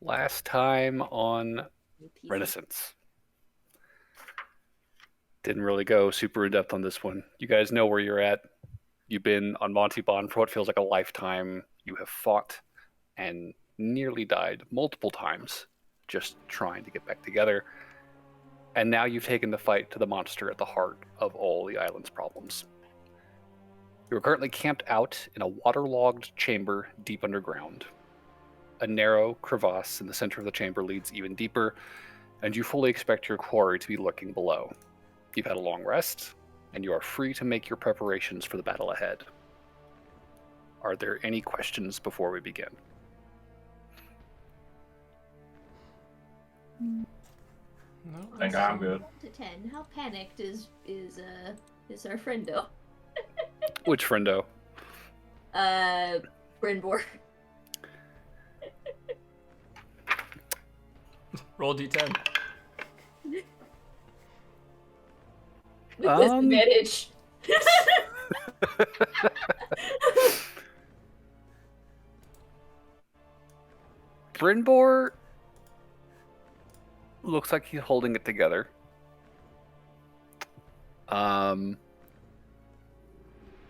Last time on PC. Renascence. Didn't really go super in depth on this one. You guys know where you're at. You've been on Montebon for what feels like a lifetime. You have fought and nearly died multiple times just trying to get back together. And now you've taken the fight to the monster at the heart of all the island's problems. You are currently camped out in a waterlogged chamber deep underground. A narrow crevasse in the center of the chamber leads even deeper, and you fully expect your quarry to be lurking below. You've had a long rest, and you are free to make your preparations for the battle ahead. Are there any questions before we begin? No, I think I'm good. 1 to 10. How panicked is our friendo? Which friendo? Brynbor. roll d10. With disadvantage. Brynbor looks like he's holding it together.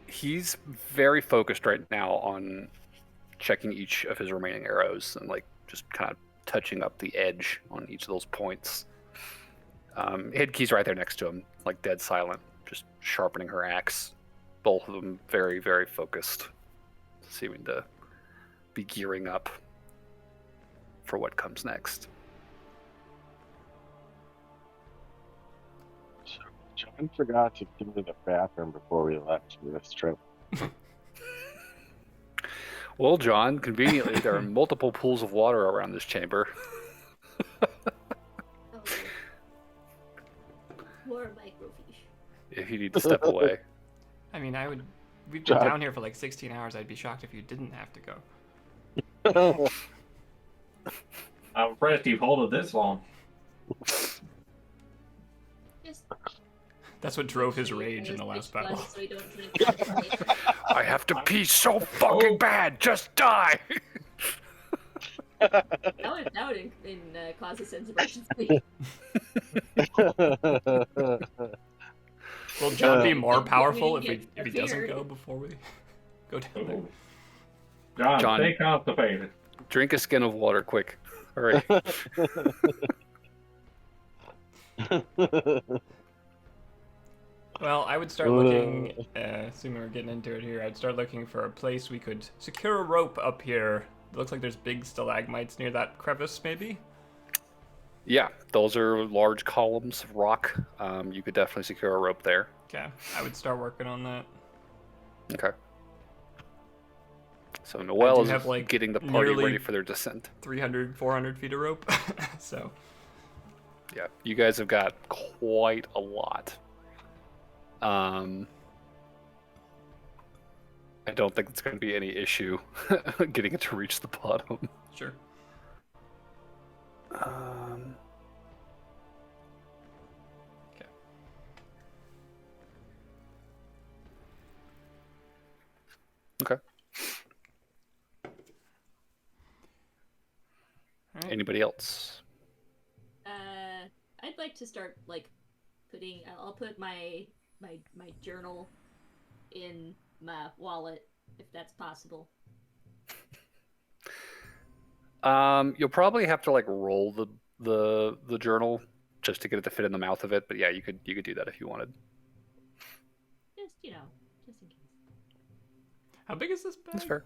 He's very focused right now on checking each of his remaining arrows and like just kind of touching up the edge on each of those points. Hidkey's right there next to him, like dead silent, just sharpening her axe. Both of them very, very focused, seeming to be gearing up for what comes next. John forgot to go to the bathroom before we left for this trip. Well, John, conveniently, there are multiple pools of water around this chamber. More microfiche. If you need to step away. I mean, we've been John. down here for like 16 hours. I'd be shocked if you didn't have to go. I'm impressed you've held it this long. Just That's what drove his rage in the last battle. So we don't drink constantly. I have to pee so fucking bad, just die! that would cause a sense of urgency. Will John be more I mean, powerful you if he get doesn't feared. go before we go down there? Ooh. John, John. stay constipated. Drink a skin of water, quick. Hurry. Well, I would start looking, assuming we're getting into it here, I'd start looking for a place we could secure a rope up here. It looks like there's big stalagmites near that crevice, maybe? Yeah, those are large columns of rock. You could definitely secure a rope there. Okay, I would start working on that. Okay. So Noelle is have, like, getting the party nearly- ready for their descent. 300, 400 feet of rope, so... Yeah, you guys have got quite a lot. I don't think it's going to be any issue getting it to reach the bottom. Sure. Okay. Okay. All right. Anybody else? I'd like to start like putting. I'll put my journal in my wallet if that's possible. You'll probably have to like roll the journal just to get it to fit in the mouth of it. But yeah, you could do that if you wanted. Just just in case. How big is this bag? That's fair.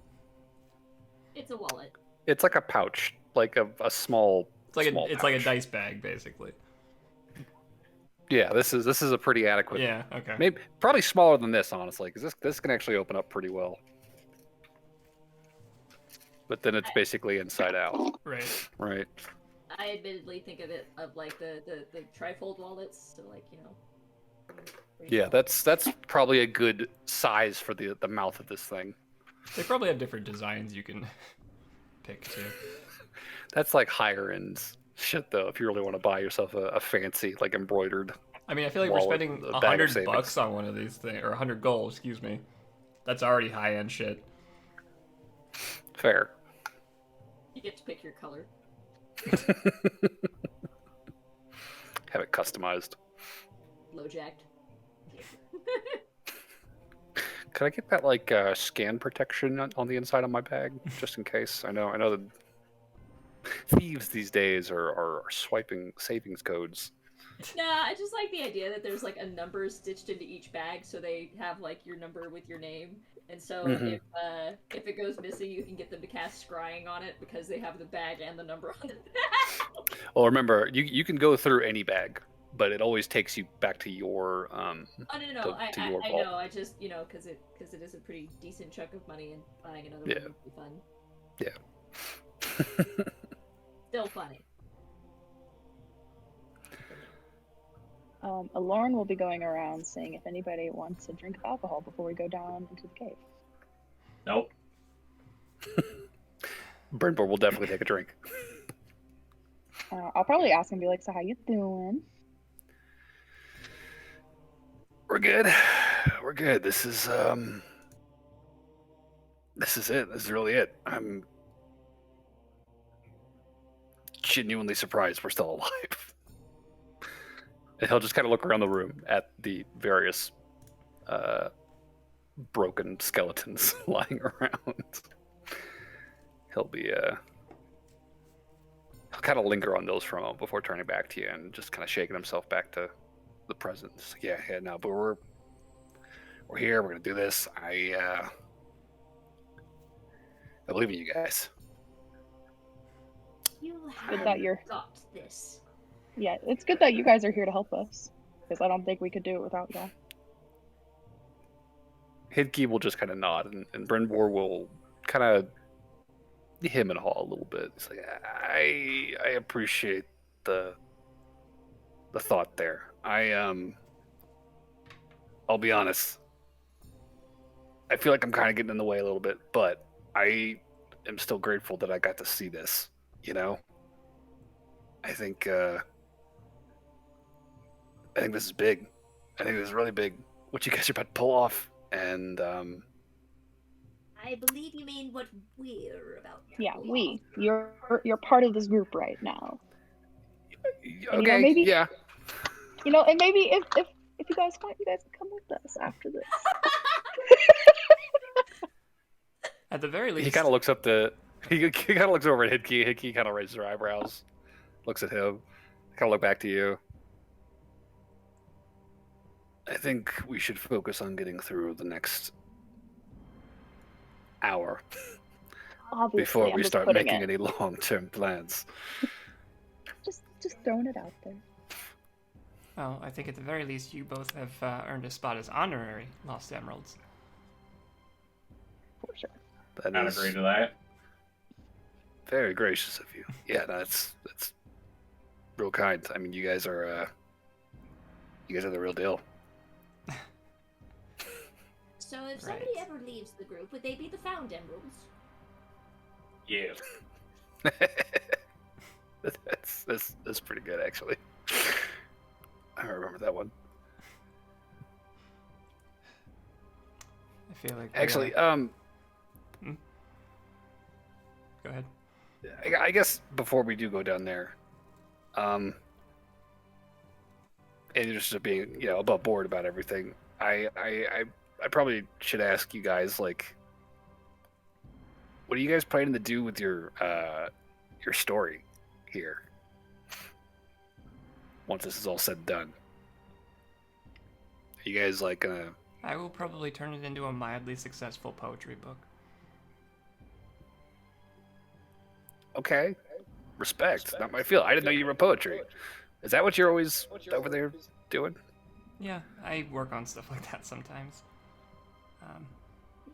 It's a wallet. It's like a pouch, like a small. It's like small it's like a pouch. dice bag, basically. Yeah, this is a pretty adequate. Yeah. Okay. Maybe probably smaller than this, honestly, because this can actually open up pretty well. But then it's basically inside out, Right. right? I admittedly think of it of like the trifold wallets, so like Yeah, that's probably a good size for the mouth of this thing. They probably have different designs you can pick too. That's like higher end shit though. If you really want to buy yourself a fancy like embroidered. I mean, I feel like wallet, we're spending a bag of $100 bucks savings. on one of these things, or 100 gold, excuse me. That's already high end shit. Fair. you get to pick your color. Have it customized. Low jacked. Could I get that like scan protection on the inside of my bag, just in case? I know that thieves these days are swiping savings codes. Nah, I just like the idea that there's like a number stitched into each bag, so they have like your number with your name. And so if it goes missing, you can get them to cast scrying on it because they have the bag and the number on it. Well, remember, you can go through any bag, but it always takes you back to your Oh no, to your I vault. know. I just because it is a pretty decent chunk of money, and buying another Yeah. one would be fun. Yeah. Still funny. Lauren will be going around seeing if anybody wants a drink of alcohol before we go down into the cave. Nope. Brentboard will definitely take a drink. I'll probably ask him, be like, "So how you doing?" We're good. We're good. This is it. This is really it. I'm genuinely surprised we're still alive. And he'll just kind of look around the room at the various broken skeletons lying around. He'll kind of linger on those for a moment before turning back to you and just kind of shaking himself back to the present. Yeah, no, but we're here. We're gonna do this. I believe in you guys. You Good have that you're- got this. Yeah, it's good that you guys are here to help us, because I don't think we could do it without y'all. Hidkey will just kind of nod, and Brynvor will kind of him and haw a little bit. It's like I appreciate the thought there. I'll be honest. I feel like I'm kind of getting in the way a little bit, but I am still grateful that I got to see this. You know, I think this is big. I think this is really big. What you guys are about to pull off, and I believe you mean what we're about to Yeah, pull you're part of this group right now. okay, maybe- yeah. And maybe if you guys want, you guys can come with us after this. At the very least, He kind of looks up he kind of looks over at Hidkey. Hidkey kind of raises her eyebrows, looks at him, kind of look back to you. I think we should focus on getting through the next hour Obviously, before I'm we just start putting making it. any long-term plans. Just throwing it out there. well, I think at the very least you both have earned a spot as honorary Lost Emeralds. For sure. That I'd is agree to that. very gracious of you. Yeah, that's real kind. I mean, you guys are the real deal. So if somebody ever leaves the group, would they be the found emeralds? Yeah. That's pretty good, actually. I remember that one. I feel like Actually, go ahead. I guess before we do go down there, and just being above board about everything, I probably should ask you guys, like, what are you guys planning to do with your story here once this is all said and done? Are you guys like gonna? I will probably turn it into a mildly successful poetry book. Okay, respect. Not my field. I didn't know you wrote poetry. Is that what you're always over there doing? Yeah, I work on stuff like that sometimes.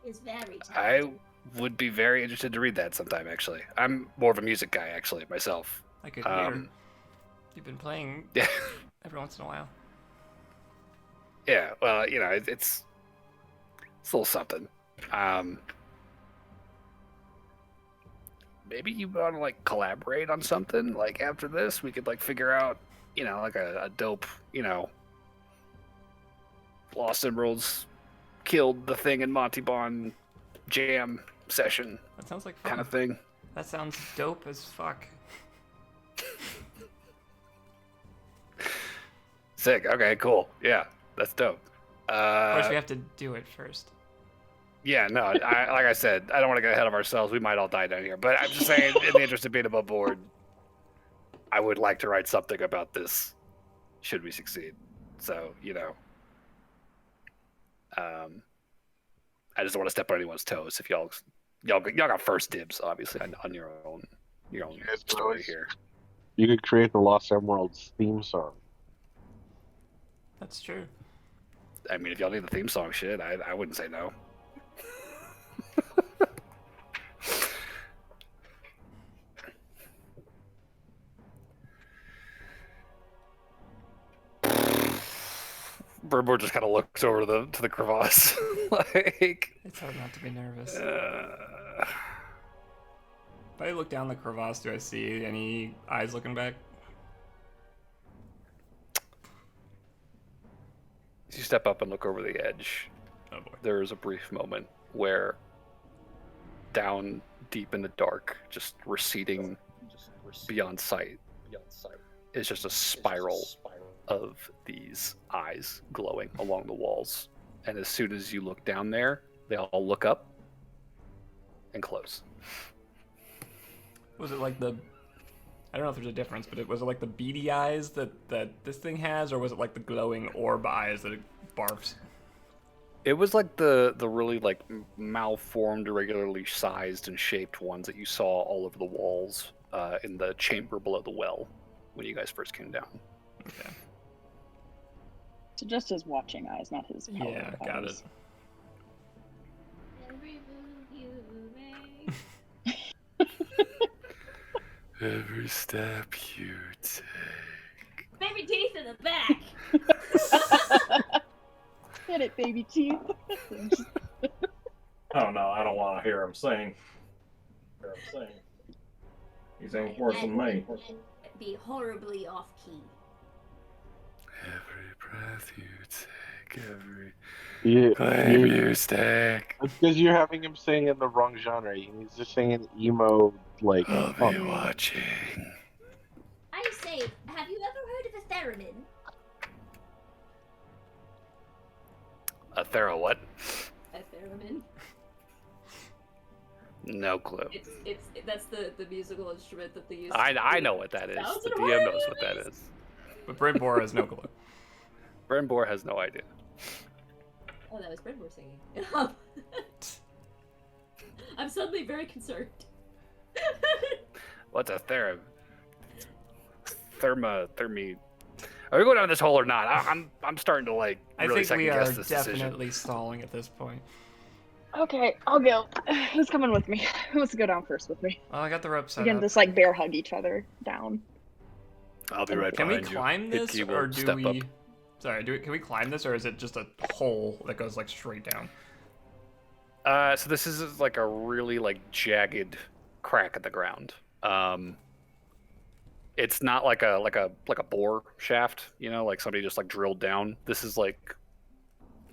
It's very I talented. would be very interested to read that sometime, actually. I'm more of a music guy, actually, myself. I could hear you've been playing Yeah, every once in a while. yeah. Well, it's a little something. Maybe you want to like collaborate on something. Like after this, we could like figure out, like a dope, Lost Emeralds killed the thing in Montebon jam session That sounds like fun. kind of thing. That sounds dope as fuck. Sick. Okay, cool. Yeah, that's dope. Of course, we have to do it first. Yeah, no, like I said, I don't want to get ahead of ourselves. We might all die down here. But I'm just saying, in the interest of being above board, I would like to write something about this should we succeed. So, I just don't want to step on anyone's toes. If y'all got first dibs, obviously, on your own story here. You could create the Lost Emeralds theme song. That's true. I mean, if y'all need the theme song, shit, I wouldn't say no. Birdboard just kind of looks over to the crevasse, like. It's hard not to be nervous. If I look down the crevasse, do I see any eyes looking back? As you step up and look over the edge, Oh boy. there is a brief moment where, down deep in the dark, just receding beyond sight, is just a spiral of these eyes glowing along the walls. And as soon as you look down there, they all look up and close. Was it like the... I don't know if there's a difference, but was it like the beady eyes that this thing has, or was it like the glowing orb eyes that it barfs? It was like the really like malformed, irregularly sized and shaped ones that you saw all over the walls in the chamber below the well when you guys first came down. Okay. So just his watching eyes, not his power Yeah, got eyes. Every move you make. Every step you take. Baby teeth in the back. Hit it, baby teeth. Oh no, I don't want to hear him sing. He sings worse than me. Be horribly off key. Every breath you take, every Yeah, claim you stake. it's because you're having him sing in the wrong genre. He needs to sing in emo, like. I'll be watching. I say, have you ever heard of a theremin? A thorough what? A theremin? No clue. That's the musical instrument that they use. I know what that is. Sounds The in DM horror knows what that movies. is. But Brynbor has no clue. Brenbor has no idea. Oh, that was Brynmore singing. I'm suddenly very concerned. What's a thermi? Are we going down this hole or not? I'm starting to like I really think second we are guess this definitely decision. stalling at this point. Okay, I'll go. Who's coming with me? Who wants to go down first with me? Well, I got the rope We set can up. just like bear hug each other down. I'll be right Can we behind you. climb this, Hitkey will or do step we... up. Sorry, can we climb this, or is it just a hole that goes like straight down? So this is like a really like jagged crack in the ground. It's not like a bore shaft, like somebody just like drilled down. This is like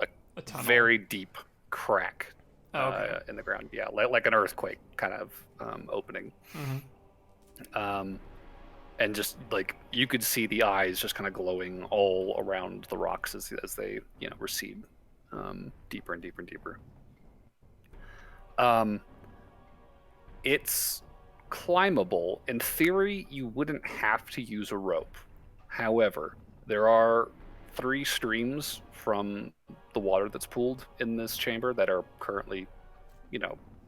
A tunnel. very deep crack Oh, okay. in the ground. Yeah, like an earthquake kind of opening. Mm-hmm. And just like you could see the eyes just kind of glowing all around the rocks as they recede deeper and deeper and deeper. It's climbable. In theory, you wouldn't have to use a rope. However, there are 3 streams from the water that's pooled in this chamber that are currently,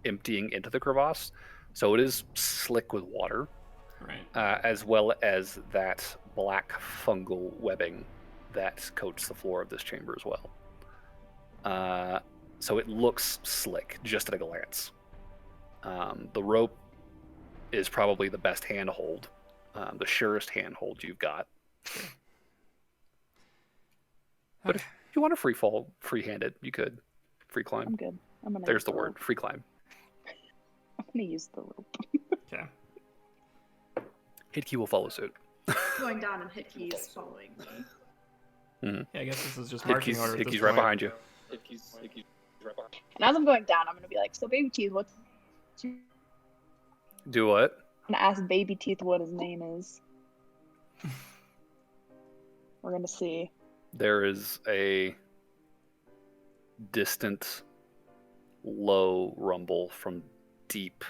emptying into the crevasse. So it is slick with water, Right. as well as that black fungal webbing that coats the floor of this chamber as well. So it looks slick just at a glance. The rope is probably the best handhold, the surest handhold you've got. But if you want to free-hand it, you could. Free climb. I'm good. I'm gonna. There's use the word, rope. free climb. I'm gonna use the rope. Okay. Hitkey will follow suit. Going down and Hitkey's following me. Yeah, I guess this is just marching order. at this Hitkey's right point. behind you. And as I'm going down, I'm gonna be like, "So, baby teeth, what's?" I'm Do what? gonna ask baby teeth what his name is. We're gonna see. There is a distant, low rumble from deep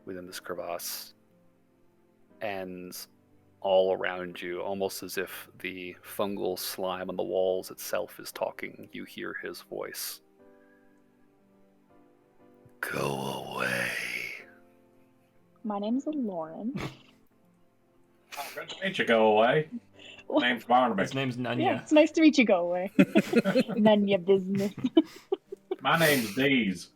within this crevasse. And all around you, almost as if the fungal slime on the walls itself is talking, you hear his voice. Go away. My name's Lauren. Oh, good to meet you. Go away. Name's Barnaby. His name's Nunya. Yeah, it's nice to meet you. Go away. None of your business. My name's Deez.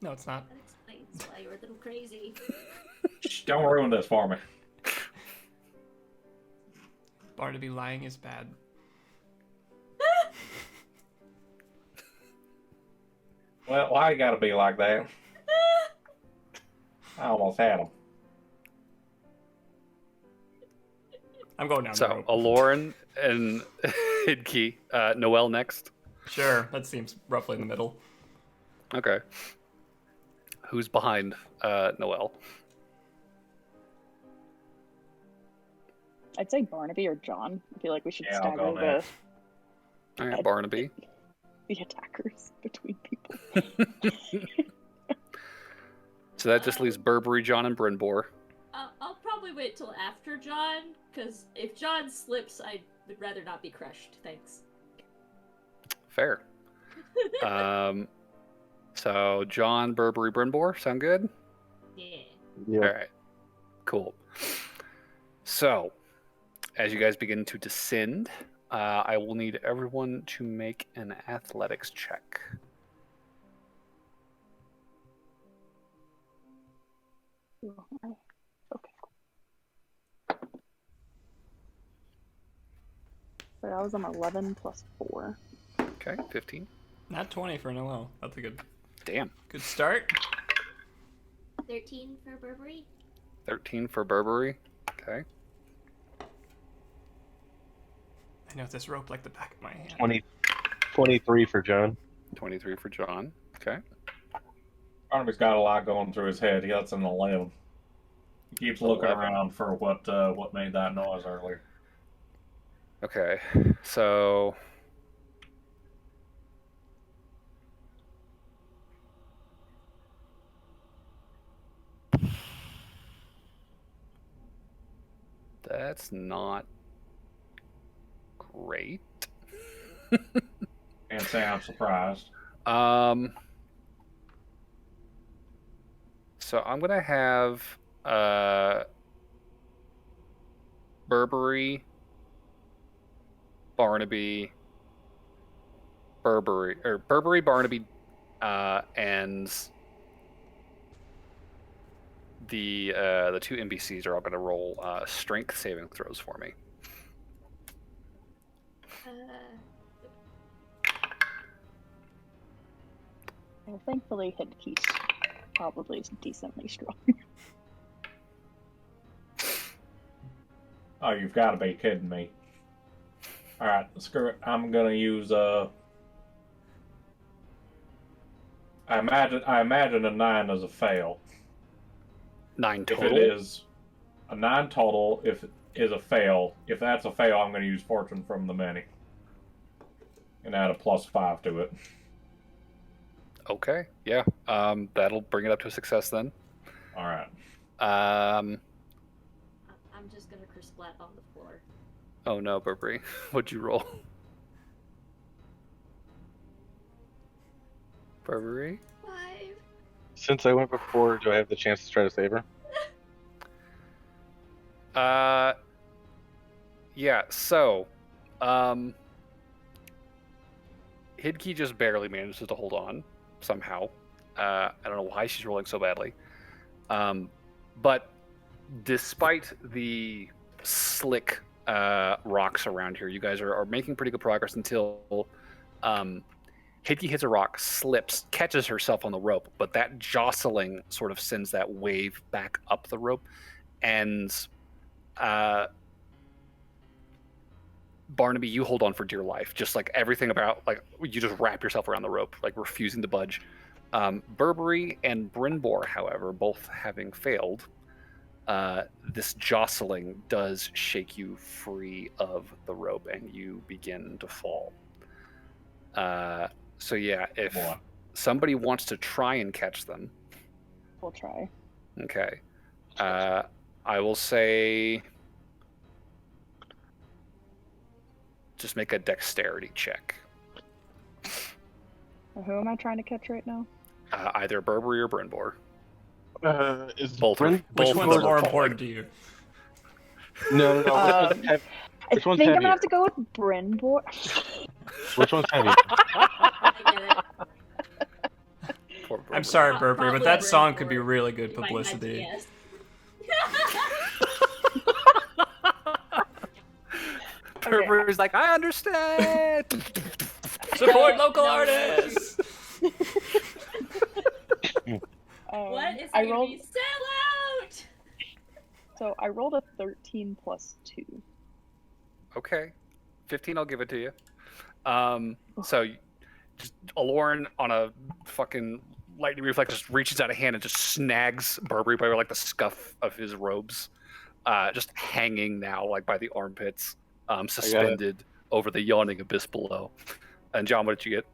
No, it's not. That explains why you're a little crazy. Shh, don't ruin this for me. Barnaby lying is bad. Well, why you gotta be like that? I almost had him. I'm going down the So, rope. Aloran and Hidkey. Noel next. Sure, that seems roughly in the middle. Okay. Who's behind Noel? I'd say Barnaby or John. I feel like we should Yeah, I'll go stagger next. All right, Barnaby. the attackers between people. So that just leaves Burberry, John, and Brynbor. I'll probably wait till after John, because if John slips, I would rather not be crushed. Thanks. Fair. So John, Burberry, Brynbor, sound good? Yeah. Yeah. All right. Cool. So, as you guys begin to descend, I will need everyone to make an athletics check. Okay. So that was an 11 plus 4. Okay, 15. Not 20 for Noel. That's a good Damn. start. 13 for Burberry. 13 for Burberry. Okay. I know this rope like the back of my hand. 23 for John. 23 for John. Okay. Barnaby's got a lot going through his head. He gets an 11. He keeps looking 11. around for what made that noise earlier. Okay. So that's not great. Can't say I'm surprised. So I'm gonna have Burberry, Barnaby, Barnaby, and the two NPCs are all gonna roll strength saving throws for me. Well, thankfully, Hidkey's probably decently strong. Oh, you've got to be kidding me. All right, screw it. I'm gonna use I imagine a 9 as a fail. 9 If total. it is a 9 total, if it is a fail, if that's a fail, I'm going to use Fortune from the Many and add a +5 to it. Okay, yeah. That'll bring it up to a success then. All right. I'm just gonna kersplat on the floor. Oh no, Burberry. What'd you roll? Burberry? 5. Since I went before, do I have the chance to try to save her? Yeah, so, Hidkey just barely manages to hold on, somehow. I don't know why she's rolling so badly. But despite the slick rocks around here, you guys are making pretty good progress until Hidkey hits a rock, slips, catches herself on the rope, but that jostling sort of sends that wave back up the rope, and Barnaby, you hold on for dear life. Just like everything about, like, you just wrap yourself around the rope, like refusing to budge. Burberry and Brynbor, however, both having failed, this jostling does shake you free of the rope, and you begin to fall. So yeah, if Boy. somebody wants to try and catch them, We'll try. okay. I will say, just make a dexterity check. Who am I trying to catch right now? Either Burberry or Brynbor. Is Both Bryn- Which both one's of them more are important to you? No, no, no. I Which one's think I'm heavier? gonna have to go with Brynbor. Which one's heavier? I get it. Poor I'm Burberry. sorry, Pro- Burberry, but probably that Brynbor. song could be really good If I had to publicity. guess. Burberry's like, I understand. Support No, local no, artists! What is I gonna rolled. be sell out? So I rolled a 13 plus 2. Okay, 15. I'll give it to you. So just Aloran on a fucking lightning reflex just reaches out a hand and just snags Burberry by like the scuff of his robes, just hanging now like by the armpits, suspended over the yawning abyss below. And John, what did you get?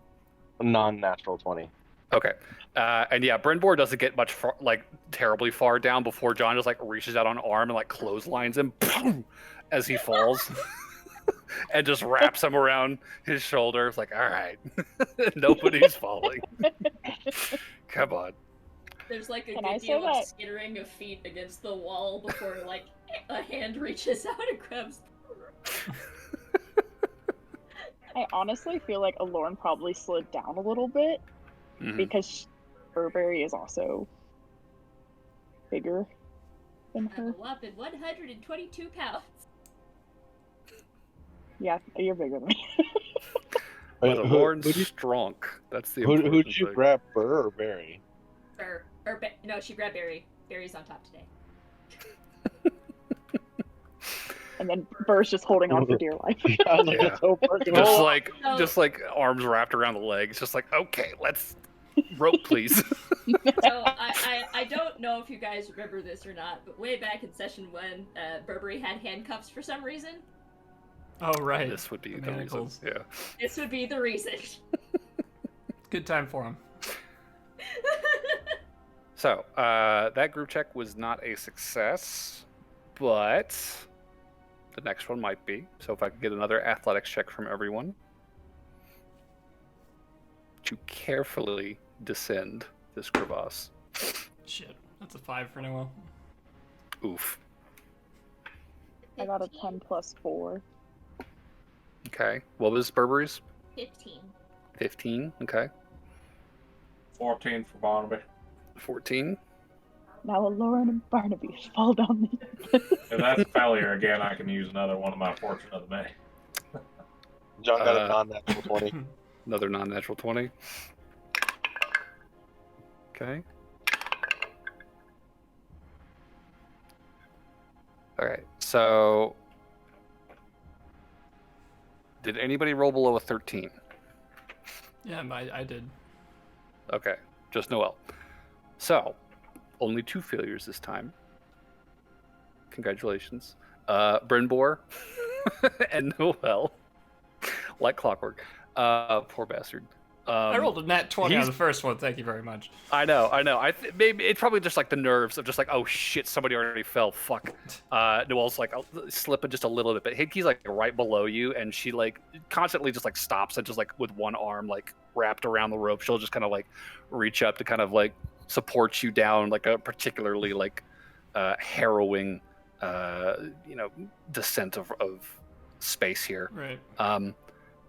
Non-natural 20. Okay. And yeah, Brynbor doesn't get much like terribly far down before John just like reaches out an arm and like clotheslines him as he falls and just wraps him around his shoulder. It's like, all right, nobody's falling. Come on. There's like a Can I good say deal of that- skittering of feet against the wall before like a hand reaches out and grabs. I honestly feel like Alorn probably slid down a little bit Mhm. because Burberry is also bigger than I'm a her. whopping 122 pounds. Yeah, you're bigger than me. But Who- Aloran's who'd you- strong. That's the Who'd important you thing. grab, Burr or Barry? No, she grabbed Barry. Barry's on top today. And then Burr's just holding on for dear life. I was like, Yeah. it's so fucking Just hard. like, No. just like arms wrapped around the legs. Just like, okay, let's rope, please. So I don't know if you guys remember this or not, but way back in session 1, Burberry had handcuffs for some reason. Oh, right. This would be The the reason. manacles. Yeah. This would be the reason. Good time for him. So, that group check was not a success, but the next one might be. So if I could get another athletics check from everyone to carefully descend this crevasse. Shit. That's a 5 for Noel. Oof. I got a 10 plus 4. Okay. What was Burberry's? 15. 15. Okay. 14 for Barnaby. 14. Now Lauren and Barnaby fall down the. If that's failure again, I can use another one of my Fortune of the May. John got a Uh, non-natural 20. Another non-natural 20. Okay. All right. So, did anybody roll below a 13? Yeah, I did. Okay, just Noel. So, only 2 failures this time. Congratulations. Brynbor and Noel. Like clockwork. Poor bastard. I rolled a nat 20 on he's- the first one. Thank you very much. I know. Maybe it's probably just like the nerves of just like, oh shit, somebody already fell. Fuck. Noel's like slipping just a little bit, but Hidkey's like right below you, and she like constantly just like stops and just like with one arm like wrapped around the rope, she'll just kind of like reach up to kind of like support you down like a particularly like harrowing descent of space here. Right.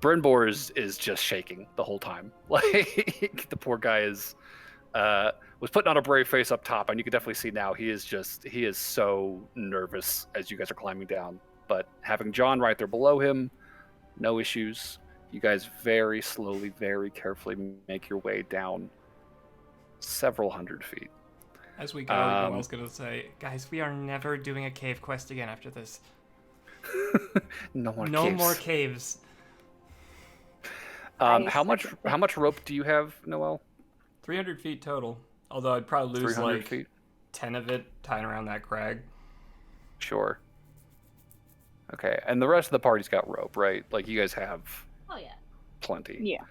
Brynbor is just shaking the whole time. Like the poor guy was putting on a brave face up top, and you can definitely see now he is so nervous as you guys are climbing down. But having John right there below him, no issues. You guys very slowly, very carefully make your way down several hundred feet. As we go, Noel's going to say, guys, we are never doing a cave quest again after this. No more No caves. more caves. How much rope do you have, Noel? 300 feet total. Although I'd probably lose 300 like feet. 10 of it tying around that crag. Sure. Okay, and the rest of the party's got rope, right? Like, you guys have Oh yeah. plenty. Yeah.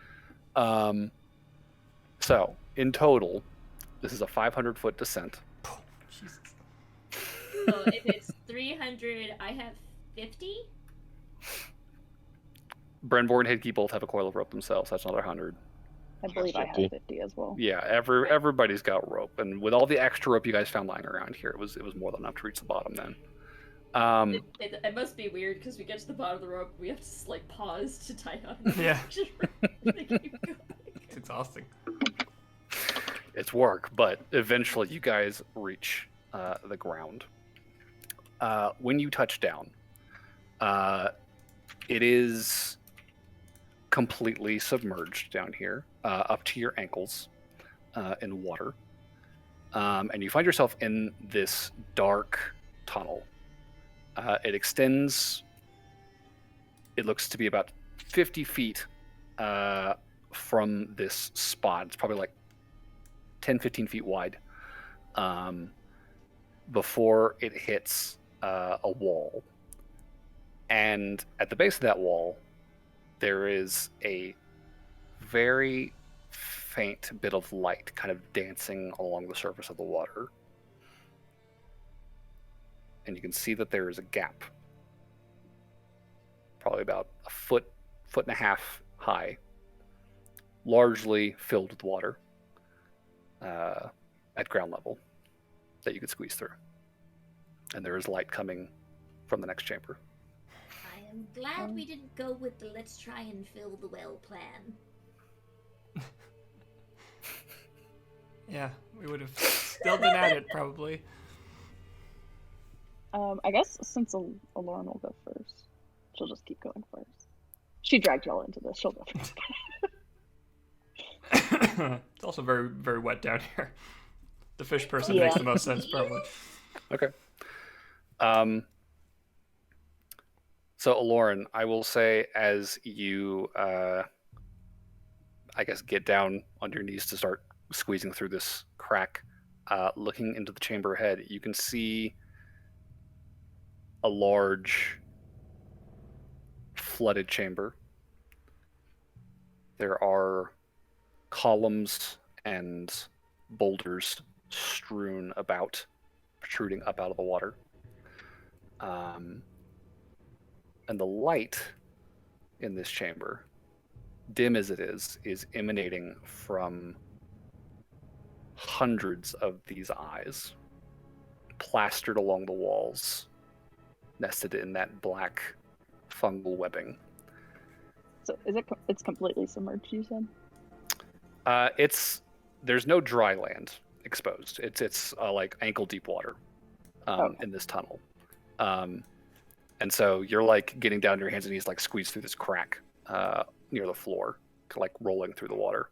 So, in total, this is a 500-foot descent. Jesus. So if it's 300, I have 50. Brenborn and Hidkey both have a coil of rope themselves. That's another 100. I believe I have 50. 50 as well. Yeah, everybody's got rope, and with all the extra rope you guys found lying around here, it was more than enough to reach the bottom. Then, It must be weird because we get to the bottom of the rope, we have to just, like, pause to tie on. Yeah. They keep going. It's exhausting. it's work, but eventually you guys reach the ground. When you touch down, it is completely submerged down here, up to your ankles in water. And you find yourself in this dark tunnel. It extends, it looks to be about 50 feet from this spot. It's probably like 10, 15 feet wide before it hits a wall. And at the base of that wall, there is a very faint bit of light kind of dancing along the surface of the water. And you can see that there is a gap, probably about a foot and a half high, largely filled with water at ground level that you could squeeze through. And there is light coming from the next chamber. I am glad we didn't go with the let's try and fill the well plan. Yeah, we would have still been at it, probably. I guess since Lauren will go first, she'll just keep going first. She dragged y'all into this. She'll go first. It's also very, very wet down here. The fish person Yeah. makes the most sense, probably. Okay. So, Lauren, I will say as you, I guess, get down on your knees to start squeezing through this crack, looking into the chamber ahead, you can see a large flooded chamber. There are columns and boulders strewn about, protruding up out of the water. And the light in this chamber, dim as it is emanating from hundreds of these eyes plastered along the walls, nested in that black fungal webbing. So is it? It's completely submerged. You said. There's no dry land exposed. It's like ankle deep water in this tunnel. And so you're like getting down to your hands and knees, like squeeze through this crack near the floor, like rolling through the water.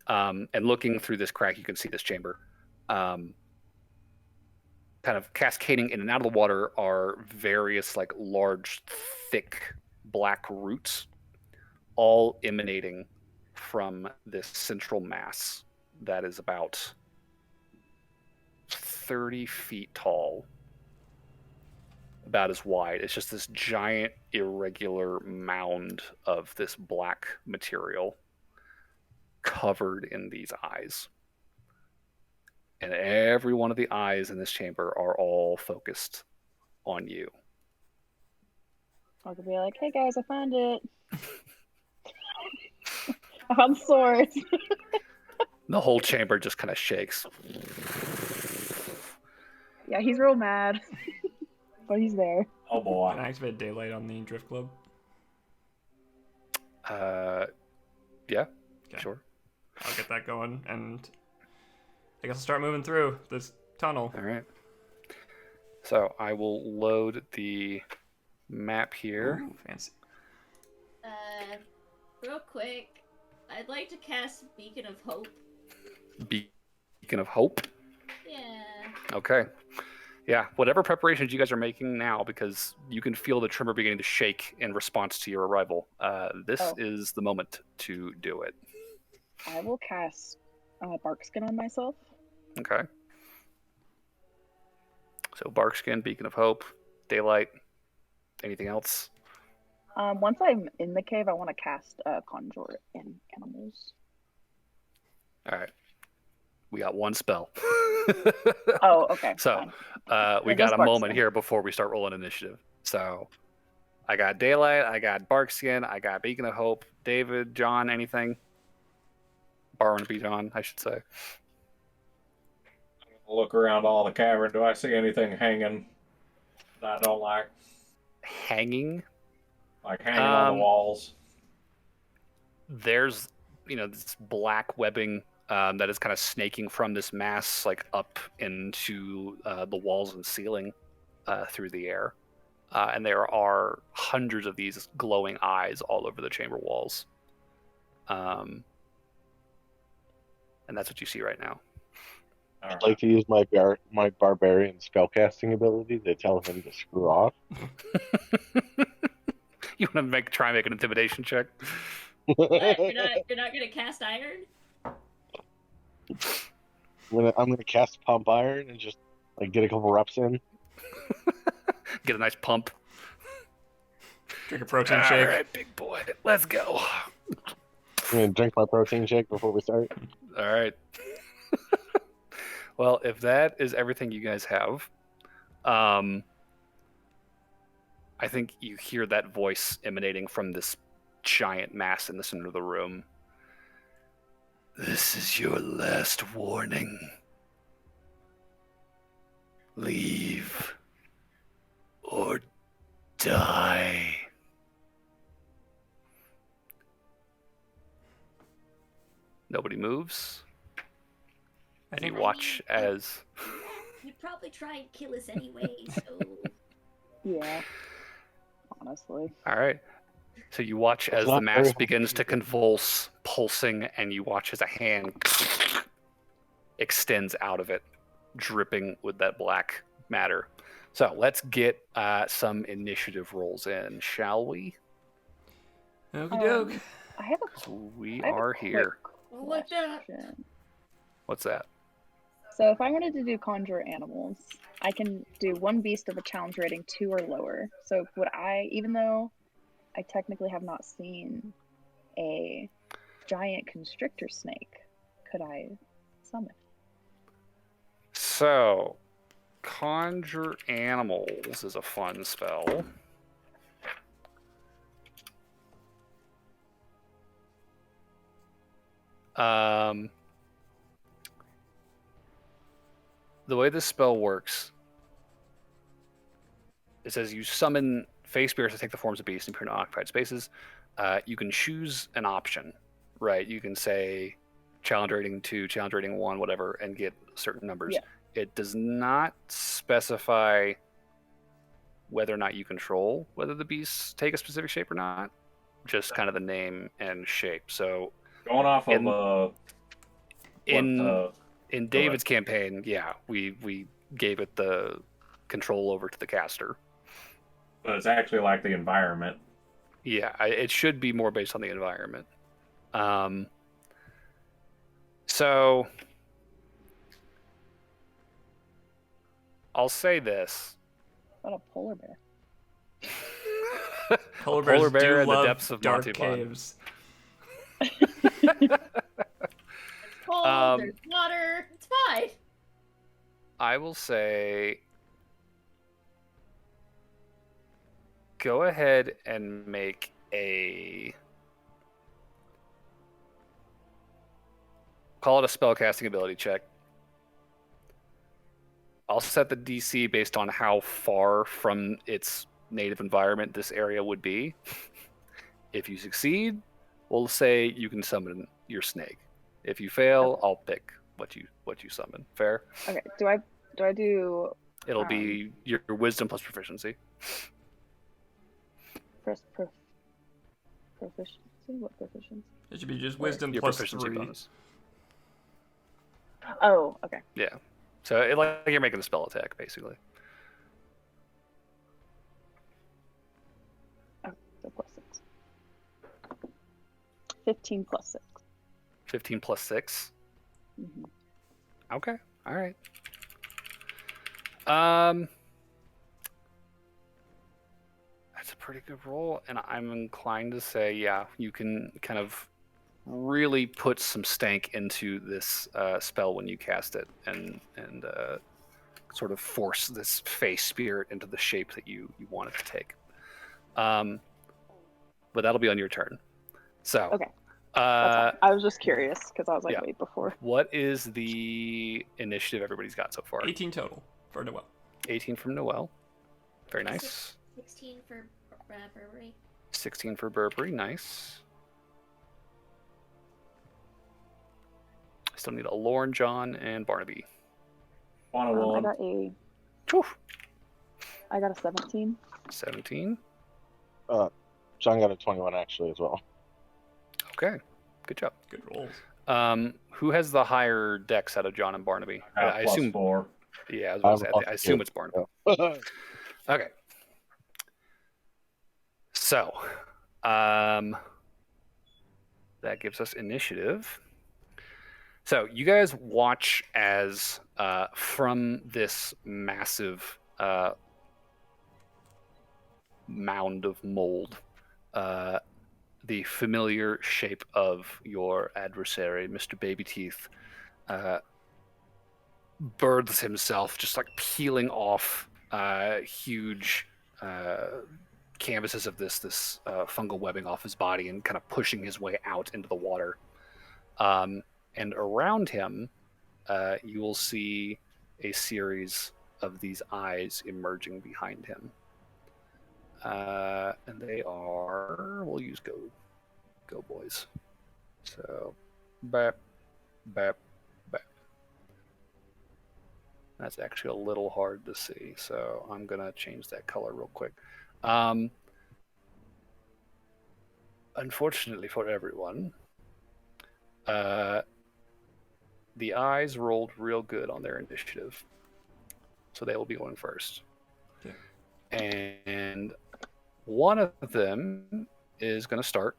And looking through this crack, you can see this chamber. Kind of cascading in and out of the water are various like large, thick black roots, all emanating from this central mass that is about 30 feet tall, about as wide. It's just this giant, irregular mound of this black material covered in these eyes. And every one of the eyes in this chamber are all focused on you. I could be like, "Hey guys, I found it. I found the sword." The whole chamber just kind of shakes. Yeah, he's real mad, but he's there. Oh boy. Can I activate daylight on the drift globe? Yeah, Okay. sure. I'll get that going, and I guess I'll start moving through this tunnel. All right. So I will load the map here. Ooh, fancy. Real quick, I'd like to cast Beacon of Hope. Beacon of Hope. Yeah. Okay. Yeah, whatever preparations you guys are making now, because you can feel the tremor beginning to shake in response to your arrival. This is the moment to do it. I will cast bark skin on myself. Okay. So Barkskin, Beacon of Hope, Daylight. Anything else? Once I'm in the cave, I want to cast Conjure in Animals. All right. We got one spell. Oh, okay. So we Yeah, got just a moment Barkskin. here before we start rolling initiative. So I got Daylight, I got Barkskin, I got Beacon of Hope. David, John, anything? Borrowing to be John, I should say. Look around all the cavern. Do I see anything hanging that I don't like? Hanging? Like hanging on the walls? There's, this black webbing that is kind of snaking from this mass, like up into the walls and ceiling through the air. And there are hundreds of these glowing eyes all over the chamber walls. And that's what you see right now. I'd like to use my barbarian spellcasting ability to tell him to screw off. You want to try and make an intimidation check? What? You're not gonna cast iron? I'm gonna cast pump iron and just get a couple reps in. Get a nice pump. Drink a protein shake. All right, big boy, let's go. I'm gonna drink my protein shake before we start. All right. Well, if that is everything you guys have, I think you hear that voice emanating from this giant mass in the center of the room. This is your last warning. Leave or die. Nobody moves. And you watch as... You'd probably try and kill us anyway, so... Yeah. Honestly. All right. So you watch as the mass begins to convulse, pulsing, and you watch as a hand extends out of it, dripping with that black matter. So let's get some initiative rolls in, shall we? Okie doke. I have a So we are here. What's that? question. What's that? So if I wanted to do Conjure Animals, I can do one beast of a challenge rating 2 or lower. So would I, even though I technically have not seen a giant constrictor snake, could I summon? So, Conjure Animals is a fun spell. The way this spell works, it says you summon face spirits to take the forms of beasts and appear in unoccupied spaces. You can choose an option, right? You can say challenge rating 2, challenge rating 1, whatever, and get certain numbers. Yeah. It does not specify whether or not you control whether the beasts take a specific shape or not. Just kind of the name and shape. So going off of in David's campaign, yeah, we gave it the control over to the caster. But it's actually like the environment. Yeah, it should be more based on the environment. So I'll say this. What a polar bear. Polar bears Polar bear do in the love depths of dark Montebon. caves. Cold, there's water, it's fine. I will say go ahead and make a... Call it a spellcasting ability check. I'll set the DC based on how far from its native environment this area would be. If you succeed, we'll say you can summon your snake. If you fail, I'll pick what you summon. Fair? Okay. Do I do? It'll be your wisdom plus proficiency. Proficiency? What proficiency? It should be just wisdom Your plus proficiency 3. bonus. Oh, okay. Yeah. So like you're making a spell attack, basically. Oh, so plus 6. 15 plus 6. 15 plus 6? Mm-hmm. Okay. All right. That's a pretty good roll, and I'm inclined to say, yeah, you can kind of really put some stank into this spell when you cast it, and sort of force this face spirit into the shape that you want it to take. But that'll be on your turn. So, Okay. That's fine. I was just curious because I was like, yeah. wait, before. What is the initiative everybody's got so far? 18 total for Noel. 18 from Noel. Very nice. 16 for Burberry. 16 for Burberry. Nice. Still need a Lauren, John, and Barnaby. I 101. got a. Whew. I got a 17. 17. John got a 21 actually as well. Okay. Good job. Good rolls. Who has the higher dex out of John and Barnaby? I Plus assume. 4. Yeah, I was about to say, I assume it's Barnaby. Okay. So, that gives us initiative. So you guys watch as from this massive mound of mold, the familiar shape of your adversary, Mr. Baby Teeth, births himself, just like peeling off huge canvases of this fungal webbing off his body and kind of pushing his way out into the water. And around him, you will see a series of these eyes emerging behind him. And they are, we'll use go boys. So, bap, bap, bap. That's actually a little hard to see, so I'm going to change that color real quick. Unfortunately for everyone, the eyes rolled real good on their initiative, so they will be going first. Okay. And one of them is going to start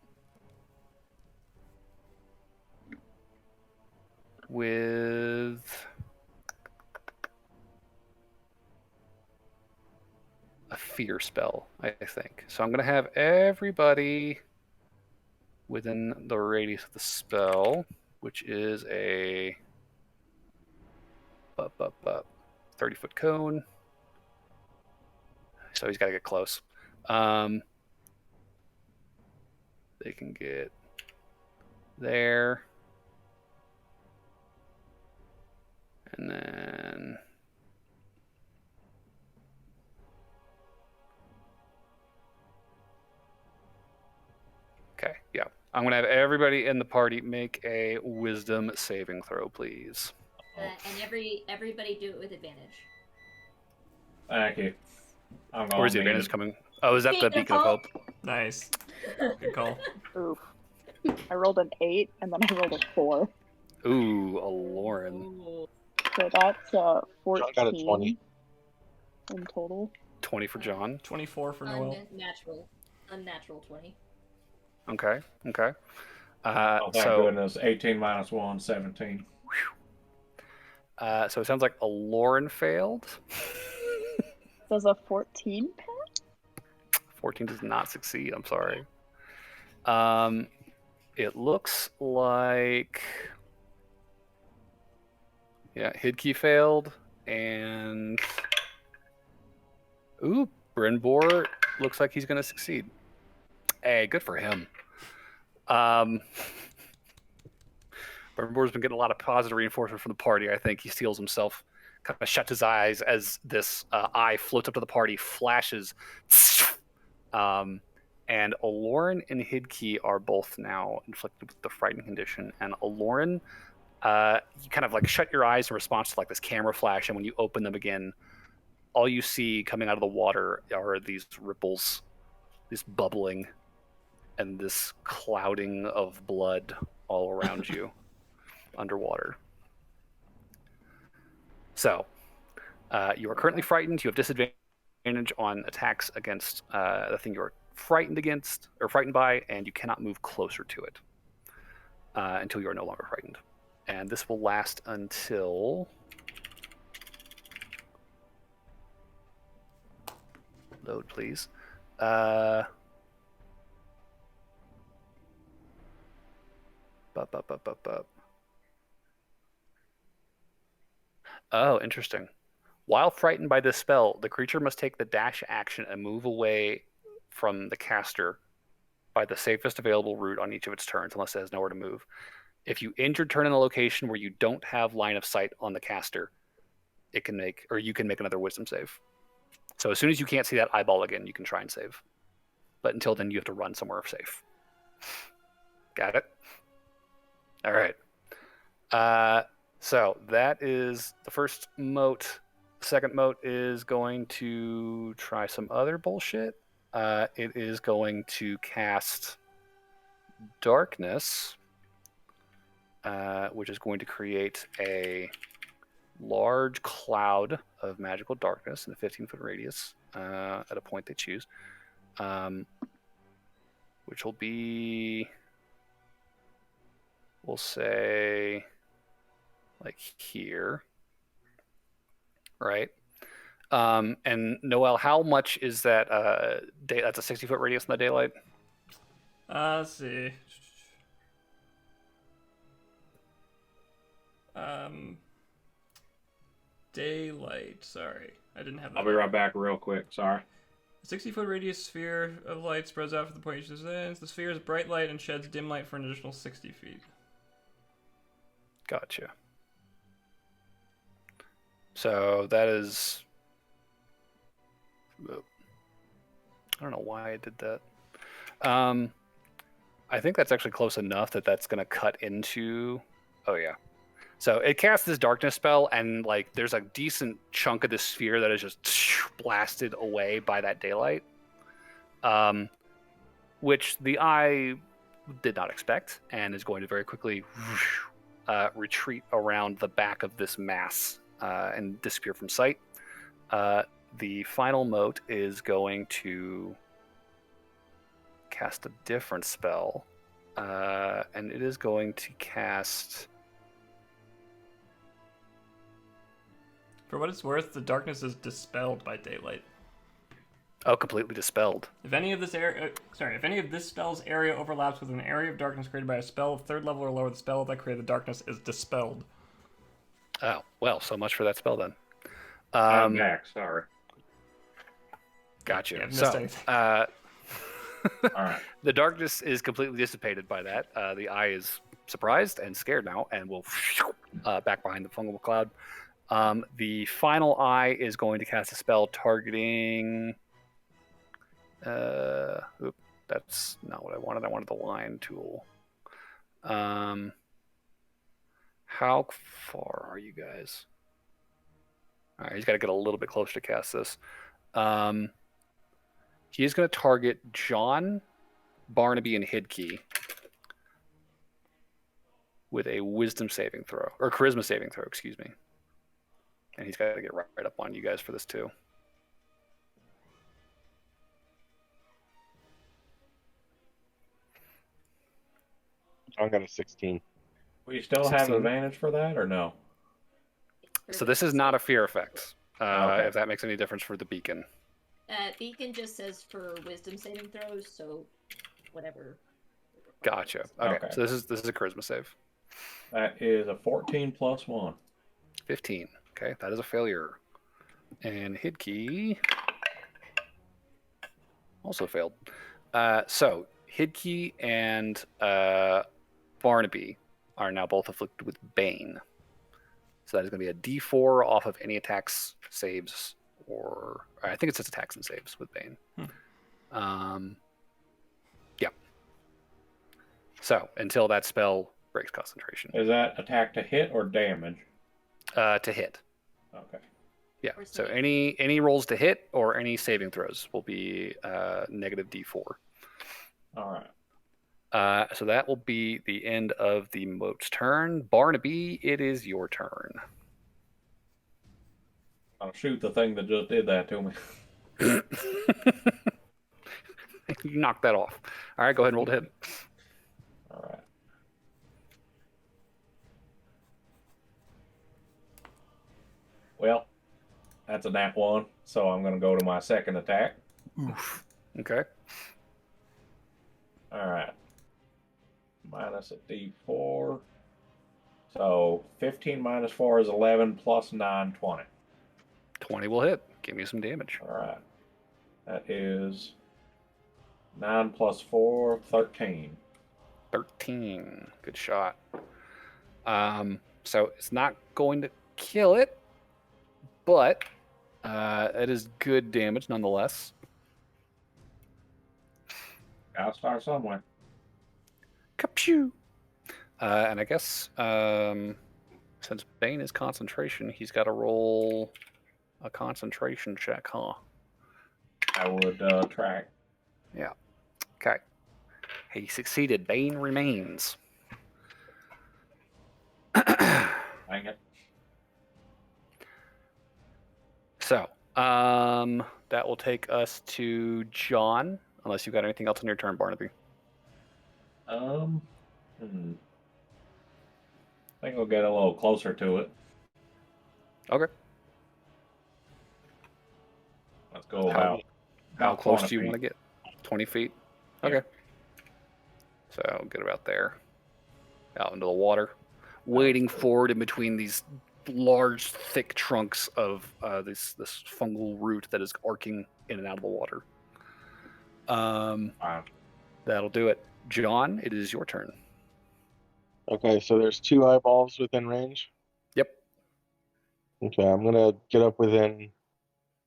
with a fear spell, I think. So I'm going to have everybody within the radius of the spell, which is a 30-foot cone. So he's got to get close. They can get there. And then okay, yeah. I'm going to have everybody in the party make a wisdom saving throw, please. And everybody do it with advantage. Thank you. I'm Where's the gonna advantage coming? Oh, is that the Beacon of Hope? Nice. Good call. Oof. I rolled an 8 and then I rolled a 4. Ooh, a Lauren. So that's 14 John got a 20. in total. 20 for John. 24 for Noel. Unnatural 20. Okay. Oh, thank So goodness. 18 minus 1, 17. so it sounds like a Lauren failed. Does a 14 pass? 14 does not succeed. I'm sorry. It looks like Hidkey failed, and Brynbor looks like he's going to succeed. Hey, good for him. Brynbor's been getting a lot of positive reinforcement from the party. I think he steals himself, kind of shuts his eyes as this eye floats up to the party, flashes. And Aloran and Hidkey are both now inflicted with the frightened condition. And Aloran, you kind of like shut your eyes in response to like this camera flash, and when you open them again, all you see coming out of the water are these ripples, this bubbling, and this clouding of blood all around you underwater. So, you are currently frightened. You have disadvantage on attacks against the thing you are frightened against or frightened by, and you cannot move closer to it until you are no longer frightened. And this will last until Load, please. Bup. Oh, interesting. While frightened by this spell, the creature must take the dash action and move away from the caster by the safest available route on each of its turns, unless it has nowhere to move. If you end your turn in a location where you don't have line of sight on the caster, you can make another wisdom save. So as soon as you can't see that eyeball again, you can try and save. But until then, you have to run somewhere safe. Got it? All right. So that is the first moat. The second moat is going to try some other bullshit. It is going to cast Darkness, which is going to create a large cloud of magical darkness in a 15-foot radius at a point they choose, which will be, we'll say, like here, right? And Noel, how much is that? That's a 60-foot radius in the daylight. Let's see. Daylight. Sorry, I didn't have that. I'll be right back real quick. Sorry. A 60-foot radius sphere of light spreads out from the point each ends. The sphere is bright light and sheds dim light for an additional 60 feet. Gotcha. So that is... I don't know why I did that. I think that's actually close enough that that's going to cut into... Oh, yeah. So it casts this darkness spell, and like there's a decent chunk of the sphere that is just blasted away by that daylight, which the eye did not expect, and is going to very quickly retreat around the back of this mass and disappear from sight. The final mote is going to cast a different spell, and it is going to cast... For what it's worth, the darkness is dispelled by daylight. Oh, completely dispelled. If any of this spell's area overlaps with an area of darkness created by a spell of 3rd level or lower, the spell that created the darkness is dispelled. Oh, well, so much for that spell then. I'm back, sorry. Gotcha. Yeah, missed so, anything. All right. The darkness is completely dissipated by that. The eye is surprised and scared now, and will back behind the fungal cloud. The final eye is going to cast a spell targeting... that's not what I wanted. I wanted the line tool. How far are you guys? All right, he's got to get a little bit closer to cast this. He is going to target John, Barnaby, and Hidkey with a wisdom saving throw, or charisma saving throw, excuse me. And he's got to get right up on you guys for this too. I got a 16. We still have 16. advantage for that, or no? So this is not a fear effect, Okay. if that makes any difference for the beacon. Beacon just says for wisdom saving throws, so whatever. Gotcha. Okay, Okay. so this is a charisma save. That is a 14 plus 1. 15. Okay, that is a failure. And Hidkey also failed. So Hidkey and Barnaby are now both afflicted with Bane. So that is going to be a D4 off of any attacks, saves, or I think it says attacks and saves with Bane. Yeah. So until that spell breaks concentration. Is that attack to hit or damage? To hit. Okay. Yeah. Or So save. any rolls to hit or any saving throws will be negative D4. All right. So that will be the end of the moat's turn. Barnaby, it is your turn. I'll shoot the thing that just did that to me. You knocked that off. All right, go ahead and roll to hit. All right. Well, that's a nat 1, so I'm going to go to my second attack. Oof. Okay. Alright. Minus a d4. So 15 minus 4 is 11 plus 9, 20. 20 will hit. Give me some damage. Alright. That is 9 plus 4, 13. 13. Good shot. So it's not going to kill it, but it is good damage nonetheless. Gotta start somewhere. Kapshoo! And I guess since Bane is concentration, he's got to roll a concentration check, huh? I would track. Yeah. Okay. He succeeded. Bane remains. Dang it. So, that will take us to John, unless you've got anything else on your turn, Barnaby. I think we'll get a little closer to it. Okay. Let's go about How close 20 do you want to feet. get? 20 feet? Yeah. Okay. So get about there. Out into the water. Wading forward in between these large, thick trunks of this fungal root that is arcing in and out of the water. Wow. That'll do it. John, it is your turn. Okay, so there's 2 eyeballs within range. Yep. Okay, I'm gonna get up within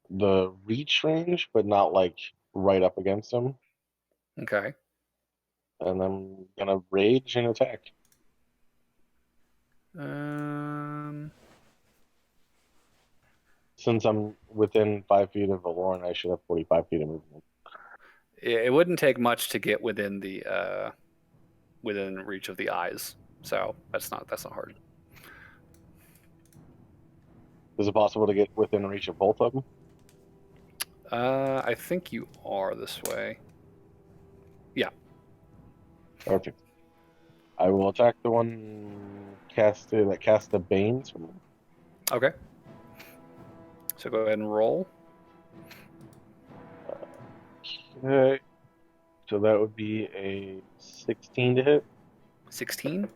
the reach range, but not like right up against them. Okay. And I'm gonna rage and attack. Since I'm within 5 feet of Aloran, I should have 45 feet of movement. It wouldn't take much to get within the within reach of the eyes, so that's not hard. Is it possible to get within reach of both of them? I think you are this way. Yeah. Perfect. I will attack the one that cast the Banes from me. Okay. So go ahead and roll. Okay. So that would be a 16 to hit. 16.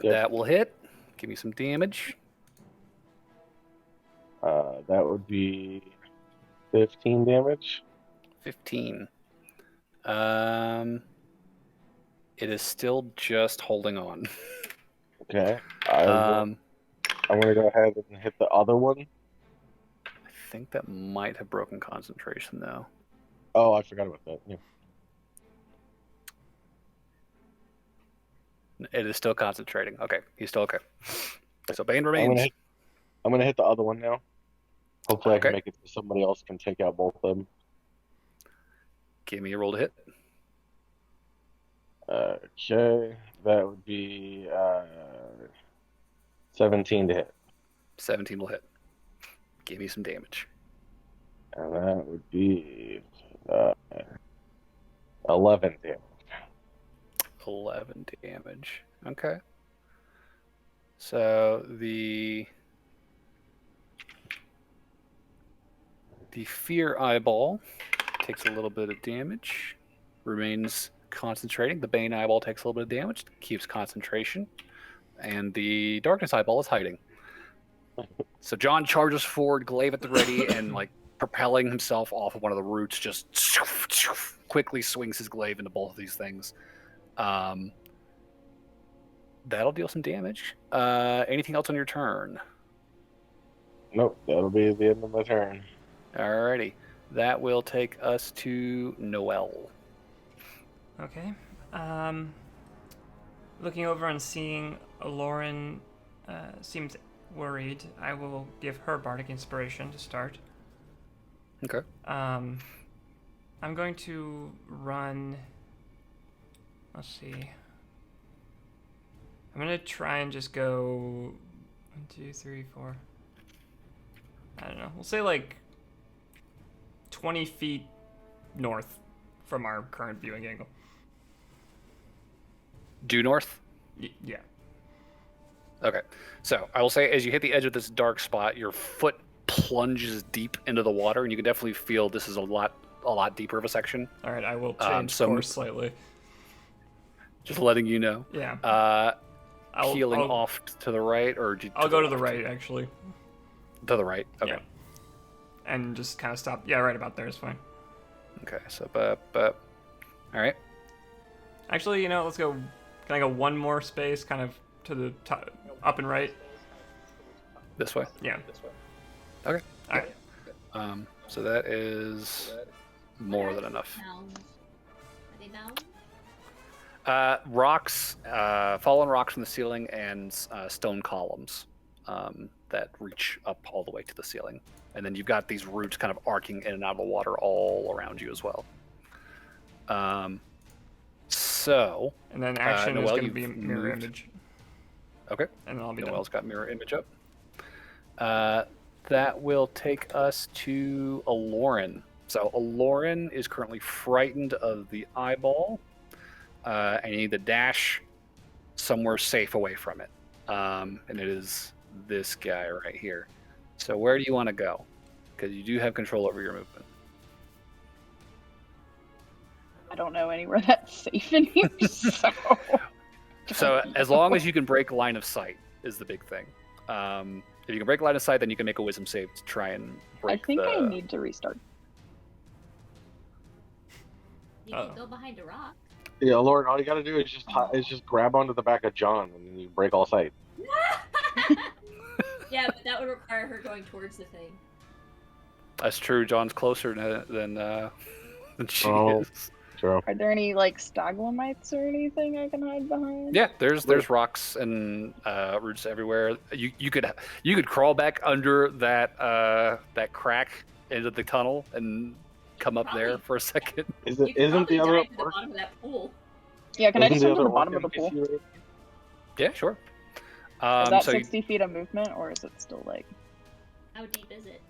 Yep. That will hit. Give me some damage. That would be 15 damage. 15. It is still just holding on. Okay. I'm going to go ahead and hit the other one. I think that might have broken concentration, though. Oh, I forgot about that. Yeah. It is still concentrating. Okay, he's still okay. So Bane remains. I'm gonna hit the other one now. Hopefully, I Okay. can make it so somebody else can take out both of them. Give me a roll to hit. Okay, that would be 17 to hit, 17 will hit. Give me some damage. and that would be 11 damage. 11 damage. Okay. So the fear eyeball takes a little bit of damage, remains concentrating. The Bane eyeball takes a little bit of damage, keeps concentration, and the darkness eyeball is hiding. So John charges forward, glaive at the ready, and like propelling himself off of one of the roots, just quickly swings his glaive into both of these things. That'll deal some damage. Anything else on your turn? Nope, that'll be the end of my turn. Alrighty. That will take us to Noel. Okay. Looking over and seeing Lauren seems worried, I will give her bardic inspiration to start. Okay. I'm going to run. Let's see. I'm gonna try and just go 1, 2, 3, 4. I don't know. We'll say like 20 feet north from our current viewing angle. Due north? Yeah. Okay. So I will say, as you hit the edge of this dark spot, your foot plunges deep into the water, and you can definitely feel this is a lot a lot deeper of a section. All right, I will change so- course slightly. Just letting you know. Yeah. Peeling off to the right, or I'll go to the right, actually. To the right. Okay. Yeah. And just kind of stop. Yeah, right about there is fine. Okay. So, all right. Actually, let's go. Can I go one more space, kind of to the top, up and right? This way. Yeah. Okay. All right. So that is more than enough. Mounds. Are they mounds? Rocks, fallen rocks from the ceiling, and stone columns that reach up all the way to the ceiling. And then you've got these roots kind of arcing in and out of the water all around you as well. So. And then action is Noelle, going to be you've mirror moved. image. Okay. And then I'll be Noelle's got mirror image up. That will take us to Aloran. So Aloran is currently frightened of the eyeball. And you need to dash somewhere safe away from it. And it is this guy right here. So where do you want to go? Because you do have control over your movement. I don't know anywhere that's safe in here, so. So as long as you can break line of sight is the big thing. If you can break line of sight, then you can make a wisdom save to try and break I think I need to restart. You can go behind a rock. Yeah, Lord, all you gotta do is just grab onto the back of John and you break all sight. Yeah, but that would require her going towards the thing. That's true. John's closer than she is. True. Are there any stalagmites or anything I can hide behind? Yeah, there's rocks and roots everywhere. You could crawl back under that crack into the tunnel and come up there for a second. Isn't the other to the bottom of that pool? Yeah, can I just Isn't swim the to the other bottom of orc the pool? NPC right? Yeah, sure. Is that so 60 feet of movement, or is it still How deep is it?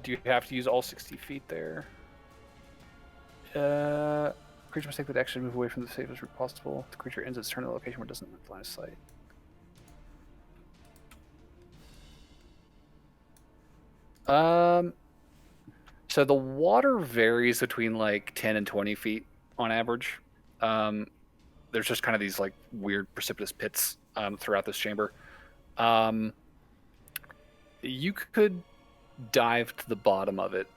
do you have to use all 60 feet there? Creature must take the action to move away from the safest route possible. The creature ends its turn in a location where it doesn't have line of sight. So the water varies between 10 and 20 feet on average. There's just kind of these weird precipitous pits throughout this chamber. You could dive to the bottom of it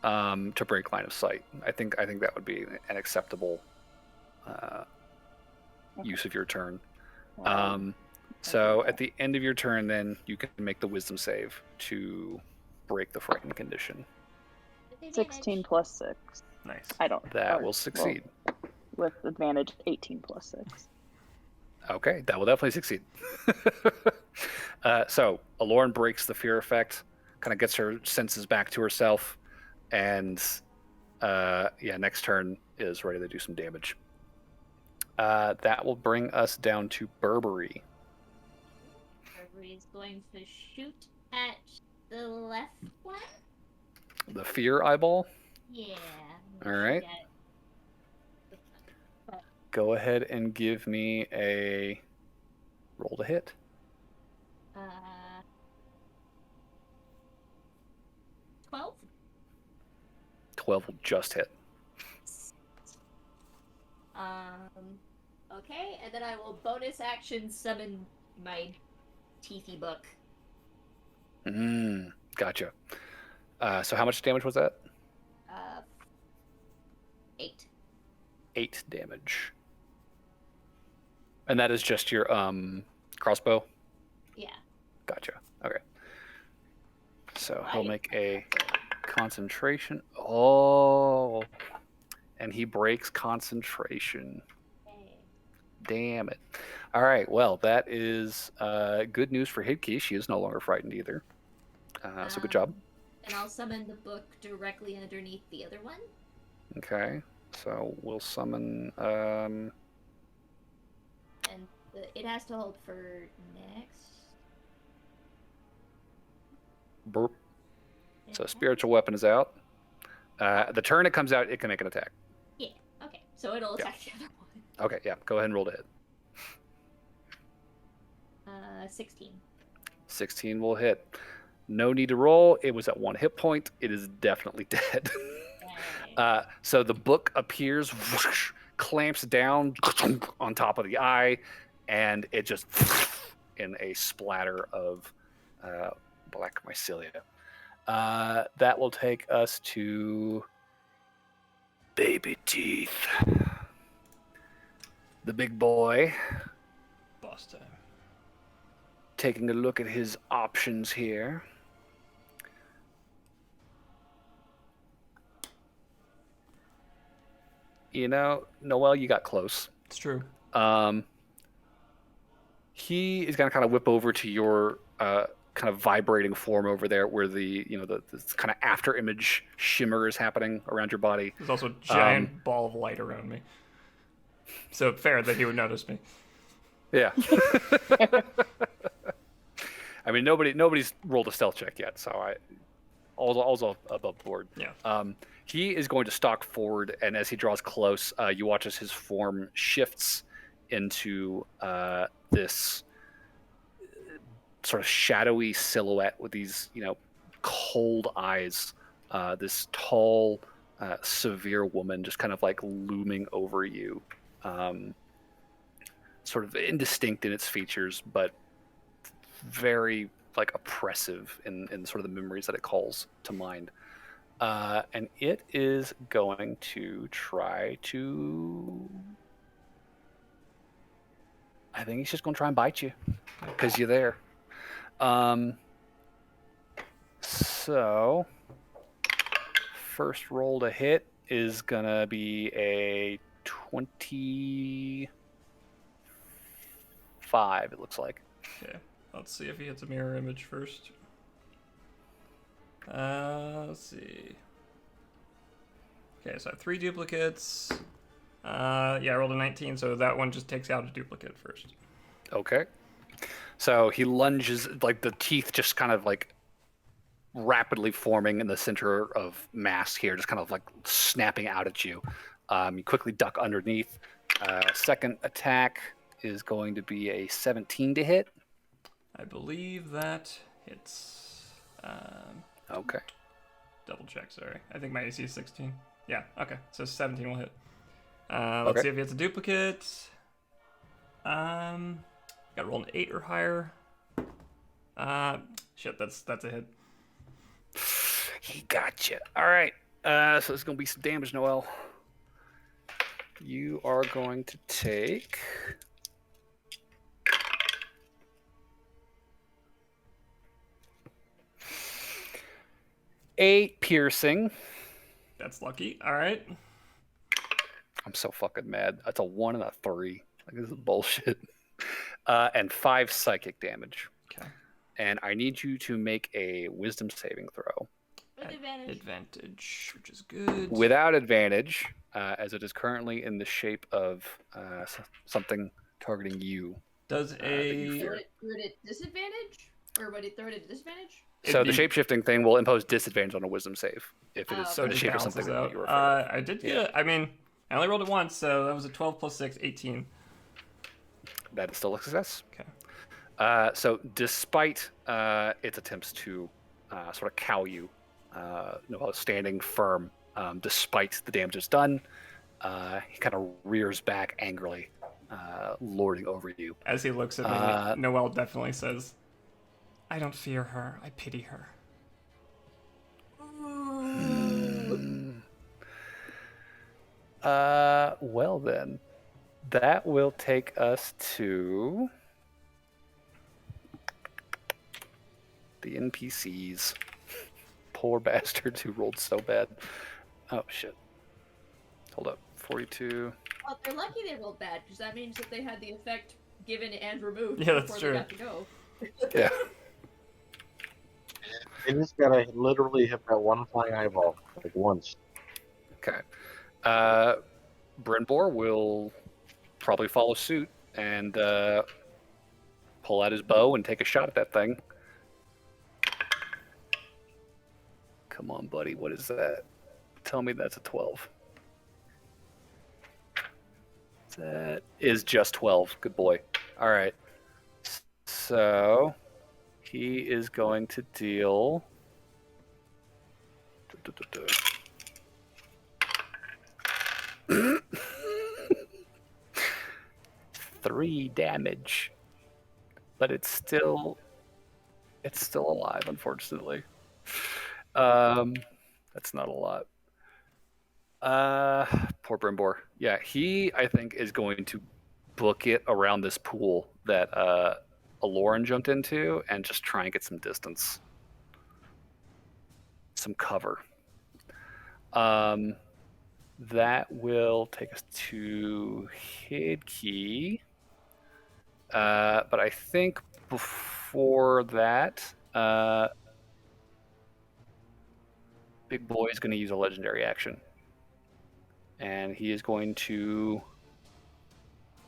to break line of sight. I think that would be an acceptable use of your turn. So at the end of your turn, then you can make the wisdom save to break the frightened condition. 16 plus 6? Nice. I don't. That will succeed. With advantage, 18 plus 6. Okay, that will definitely succeed. So Aloran breaks the fear effect, kind of gets her senses back to herself, and next turn is ready to do some damage. That will bring us down to Burberry. Burberry is going to shoot at the left one. The fear eyeball. Yeah. All right. Go ahead and give me a roll to hit. 12. 12 will just hit. Okay, and then I will bonus action summon my teethy book. Gotcha. So how much damage was that? 8. 8 damage. And that is just your crossbow? Yeah. Gotcha. Okay. So he'll make a concentration. Oh. And he breaks concentration. Damn it. All right. Well, that is good news for Hidkey. She is no longer frightened either. So good job. And I'll summon the book directly underneath the other one. Okay. So we'll summon. And it has to hold for next. Burp. So spiritual weapon is out. The turn it comes out, it can make an attack. Yeah. Okay. So it'll attack the other one. Okay. Yeah. Go ahead and roll to hit. 16. 16 will hit. No need to roll. It was at 1 hit point. It is definitely dead. Yeah. So the book appears, whoosh, clamps down on top of the eye, and it just in a splatter of black mycelia. That will take us to Baby Teeth. The big boy. Boss time. Taking a look at his options here. You know, Noel, you got close. It's true. He is going to kind of whip over to your kind of vibrating form over there, where the kind of after image shimmer is happening around your body. There's also a giant ball of light around me. So fair that he would notice me. Yeah. I mean, nobody's rolled a stealth check yet, so all's above board. Yeah. He is going to stalk forward, and as he draws close, you watch as his form shifts into this sort of shadowy silhouette with these, cold eyes. This tall, severe woman just kind of like looming over you, sort of indistinct in its features, but very like oppressive in sort of the memories that it calls to mind. And it is going to try to... I think he's just going to try and bite you because you're there. So, first roll to hit is going to be a 25, it looks like. Okay. Let's see if he hits a mirror image first. Let's see. Okay, so I have 3 duplicates. Yeah, I rolled a 19, so that one just takes out a duplicate first. Okay. So he lunges, like the teeth just kind of like rapidly forming in the center of mass here, just kind of like snapping out at you. You quickly duck underneath. Second attack is going to be a 17 to hit. I believe that hits. Okay. Double check, sorry. I think my AC is 16. Yeah, okay. So 17 will hit. Let's see if he hits a duplicate. Gotta roll an 8 or higher. Shit, that's a hit. He got you. All right. So it's going to be some damage, Noel. You are going to take... 8 piercing. That's lucky. All right. I'm so fucking mad. That's a 1 and a 3. Like, this is bullshit. And 5 psychic damage. Okay. And I need you to make a wisdom saving throw. With advantage. Advantage, which is good. Without advantage, as it is currently in the shape of something targeting you. Does a... Throw it at disadvantage? Or would it throw it at disadvantage? So the shape-shifting thing will impose disadvantage on a wisdom save if it is So in it the just shape of balances something out. that you were afraid of. I did get I mean, I only rolled it once, so that was a 12 plus 6, 18. That is still a success. Okay. So despite its attempts to sort of cow you, standing firm, despite the damage it's done, he kind of rears back angrily, lording over you. As he looks at me, Noel definitely says, I don't fear her, I pity her. Well then, that will take us to the NPCs. Poor bastards who rolled so bad. Oh shit. Hold up. 42. Well, they're lucky they rolled bad, because that means that they had the effect given and removed Yeah, that's before true. they got to go. Yeah. I just gotta literally hit that one flying eyeball, like once. Okay. Brynbor will probably follow suit and pull out his bow and take a shot at that thing. Come on, buddy. What is that? Tell me that's a 12. That is just 12. Good boy. All right. So he is going to deal 3 damage. But it's still alive, unfortunately. That's not a lot. Poor Brimbor. Yeah, he, I think, is going to book it around this pool that Aloran jumped into and just try and get some distance. Some cover. That will take us to Hidkey. But I think before that, Big Boy is going to use a legendary action. And he is going to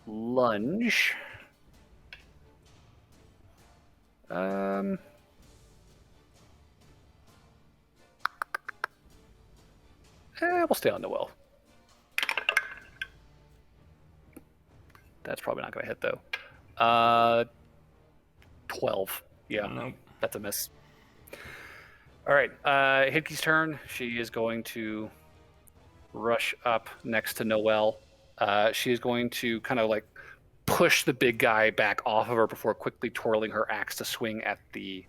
lunge. We'll stay on Noel. That's probably not going to hit, though. 12. Yeah, Nope. That's a miss. All right, Hidkey's turn. She is going to rush up next to Noelle. She is going to kind of like push the big guy back off of her before quickly twirling her axe to swing at the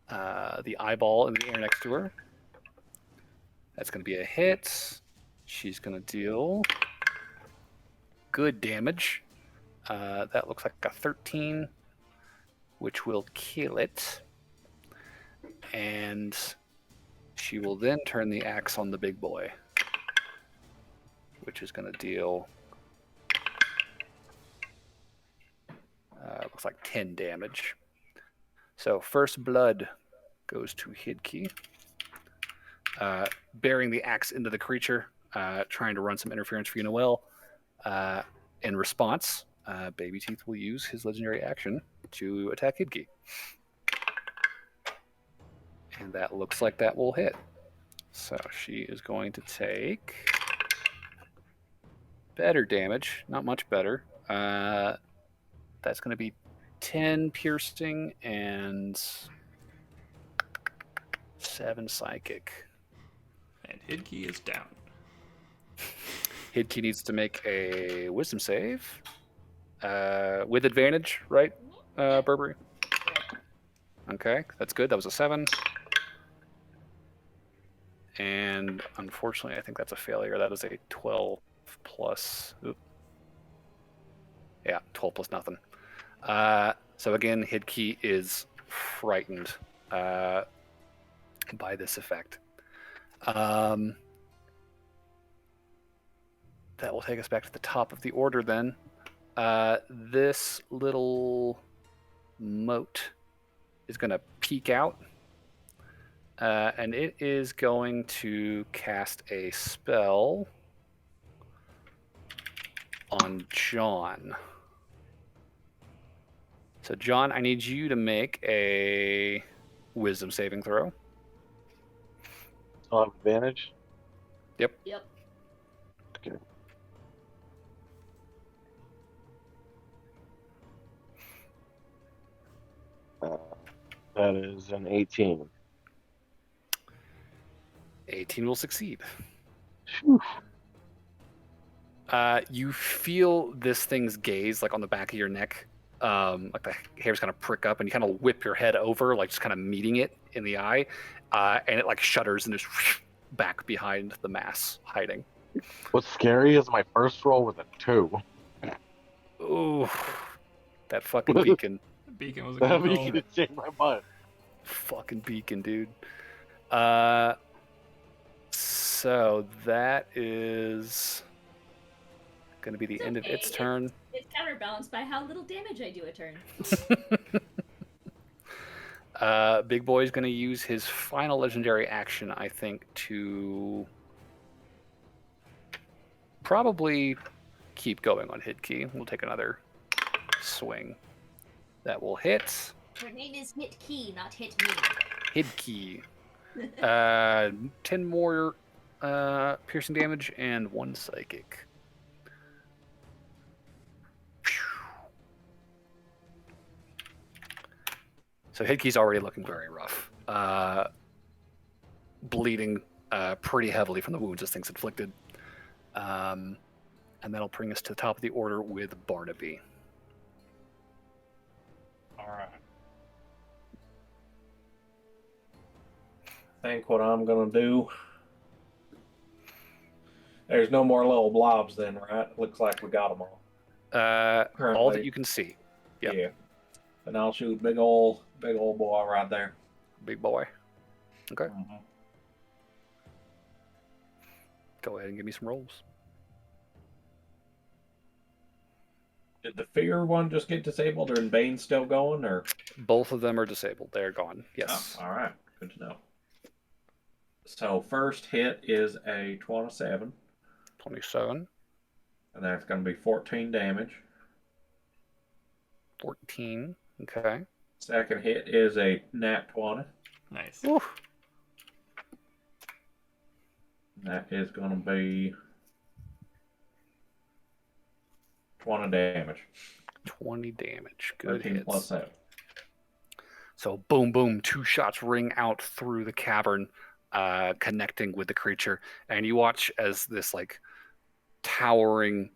eyeball in the air next to her. That's going to be a hit. She's going to deal good damage. That looks like a 13, which will kill it. And she will then turn the axe on the big boy, which is going to deal looks like 10 damage. So first blood goes to Hidkey, bearing the axe into the creature, trying to run some interference for you, Noelle. In response, Baby Teeth will use his legendary action to attack Hidkey. And that looks like that will hit. So she is going to take better damage, not much better. That's going to be 10 piercing and 7 psychic. And Hidkey is down. Hidkey needs to make a wisdom save. With advantage, right, Burberry? Okay, that's good. That was a 7. And unfortunately, I think that's a failure. That is a 12 plus... Oop. Yeah, 12 plus nothing. So again, Hidkey is frightened by this effect. That will take us back to the top of the order then. This little mote is going to peek out. And it is going to cast a spell on John. So, John, I need you to make a wisdom saving throw. I'll have advantage. Yep. Okay. That is an 18. 18 will succeed. Whew. You feel this thing's gaze, like on the back of your neck. Like the hairs kind of prick up, and you kind of whip your head over, like just kind of meeting it in the eye, and it like shudders and just back behind the mass, hiding. What's scary is my first roll was a 2. Ooh, that fucking beacon. The beacon was a That good roll. beacon saved my butt. Fucking beacon, dude. So that is going to be the end of its turn. It's counterbalanced by how little damage I do a turn. Big Boy's going to use his final legendary action, I think, to probably keep going on Hidkey. We'll take another swing. That will hit. Her name is Hit Key, not Hit Me. Hidkey. 10 more piercing damage and 1 psychic. So Hidkey's already looking very rough. Bleeding pretty heavily from the wounds this thing's inflicted. And that'll bring us to the top of the order with Barnaby. All right. I think what I'm gonna do. There's no more little blobs then, right? Looks like we got them all. All that you can see. Yep. Yeah. And I'll shoot big old boy right there. Big boy. Okay. Mm-hmm. Go ahead and give me some rolls. Did the fear one just get disabled, or is Bane still going, or? Both of them are disabled. They're gone. Yes. Oh, all right. Good to know. So first hit is a 27. 27. And that's going to be 14 damage. 14. Okay. Second hit is a nat 20. Nice. Woo. That is going to be 20 damage. 20 damage. Good 13 hits. plus 7. So boom, boom, 2 shots ring out through the cavern, connecting with the creature, and you watch as this like towering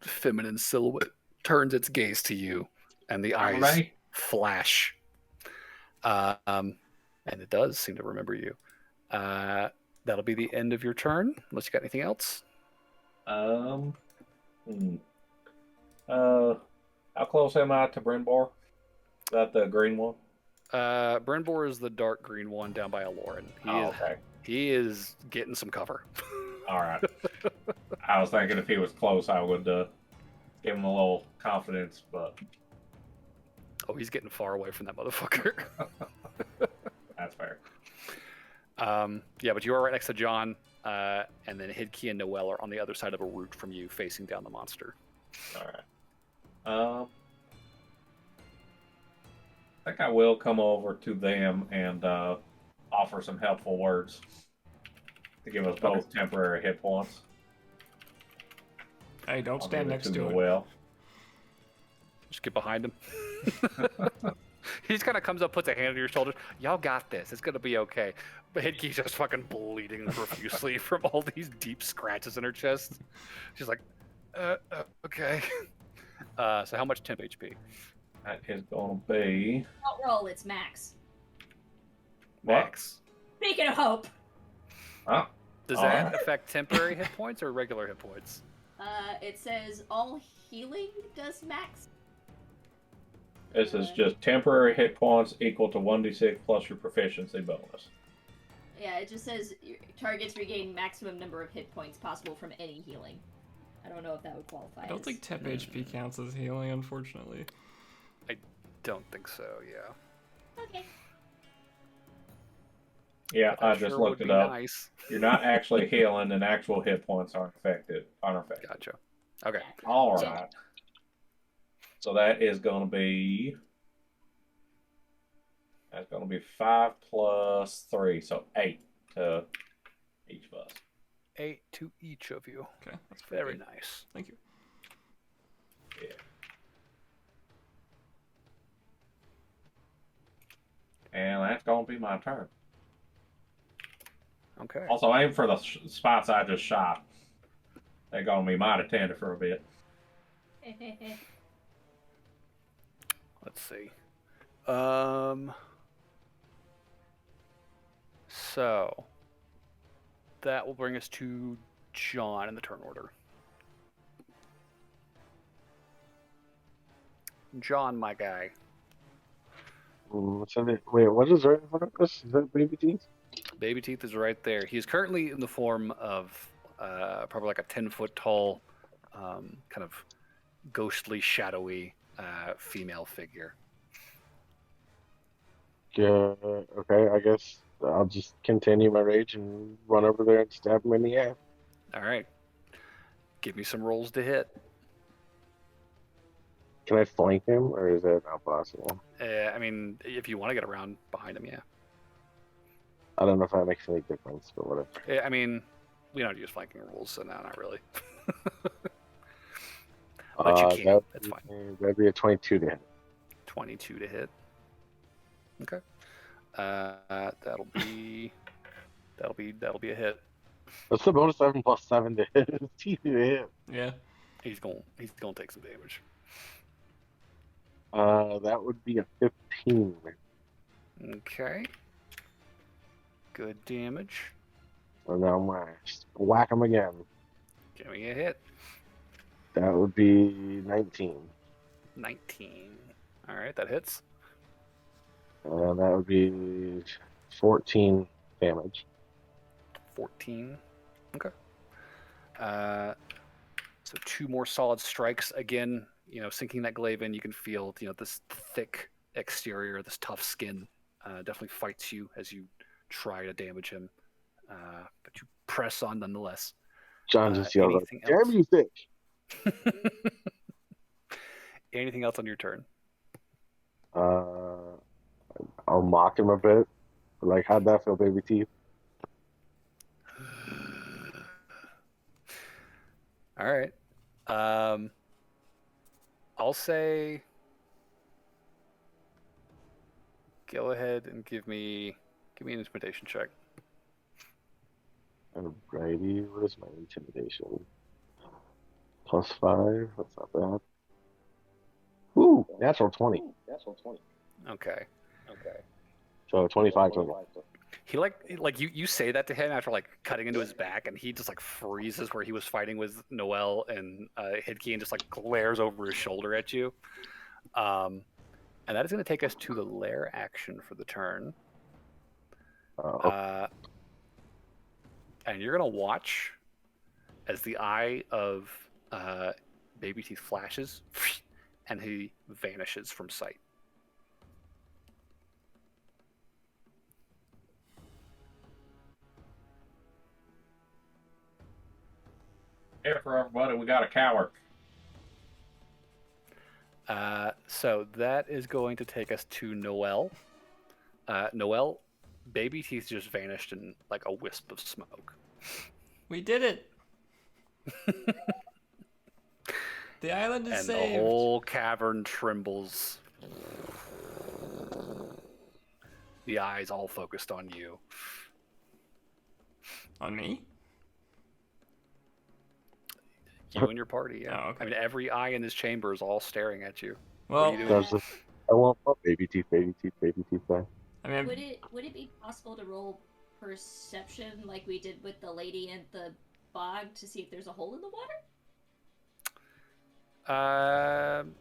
feminine silhouette turns its gaze to you, and the eyes flash. And it does seem to remember you. That'll be the end of your turn, unless you got anything else. How close am I to Brynbor? Is that the green one? Brynbor is the dark green one down by Aloran. He is getting some cover. All right. I was thinking if he was close, I would give him a little confidence, but... Oh, he's getting far away from that motherfucker. That's fair. Yeah, but you are right next to John, and then Hidkey and Noelle are on the other side of a route from you, facing down the monster. All right. I think I will come over to them and offer some helpful words to give us both temporary hit points. Hey, don't stand next to it. Well, just get behind him. He just kind of comes up, puts a hand on your shoulder. Y'all got this. It's gonna be okay. But Hidkey's just fucking bleeding profusely from all these deep scratches in her chest. She's like, okay. So how much temp HP? That is going to be... Don't roll, it's max. Max. Beacon of hope. Huh? Does that affect temporary hit points or regular hit points? It says all healing does max. This is just temporary hit points equal to 1d6 plus your proficiency bonus. Yeah, it just says targets regain maximum number of hit points possible from any healing. I don't know if that would qualify. I don't think temp HP counts as healing, unfortunately. I don't think so, yeah. Okay. Yeah, I just looked it up. Nice. You're not actually healing, and actual hit points aren't affected. Gotcha. Okay. All right. So that is going to be... That's going to be 5 plus 3, so 8 to each of us. 8 to each of you. Okay, that's very good. nice. Thank you. Yeah. And that's going to be my turn. Okay. Also, aim for the spots I just shot. They're going to be mighty tender for a bit. Let's see. So that will bring us to John in the turn order. John, my guy. What's that? Wait, what is right in front of us? Is that baby teeth? Baby Teeth is right there. He is currently in the form of probably like a 10-foot tall, kind of ghostly, shadowy female figure. Yeah, okay, I guess I'll just continue my rage and run over there and stab him in the ass. All right. Give me some rolls to hit. Can I flank him, or is that not possible? I mean, if you want to get around behind him, yeah. I don't know if that makes any difference, but whatever. Yeah, I mean, we don't use flanking rules, so no, not really. But you can. That's fine. That'd be a 22 to hit. 22 to hit. Okay. That'll be a hit. What's the bonus 7 plus 7 to hit? It's easy to hit. Yeah. He's gonna take some damage. That would be a 15. Okay. Good damage. So now I'm gonna whack him again. Give me a hit. That would be 19. 19. All right, that hits. And that would be 14 damage. 14. Okay. So 2 more solid strikes. Again, sinking that glaive in, you can feel, this thick exterior, this tough skin definitely fights you as you try to damage him. But you press on nonetheless. John just yelled, "Damn you, thick!" Anything else on your turn? I'll mock him a bit. Like, how'd that feel, baby teeth? All right. I'll say go ahead and give me an intimidation check. Alrighty, what is my intimidation? +5, that's not bad. Ooh, natural 20. Okay. So 25 total. He you say that to him after cutting into his back, and he just freezes where he was fighting with Noel and Hidkey, and just glares over his shoulder at you. And that is going to take us to the lair action for the turn. Okay. And you're going to watch as the eye of Baby Teeth flashes, and he vanishes from sight. Here for everybody, we got a coward. So that is going to take us to Noel. Noel, Baby Teeth just vanished in a wisp of smoke. We did it. The island is and saved. The whole cavern trembles. The eyes all focused on you. On me? You and your party, yeah. Oh, okay. I mean, every eye in this chamber is all staring at you. Well, what are you doing? I want baby teeth guy. I mean, would it be possible to roll perception like we did with the lady in the bog to see if there's a hole in the water?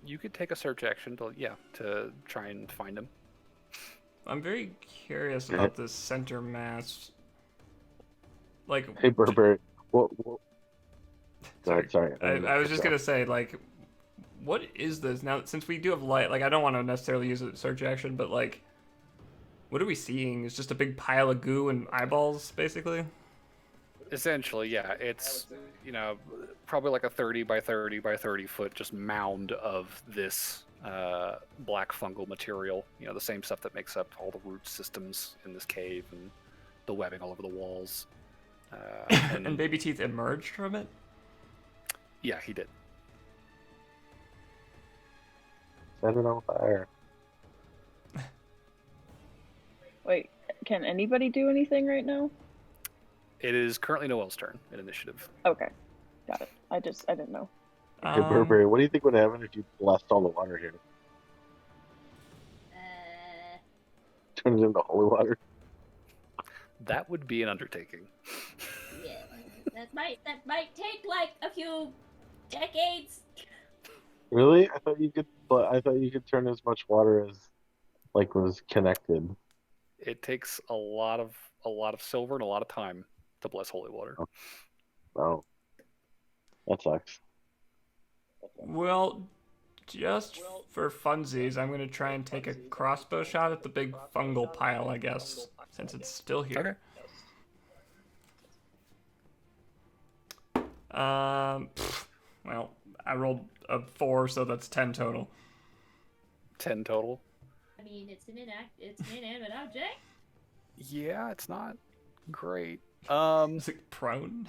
You could take a search action to try and find him. I'm very curious about this center mass. Hey, Burberry. What? Sorry. I was just gonna say, what is this now? Since we do have light, I don't want to necessarily use a search action, but what are we seeing? It's just a big pile of goo and eyeballs, basically. Essentially, yeah. It's probably a 30 by 30 by 30 foot just mound of this black fungal material. The same stuff that makes up all the root systems in this cave and the webbing all over the walls. And Baby Teeth emerged from it? Yeah, he did. Set it on fire. Wait, can anybody do anything right now? It is currently Noel's turn in initiative. Okay, got it. I didn't know. Hey, Burberry, what do you think would happen if you blessed all the water here? Turn it into holy water? That would be an undertaking. Yeah, that might take a few decades. Really? I thought you could turn as much water as was connected. It takes a lot of silver and a lot of time to bless holy water. Oh. That sucks. Well, just for funsies, I'm gonna try and take a crossbow shot at the big fungal pile, I guess, since it's still here. Okay. Well, I rolled a 4, so that's 10 total. 10 total? I mean, it's an inanimate object. Yeah, it's not great. Is it prone?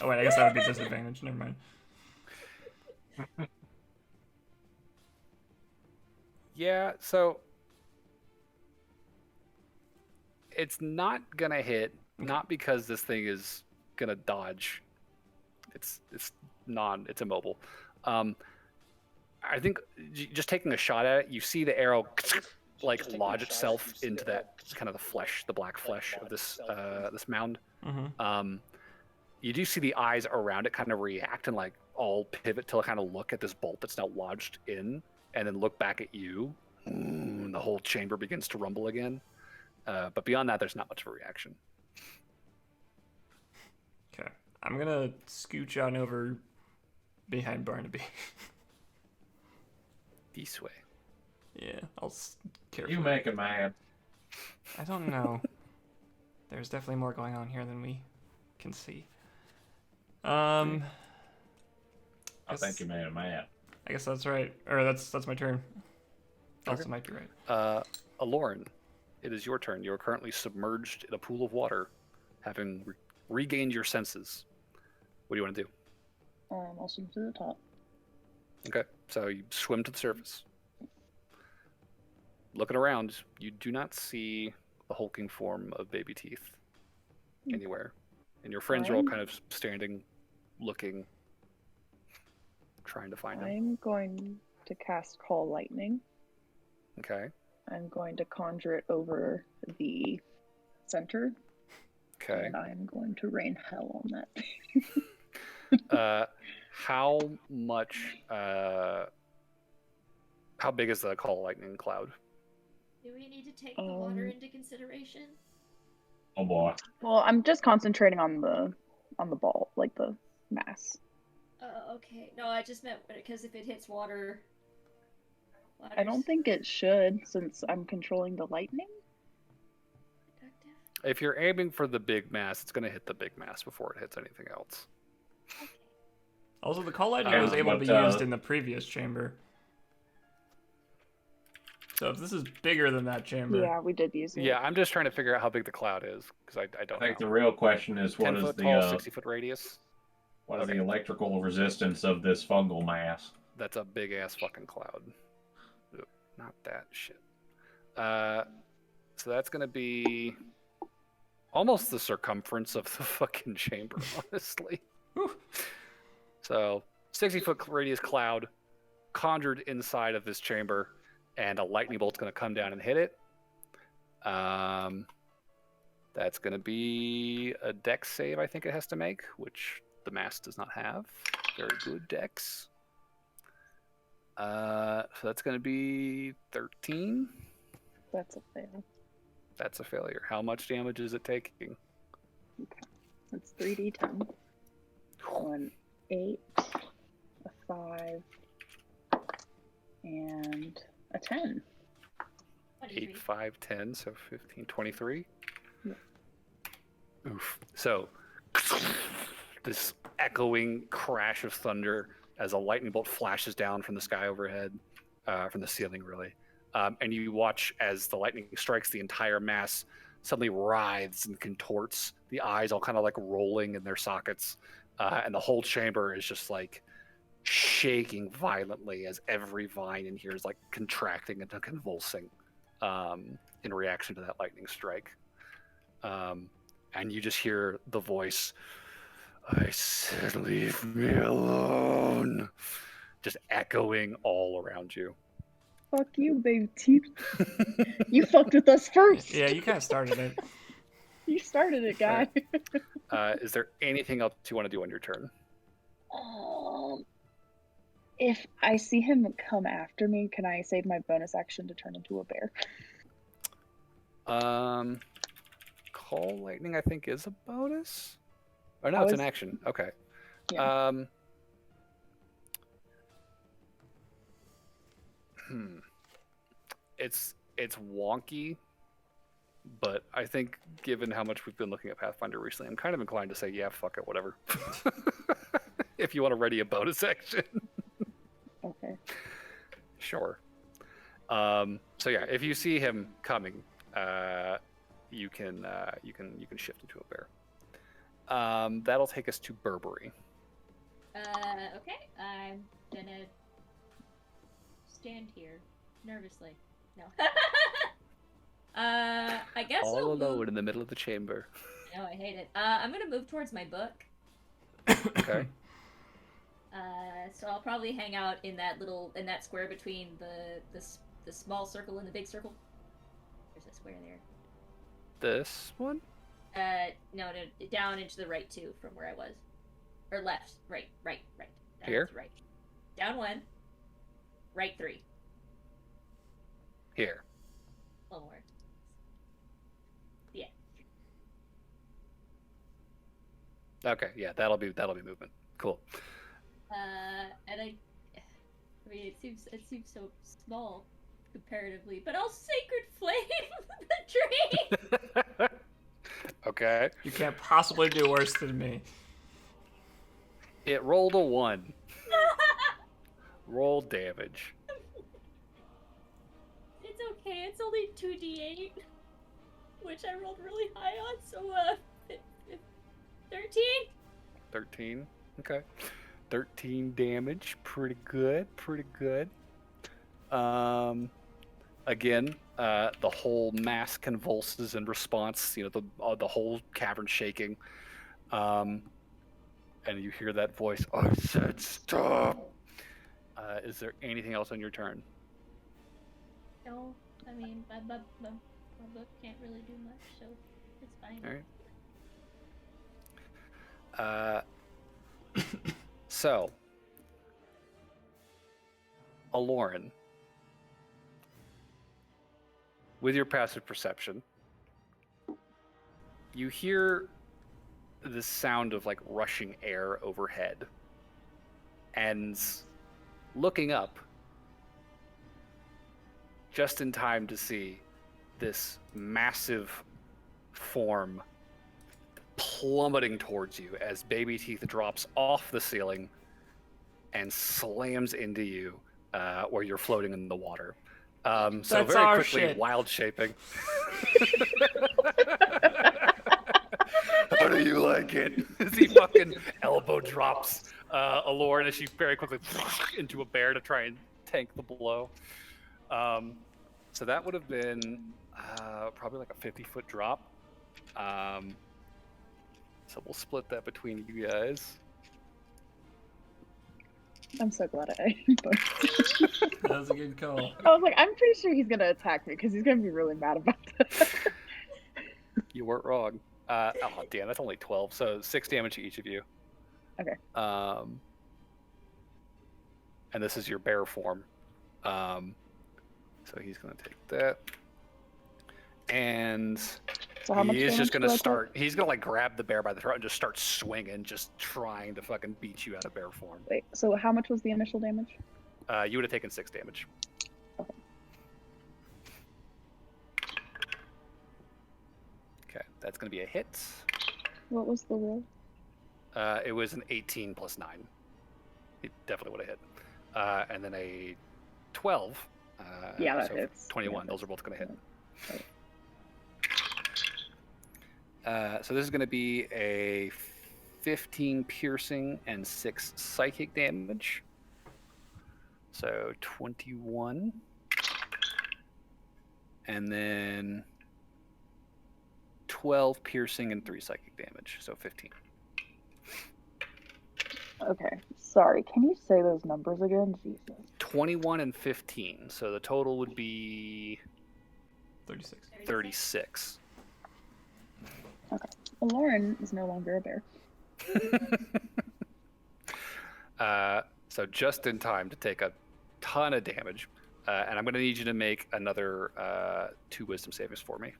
Oh wait, I guess that would be disadvantage. Never mind. Yeah, so it's not gonna hit. Not because this thing is gonna dodge. It's immobile. I think just taking a shot at it, you see the arrow like lodge itself into that kind of the flesh, the black flesh of this this mound. You do see the eyes around it kind of react and like all pivot to kind of look at this bolt that's now lodged in, and then look back at you. And the whole chamber begins to rumble again. But beyond that, there's not much of a reaction. Okay. I'm gonna scooch on over behind Barnaby. This way. Yeah, I'll carefully. You make it mad. I don't know. There's definitely more going on here than we can see. I think you made it mad. I guess that's right. Or that's my turn. Also might be right. Aloran, it is your turn. You are currently submerged in a pool of water, having regained your senses. What do you want to do? I'll swim to the top. Okay, so you swim to the surface. Looking around, you do not see the hulking form of Baby Teeth anywhere. And your friends are all kind of standing, looking, trying to find him. I'm going to cast Call Lightning. Okay. I'm going to conjure it over the center. Okay. And I'm going to rain hell on that. How much? How big is the Call Lightning cloud? Do we need to take the water into consideration? Oh boy. Well, I'm just concentrating on the ball, like the mass. Okay. No, I just meant because if it hits water... I don't think it should, since I'm controlling the lightning. If you're aiming for the big mass, it's going to hit the big mass before it hits anything else. Okay. Also, the call lightning was able to be used in the previous chamber. So if this is bigger than that chamber... Yeah, we did use it. Yeah, I'm just trying to figure out how big the cloud is, because I don't know. I think the real question is what 10 is foot the tall, 60-foot radius? what is the electrical resistance of this fungal mass? That's a big-ass fucking cloud. Oop, not that shit. So that's going to be almost the circumference of the fucking chamber, honestly. So 60-foot radius cloud conjured inside of this chamber, and a lightning bolt's going to come down and hit it. That's going to be a dex save, I think it has to make, which the mass does not have. Very good dex. So that's going to be 13. That's a fail. That's a failure. How much damage is it taking? Okay. That's 3d10. 1, 8, a 5, and a 10. 8, 5, 10, so 15, 23. Yeah. Oof. So, this echoing crash of thunder as a lightning bolt flashes down from the sky overhead, from the ceiling, really. And you watch as the lightning strikes, the entire mass suddenly writhes and contorts, the eyes all kind of like rolling in their sockets, and the whole chamber is just like shaking violently as every vine in here is like contracting and convulsing in reaction to that lightning strike. And you just hear the voice, "I said leave me alone," just echoing all around you. Fuck you, Baby Teeth. You fucked with us first. Yeah, you kind of started it. You started it, guy. Is there anything else you want to do on your turn? If I see him come after me, can I save my bonus action to turn into a bear? Call lightning, I think, is a bonus. Oh no, it's an action. Okay. Yeah. It's wonky, but I think given how much we've been looking at Pathfinder recently, I'm kind of inclined to say, yeah, fuck it, whatever. If you want to ready a bonus action. Okay. Sure. So yeah, if you see him coming, you can shift into a bear. That'll take us to Burberry. Okay. I'm gonna stand here nervously. No. I guess All I'll alone move... in the middle of the chamber. No, I hate it. I'm gonna move towards my book. Okay. So I'll probably hang out in that square between the small circle and the big circle. There's a square there. This one? No, down into the right too, from where I was, or left, right. Down Here? to the right. Down 1. Right 3. Here. A little more. Yeah. Okay, yeah, that'll be movement. Cool. And I mean, it seems so small comparatively, but I'll sacred flame the tree. Okay. You can't possibly do worse than me. It rolled a 1. Roll damage. It's okay. It's only 2d8, which I rolled really high on. So 13. 13. Okay. 13 damage. Pretty good. Again, the whole mass convulses in response. You know, the whole cavern shaking. And you hear that voice. I said stop. Is there anything else on your turn? No, I mean my book can't really do much, so it's fine. All right. So, Aloran, with your passive perception, you hear the sound of like rushing air overhead, and looking up, just in time to see this massive form plummeting towards you as Baby Teeth drops off the ceiling and slams into you where you're floating in the water. So That's very our quickly, shit. wild shaping. How do you like it? As he fucking elbow drops Aloran as she very quickly into a bear to try and tank the blow. So that would have been probably like a 50-foot drop. So we'll split that between you guys. I'm so glad I. That was a good call. I was like, I'm pretty sure he's gonna attack me because he's gonna be really mad about that. You weren't wrong. Oh damn, that's only 12. So 6 damage to each of you. Okay. And this is your bear form. So he's gonna take that. And So how much he is damage just gonna do I take? start. He's gonna like grab the bear by the throat and just start swinging, just trying to fucking beat you out of bear form. Wait, so how much was the initial damage? You would have taken 6 damage. Okay. Okay, that's gonna be a hit. What was the roll? It was an 18 plus 9. It definitely would have hit. And then a 12. Yeah, that so hits. 21. Yeah, Those are both gonna hit. Right. So this is going to be a 15 piercing and 6 psychic damage. So 21. And then 12 piercing and 3 psychic damage. So 15. Okay, sorry. Can you say those numbers again? Jesus. 21 and 15. So the total would be 36. 36. Okay. Well, Lauren is no longer a bear. So just in time to take a ton of damage. And I'm going to need you to make another 2 wisdom savings for me.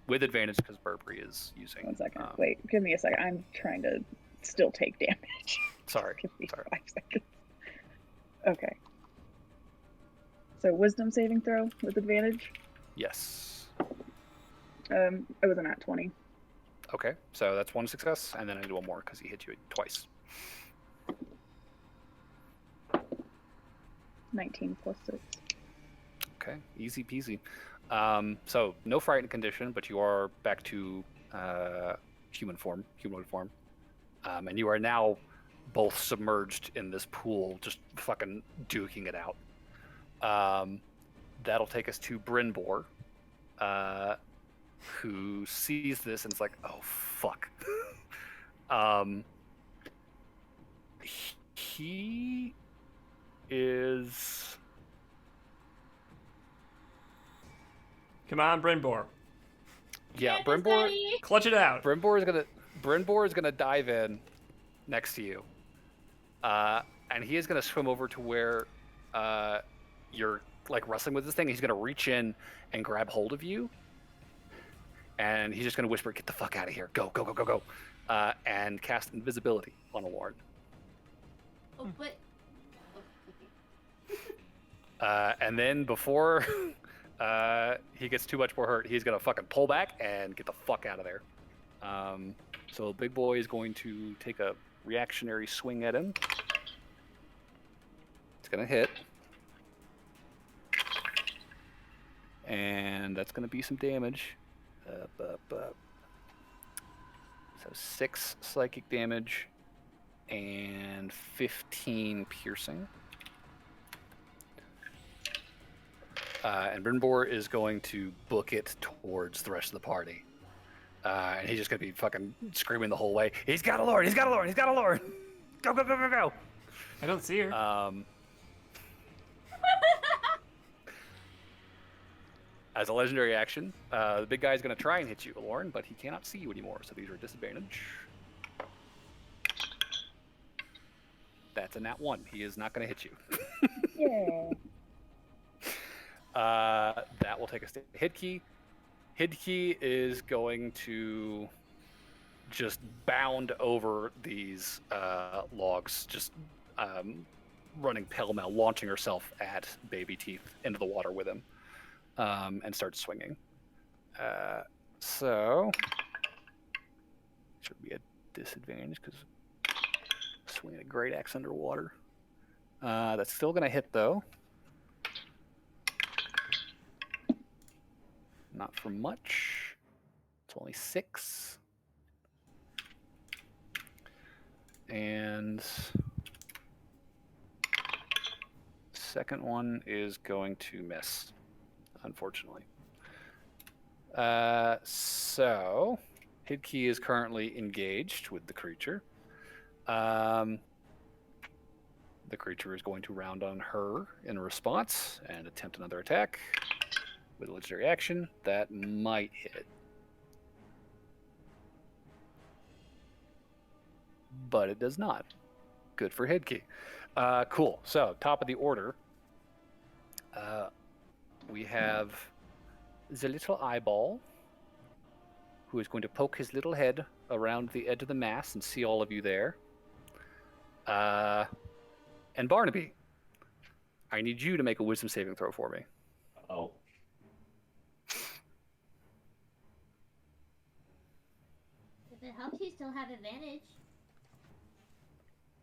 With advantage because Burberry is using... 1 second. Wait, give me a second. I'm trying to still take damage. Sorry. Give me 5 seconds. Okay. So wisdom saving throw with advantage? Yes. It was a nat 20. Okay, so that's 1 success, and then I do 1 more because he hit you twice. 19 plus 6. Okay, easy peasy. So no frightened condition, but you are back to humanoid form, and you are now both submerged in this pool, just fucking duking it out. That'll take us to Brynbor. who sees this and is like, "Oh fuck." um, he is. Come on, Brynbor. Yeah, Candace, Brimbor. Daddy! Clutch it out. Brimbor is gonna dive in next to you, and he is gonna swim over to where you're like wrestling with this thing. He's gonna reach in and grab hold of you, and he's just gonna whisper, "Get the fuck out of here! Go, go, go, go, go!" And cast invisibility on Alorn. Oh, but. And then before he gets too much more hurt, he's gonna fucking pull back and get the fuck out of there. So Big Boy is going to take a reactionary swing at him. It's gonna hit. And that's gonna be some damage. So 6 psychic damage and 15 piercing. And Brynbor is going to book it towards the rest of the party. And he's just going to be fucking screaming the whole way. He's got a Lord! He's got a Lord! He's got a Lord! Go, go, go, go, go! I don't see her. As a legendary action, the big guy is going to try and hit you, Lauren, but he cannot see you anymore, so these are a disadvantage. That's a nat 1. He is not going to hit you. Yeah. That will take us to Hidkey. Hidkey is going to just bound over these logs, just running pell-mell, launching herself at Baby Teeth into the water with him, and starts swinging. So, should be a disadvantage because swinging a great axe underwater. That's still going to hit, though. Not for much. It's only 6. And second one is going to miss, unfortunately. So Hidkey is currently engaged with the creature. The creature is going to round on her in response and attempt another attack. With a legendary action, that might hit. But it does not. Good for Hidkey. Cool. So, top of the order, we have the little eyeball, who is going to poke his little head around the edge of the mass and see all of you there. And Barnaby, I need you to make a wisdom saving throw for me. Oh. If it helps, you still have advantage.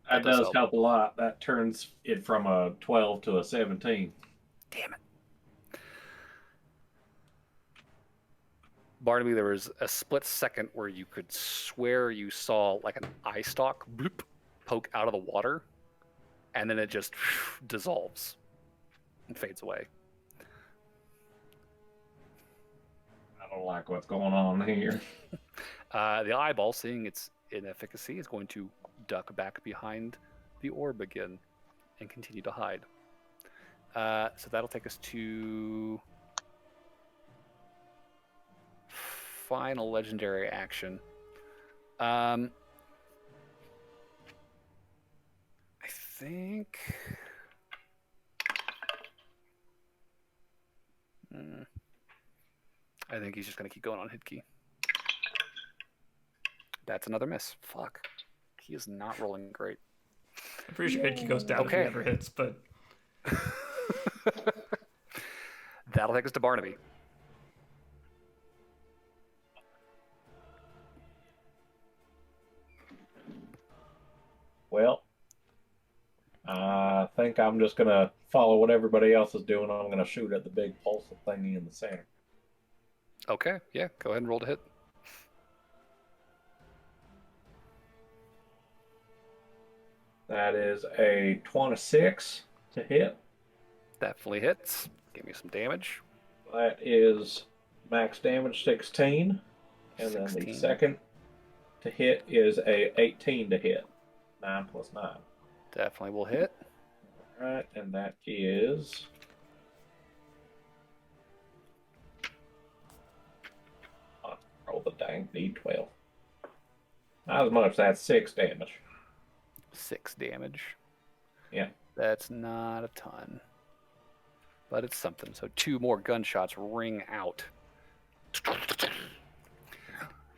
That does help a lot. That turns it from a 12 to a 17. Damn it. Barnaby, there was a split second where you could swear you saw like an eye stalk bloop, poke out of the water, and then it just dissolves and fades away. I don't like what's going on here. The eyeball, seeing its inefficacy, is going to duck back behind the orb again and continue to hide. So that'll take us to final legendary action. I think... I think he's just going to keep going on Hidkey. That's another miss. Fuck. He is not rolling great. I'm pretty sure Hidkey goes down if he ever hits, but... That'll take us to Barnaby. Well, I think I'm just going to follow what everybody else is doing. I'm going to shoot at the big pulse thingy in the center. Okay, yeah. Go ahead and roll to hit. That is a 26 to hit. Definitely hits. Give me some damage. That is Max damage 16. And then the 16. second to hit is a 18 to hit. 9 plus 9. Definitely will hit. Alright, and that is... roll the dang d12. Not as much, that's 6 damage. 6 damage. Yeah. That's not a ton. But it's something. So 2 more gunshots ring out.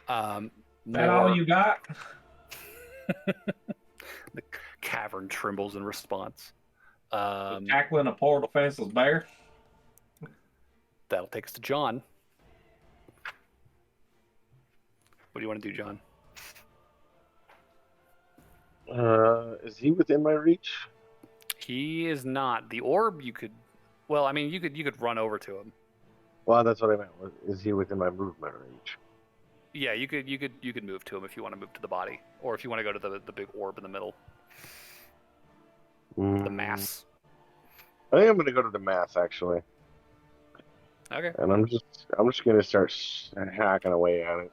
That all you got? The cavern trembles in response. Tackling a poor defenseless bear? That'll take us to John. What do you want to do, John? Is he within my reach? He is not. The orb you could... Well, I mean, you could run over to him. Well, that's what I meant. Is he within my movement range? Yeah, you could move to him if you want to move to the body, or if you want to go to the big orb in the middle, the mass. I think I'm gonna go to the mass actually. Okay. And I'm just gonna start hacking away at it.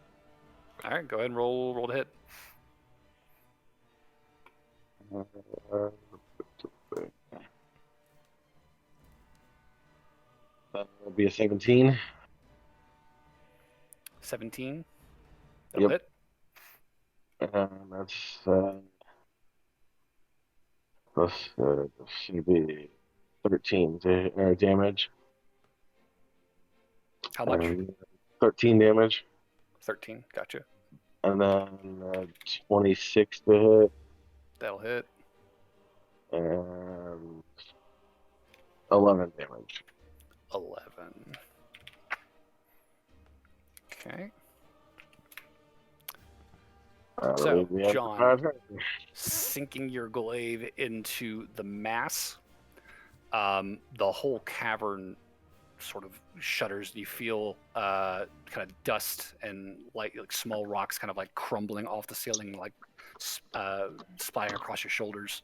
All right, go ahead and roll to hit. That'll be a 17. 17. That'll hit. That's should be 13 damage. How much? 13 damage. 13. Gotcha. And then 26 to hit. That'll hit. And 11 damage. 11. Okay. So, John, sinking your glaive into the mass, the whole cavern sort of shudders. You feel kind of dust and like small rocks kind of like crumbling off the ceiling, like splatting across your shoulders.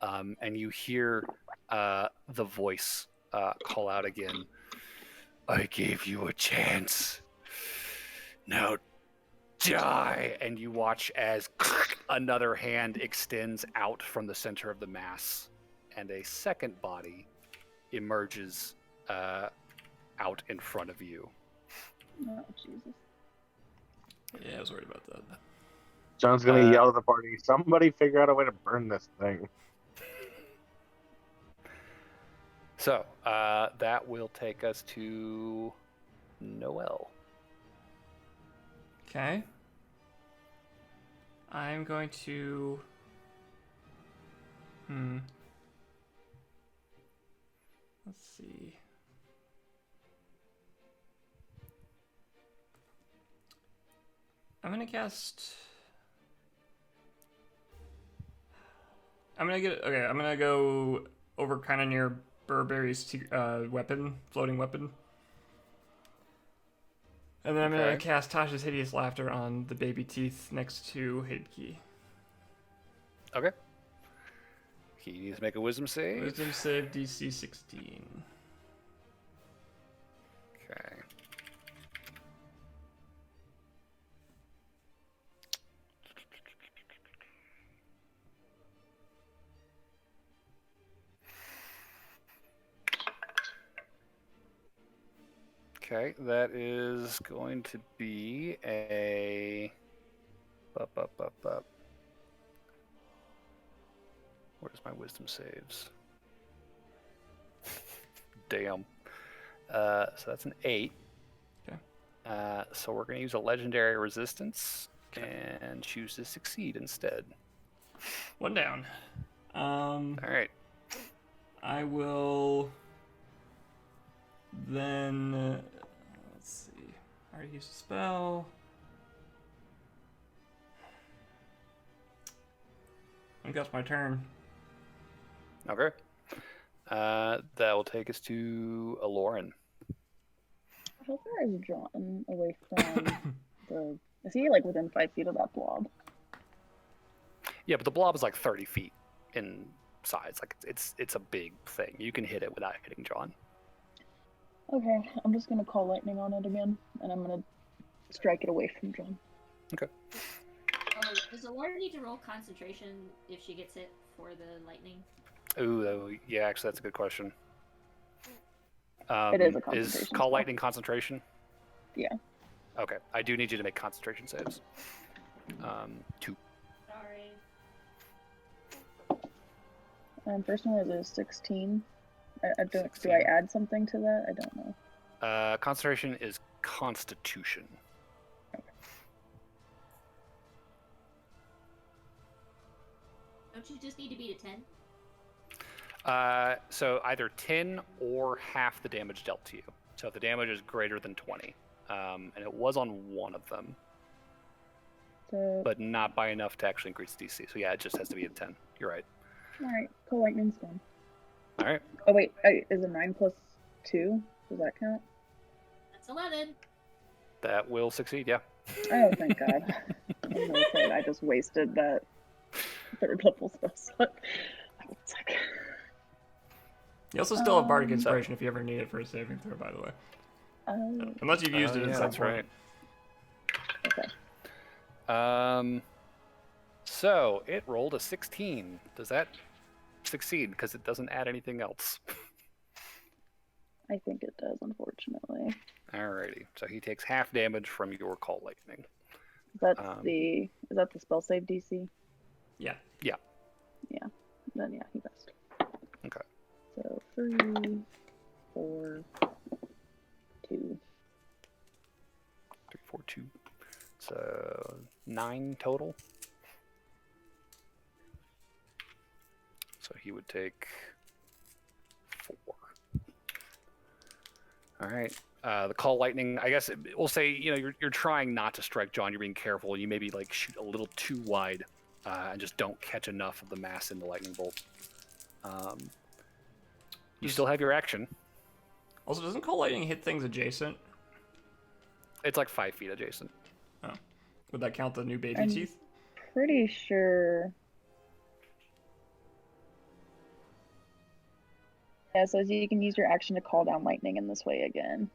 And you hear the voice call out again. I gave you a chance. Now die. And you watch as another hand extends out from the center of the mass, and a second body emerges out in front of you. Oh, Jesus. Yeah, I was worried about that. John's gonna yell at the party, somebody figure out a way to burn this thing. So, that will take us to Noel. Okay. I'm going to... Let's see. I'm gonna cast... I'm gonna go over kind of near Burberry's weapon, floating weapon. And then I'm gonna cast Tasha's Hideous Laughter on the baby teeth next to Hidkey. Okay. He needs to make a wisdom save. Wisdom save DC 16. Okay. Okay, that is going to be a... Where's my wisdom saves? Damn. So that's an 8. Okay. So we're going to use a legendary resistance and choose to succeed instead. 1 down. All right. I will then... let's see. I already used a spell. I think that's my turn. Okay. That will take us to Aloran. How far is John away from the... Is he like within 5 feet of that blob? Yeah, but the blob is like 30 feet in size. Like it's a big thing. You can hit it without hitting John. Okay, I'm just gonna call lightning on it again, and I'm gonna strike it away from John. Okay. Oh, does Alora need to roll concentration if she gets hit for the lightning? Ooh, yeah, actually, that's a good question. It is a Is concentration call spell. lightning concentration? Yeah. Okay, I do need you to make concentration saves. 2. Sorry. First one was a 16. I don't. 16. Do I add something to that? I don't know. Concentration is Constitution. Don't you just need to beat a 10? So either 10 or half the damage dealt to you. So if the damage is greater than 20, and it was on one of them, So, but not by enough to actually increase DC. So yeah, it just has to be a 10. You're right. all right, call lightning's done. All right. Oh wait, is it 9 plus 2? Does that count? That's 11. That will succeed. Yeah. Oh, thank God. I'm really afraid I just wasted that 3rd level spell slot. One sec. You also still have Bardic So- Inspiration if you ever need it for a saving throw, by the way. Oh, Unless you've used it at yeah, some that's point. right. okay. So it rolled a 16. Does that succeed? Because it doesn't add anything else. I think it does, unfortunately. Alrighty. So he takes half damage from your call lightning. Is that the spell save DC? Yeah. Yeah. Yeah. Then yeah, he best. Okay. So 3, 4, 2. 3, 4, 2. So 9 total. So he would take 4. All right. The call lightning. I guess we'll say you're trying not to strike John. You're being careful. You maybe like shoot a little too wide, and just don't catch enough of the mass in the lightning bolt. You still have your action. Also, doesn't Cold Lightning hit things adjacent? It's like 5 feet adjacent. Oh. Would that count the new baby I'm teeth? pretty sure. Yeah, so you can use your action to call down lightning in this way again.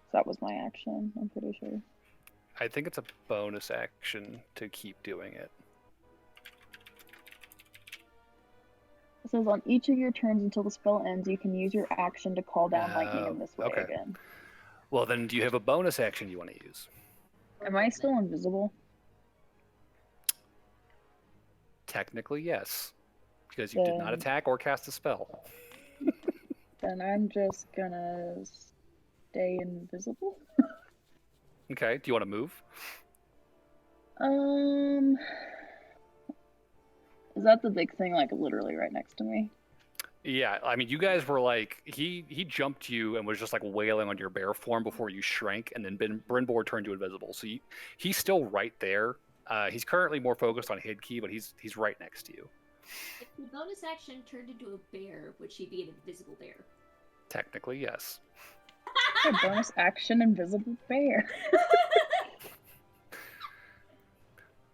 So that was my action, I'm pretty sure. I think it's a bonus action to keep doing it. It says on each of your turns until the spell ends, you can use your action to call down lightning in this way okay. again. Well, then do you have a bonus action you want to use? Am I still invisible? Technically, yes. Because you did not attack or cast a spell. Then I'm just gonna stay invisible. Okay, do you want to move? Is that the big thing, like literally right next to me? Yeah, I mean, you guys were like, he jumped you and was just like wailing on your bear form before you shrank, and then Brynbor turned you invisible. So he's still right there. He's currently more focused on Hidkey, but he's right next to you. If the bonus action turned into a bear, would she be an invisible bear? Technically, yes. A bonus action, invisible bear.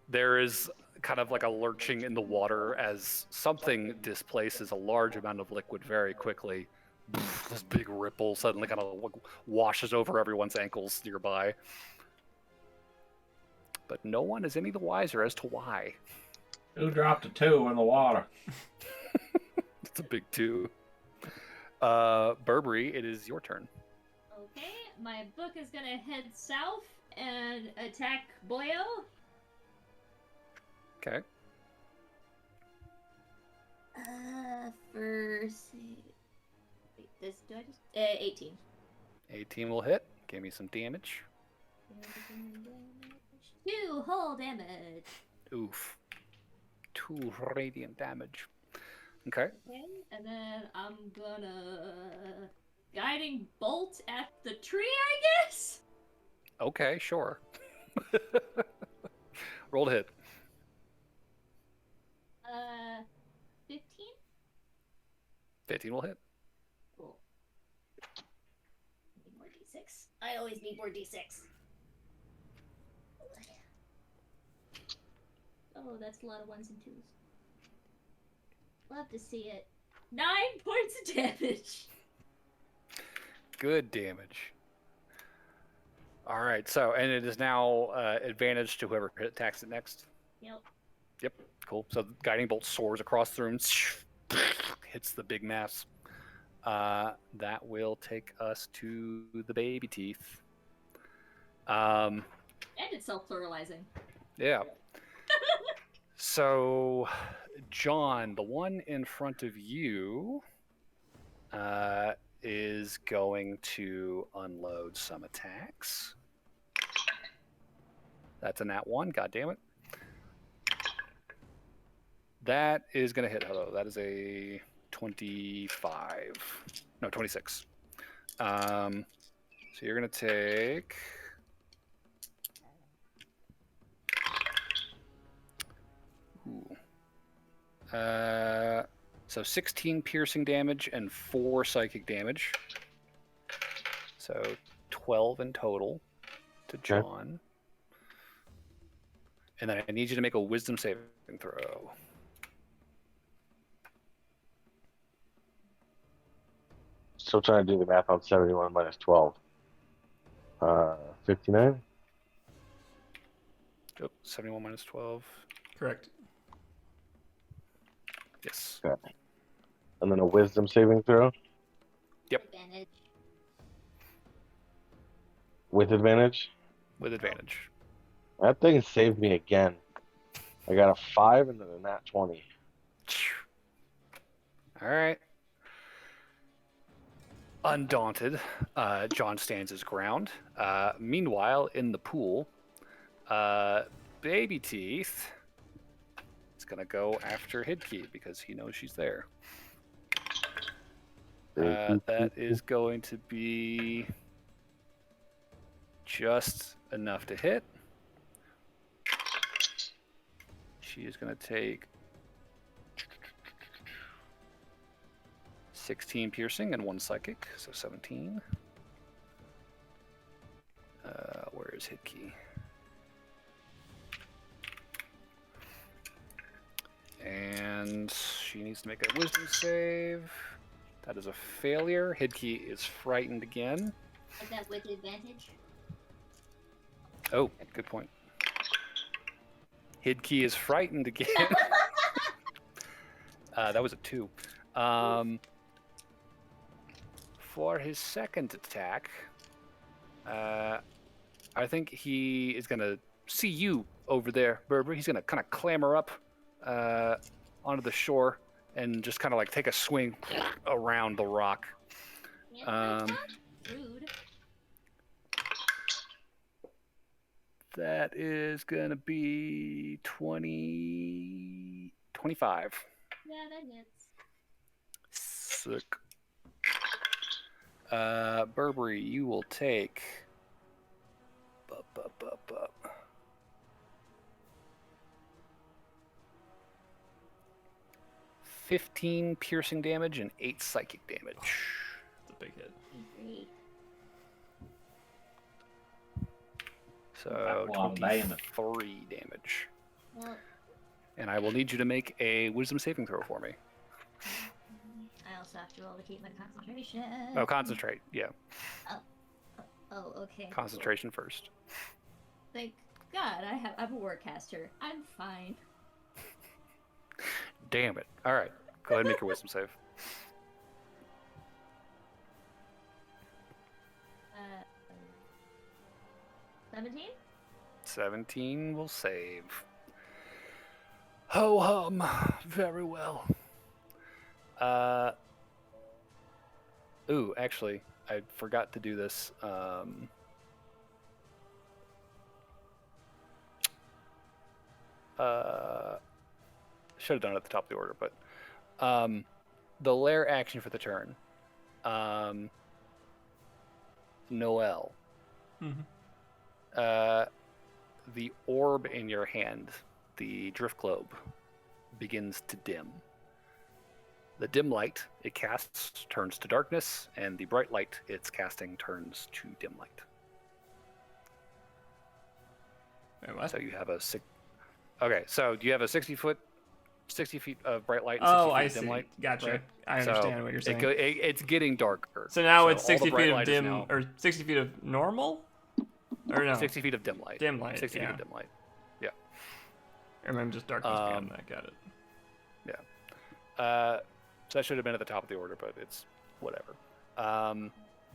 There is kind of like a lurching in the water as something displaces a large amount of liquid very quickly. This big ripple suddenly kind of washes over everyone's ankles nearby. But no one is any the wiser as to why. Who dropped a 2 in the water? It's a big 2. Burberry, it is your turn. Okay, my book is gonna head south and attack Boyo. Okay. Wait, this do I just 18. 18 will hit. Give me some damage. 2 whole damage. Oof. 2 radiant damage. Okay. Okay, and then I'm gonna guiding bolt at the tree, I guess. Okay, sure. Roll to hit. 15. 15 will hit. Cool. Need more d6. I always need more d6. Oh, that's a lot of 1s and 2s. Love to see it. 9 points of damage. Good damage. All right, so and it is now advantage to whoever attacks it next. Yep. Yep, cool. So the guiding bolt soars across the room, hits the big mass. That will take us to the baby teeth. And it's self-pluralizing. Yeah. So, John, the one in front of you, is going to unload some attacks. That's a nat 1, god damn it. That is going to hit. Hello, that is a 25. No, 26. So you're going to take... Ooh. So 16 piercing damage and 4 psychic damage. So 12 in total to John. And then I need you to make a wisdom saving throw. Still trying to do the math on 71 minus 12. 59? Oh, 71 minus 12. Correct. Yes. Okay. And then a wisdom saving throw Advantage. with advantage. With advantage. That thing saved me again. I got a 5 and then a nat 20. All right. Undaunted, John stands his ground. Meanwhile, in the pool, Baby Teeth is going to go after Hidkey because he knows she's there. That is going to be just enough to hit. She is going to take 16 piercing and 1 psychic, so 17. Where is Hidkey? And she needs to make a wisdom save. That is a failure. Hidkey is frightened again. Is that with advantage? Oh, good point. Hidkey is frightened again. That was a 2. For his second attack, I think he is going to see you over there, Berber. He's going to kind of clamber up onto the shore and just kind of like take a swing around the rock. Rude. That is going to be 25. Yeah, that hits. Sick. Burberry, you will take 15 piercing damage and 8 psychic damage. It's a big hit. Great. So That's a lot of 23 damage. Well, And I will need you to make a wisdom saving throw for me. I also have to roll to keep my concentration. Oh, concentrate. Yeah. Oh, okay. Concentration first. Thank God, I'm a warcaster. I'm fine. Damn it. All right. Go ahead and make your wisdom save. 17? 17 will save. Ho hum. Very well. Ooh, actually, I forgot to do this. Should have done it at the top of the order, but the lair action for the turn. Noel. Mm-hmm. The orb in your hand, the drift globe, begins to dim. The dim light it casts turns to darkness, and the bright light it's casting turns to dim light. Wait, what? So you have a Okay, so you have a 60-foot 60 feet of bright light and 60 Oh, feet I of dim see. light. Gotcha. Right? I understand what you're saying. It's getting darker. So now it's all the 60 bright feet of light is dim, now or 60 feet of normal? Or no? 60 feet of dim light. Dim light, 60 feet yeah. of dim light. Yeah. And then just darkness beyond that. Got it. Yeah. So that should have been at the top of the order, but it's whatever.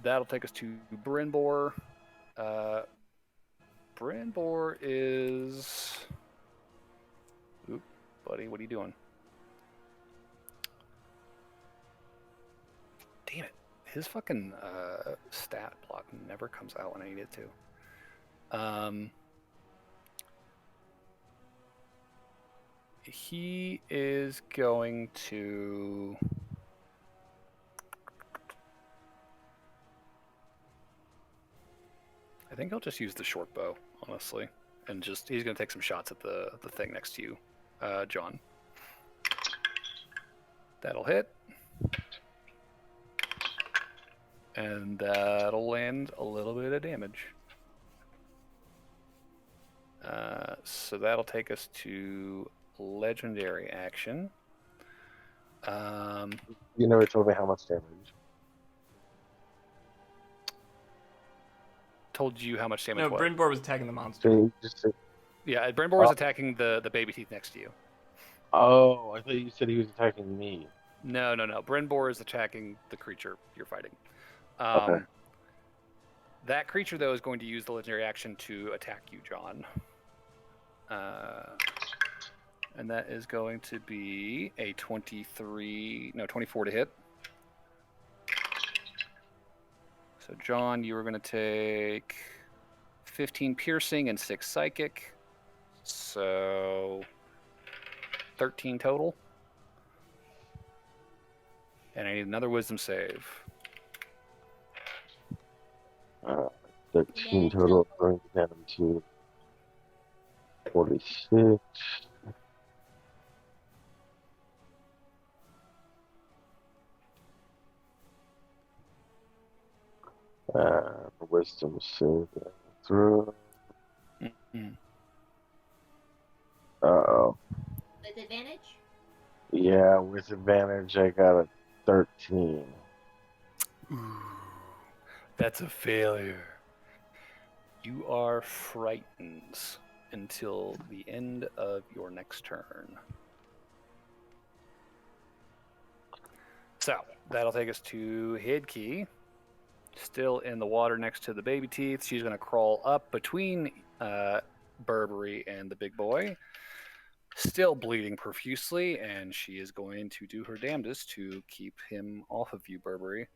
That'll take us to Brynbor. Brynbor is... Oop, buddy, what are you doing? Damn it. His fucking stat block never comes out when I need it to. He is going to... I think I'll just use the short bow, honestly. And just, he's going to take some shots at the thing next to you, John. That'll hit. And that'll land a little bit of damage. So that'll take us to legendary action. You never told me how much damage. Told you how much damage. No, what? Brynbor was attacking the monster. So you just said, Yeah, Brynbor was attacking the baby teeth next to you. oh, I thought you said he was attacking me. No. Brynbor is attacking the creature you're fighting. Okay. That creature, though, is going to use the legendary action to attack you, John. And that is going to be a 24 to hit. So, John, you are going to take 15 piercing and 6 psychic. So, 13 total. And I need another wisdom save. 13 total, brings it down to 46. Wisdom save through. Mm-hmm. Uh-oh. With advantage? Yeah, with advantage, I got a 13. Ooh, that's a failure. You are frightened until the end of your next turn. So, that'll take us to Hidkey. Still in the water next to the baby teeth. She's going to crawl up between Burberry and the big boy. Still bleeding profusely, and she is going to do her damnedest to keep him off of you, Burberry.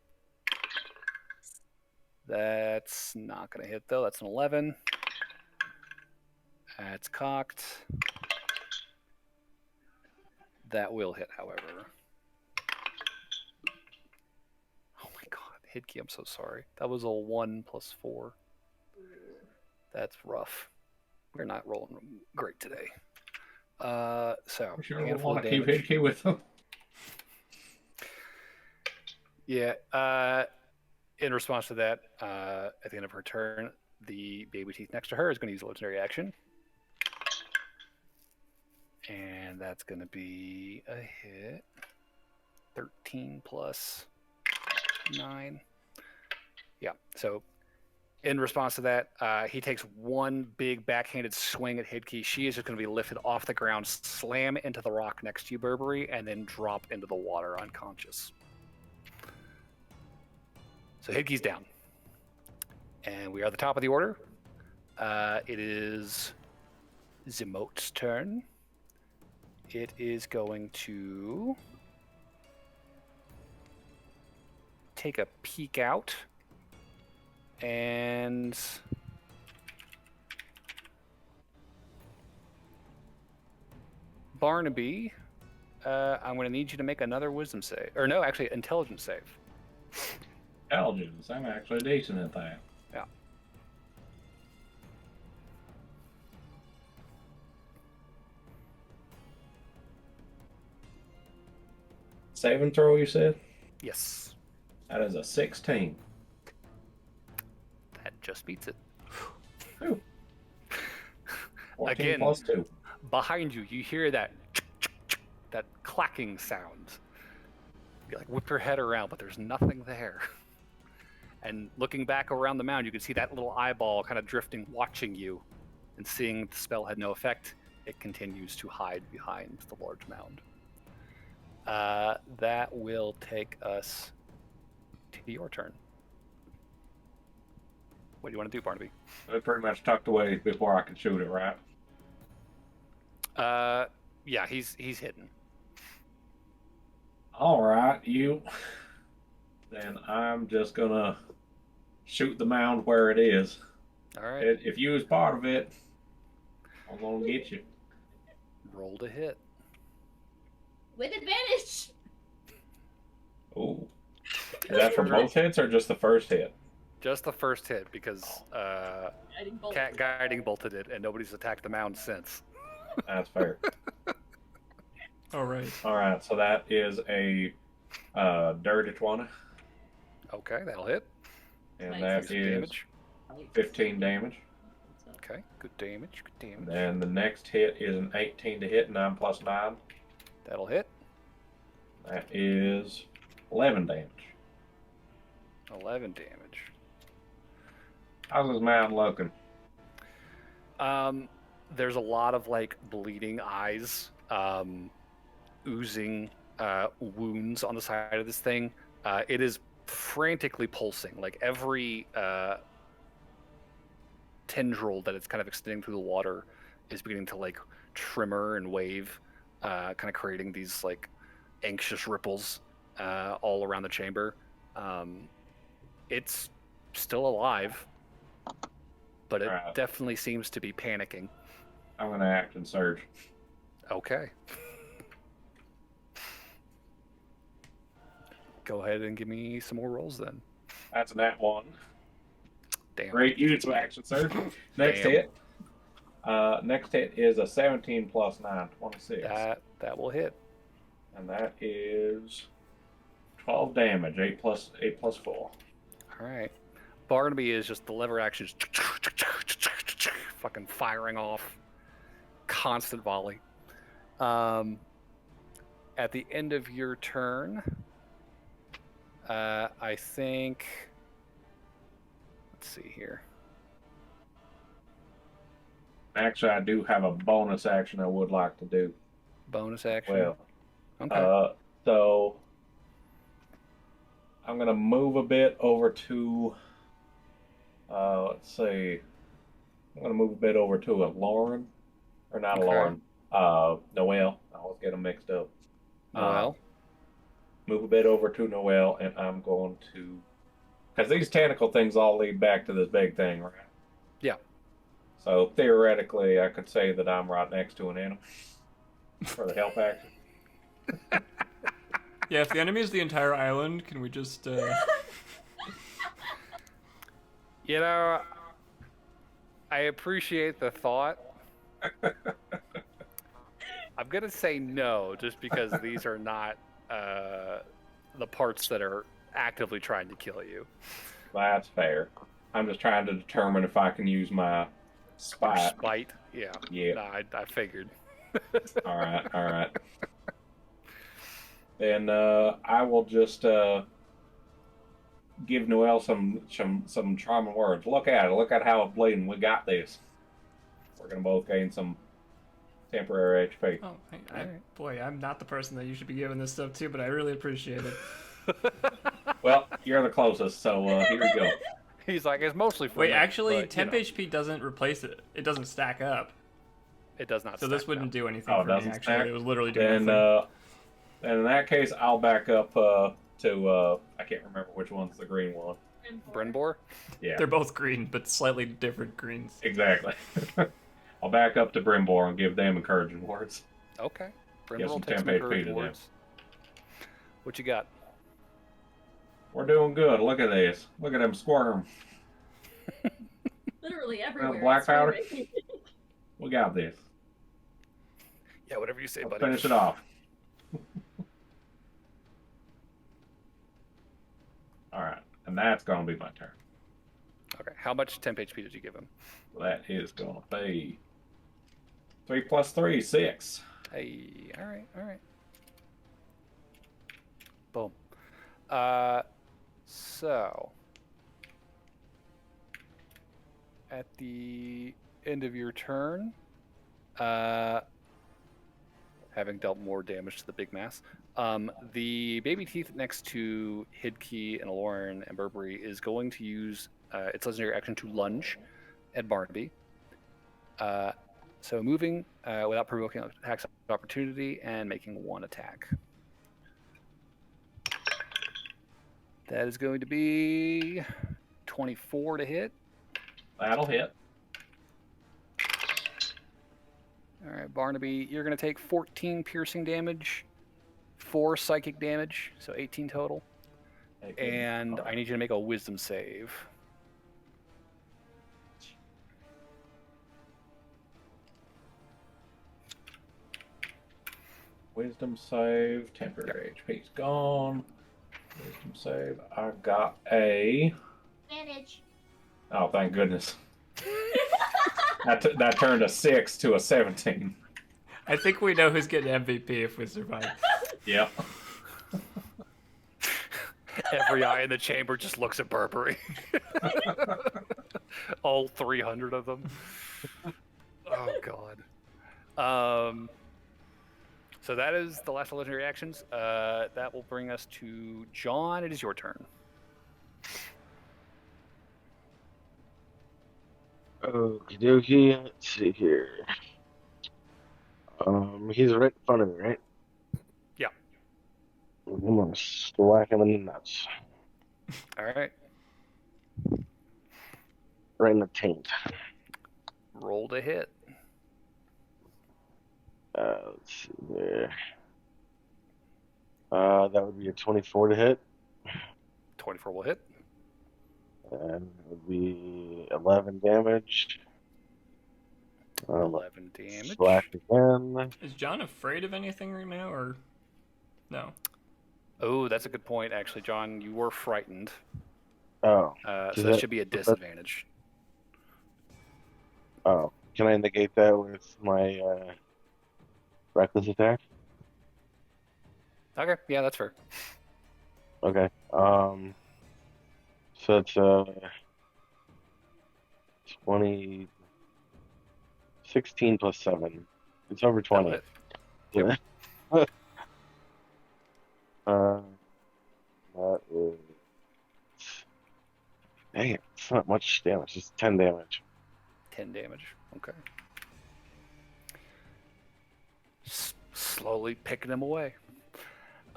That's not going to hit, though. That's an 11. That's cocked. That will hit, however. Oh my god, Hidkey, I'm so sorry. That was a 1 plus 4. That's rough. We're not rolling great today. So, Sure, handful we'll of keep damage. Hidkey with them. Yeah, in response to that, at the end of her turn, the baby teeth next to her is going to use a legendary action. And that's going to be a hit. 13 plus 9. Yeah, so in response to that, he takes one big backhanded swing at Hidkey. She is just going to be lifted off the ground, slam into the rock next to you, Burberry, and then drop into the water unconscious. So Hidkey's down. And we are at the top of the order. It is Zemote's turn. It is going to take a peek out. And Barnaby, I'm going to need you to make another wisdom save. Or no, actually, intelligence save. Intelligence. I'm actually decent at that. Yeah. Save and throw, you said? Yes. That is a 16. That just beats it. Ooh. 14 Again. plus 2. Behind you, you hear that. that clacking sound. You like whip your head around, but there's nothing there. And looking back around the mound, you can see that little eyeball kind of drifting, watching you. And seeing the spell had no effect, it continues to hide behind the large mound. That will take us to your turn. What do you want to do, Barnaby? It pretty much tucked away before I could shoot it, right? Yeah, he's hidden. All right, you. Then I'm just gonna shoot the mound where it is. All right. If you was part of it, I'm gonna get you. Roll to hit. With advantage. Ooh. Is that for both hits or just the first hit? Just the first hit, because Guiding bolt. Cat guiding bolted it, and nobody's attacked the mound since. That's fair. All right. All right, so that is a dirty 20, Okay, that'll hit. and Nice. that is Damage. 15 damage. Okay, good damage, good damage. And the next hit is an 18 to hit, 9 plus 9. That'll hit. That is 11 damage. 11 damage. How's this mound looking? There's a lot of like bleeding eyes, oozing wounds on the side of this thing. It is frantically pulsing. Like every tendril that it's kind of extending through the water is beginning to like tremor and wave, kind of creating these like anxious ripples all around the chamber. It's still alive, but it definitely seems to be panicking. I'm going to act and surge. Okay. Go ahead and give me some more rolls then. That's a nat 1. Damn. Great use of action surge. Next Damn. hit. Next hit is a 17 plus 9, 26. That will hit. And that is 12 damage, 8 plus 4. All right. Barnaby is just the lever action, just fucking firing off, constant volley. At the end of your turn, I think. Let's see here. Actually, I do have a bonus action I would like to do. Bonus action. Well, okay. So I'm gonna move a bit over to. Let's see. I'm gonna move a bit over to a Lauren, or not a Okay. Lauren. Noelle. I always get them mixed up. Noelle. Move a bit over to Noelle, and I'm going to, because these tentacle things all lead back to this big thing, right? Yeah. So theoretically, I could say that I'm right next to an animal for the help action. Yeah, if the enemy is the entire island, can we just? You know, I appreciate the thought. I'm gonna say no, just because these are not the parts that are actively trying to kill you. That's fair. I'm just trying to determine if I can use my spite. Spite? Yeah. Yeah. No, I figured. All right. Then I will just give Noelle some charming words. Look at it. Look at how it's bleeding. We got this. We're gonna both gain some temporary HP. Oh, boy, I'm not the person that you should be giving this stuff to, but I really appreciate it. Well, you're the closest, so here we go. He's like, it's mostly for Wait, me, actually, but, temp HP doesn't replace it. It doesn't stack up. It does not. So this wouldn't do anything Oh, for me. doesn't Actually, stack? it was literally doing Then, nothing. then in that case, I'll back up to I can't remember which one's the green one. Brynbor? Yeah, They're both green, but slightly different greens. exactly. I'll back up to Brimbor and give them encouraging words. Okay. Give Brynbor will some take some temp HP to encouraging them. words. What you got? We're doing good. Look at this. Look at them squirm. Literally everywhere. black it's powder? swimming. We got this. Yeah, whatever you say, Let's buddy. finish it off. All right, and that's gonna be my turn. Okay. How much temp HP did you give him? That is gonna be 3 plus 3, 6. Hey, all right. Boom. So at the end of your turn, having dealt more damage to the big mass, the baby teeth next to Hidkey and Aloran and Burberry is going to use its legendary action to lunge at Barnaby. So moving without provoking attacks of opportunity and making one attack. That is going to be 24 to hit. That'll hit. All right, Barnaby, you're going to take 14 piercing damage, 4 psychic damage, so 18 total. And I need you to make a wisdom save. Wisdom save. Temporary HP's gone. Wisdom save. I got a... Advantage. Oh, thank goodness. That turned a 6 to a 17. I think we know who's getting MVP if we survive. Yep. Every eye in the chamber just looks at Burberry. All 300 of them. Oh, God. So that is the last of legendary actions. That will bring us to John. It is your turn. Okie dokie. Let's see here. He's right in front of me, right? Yeah. I'm gonna whack him in the nuts. All right. Right in the taint. Roll to hit. Let's see there. That would be a 24 to hit. 24 will hit. And it would be 11 damage. 11 damage. Slash again. Is John afraid of anything right now, or no? Oh, that's a good point, actually, John. You were frightened. Oh. So that should be a disadvantage. Oh. Can I negate that with my reckless attack? Okay, yeah, that's fair. Okay. So it's 20, 16 plus 7. It's over 20. That'll Yeah. hit. That is. Dang it, it's not much damage. It's 10 damage. 10 damage. Okay. Slowly picking him away.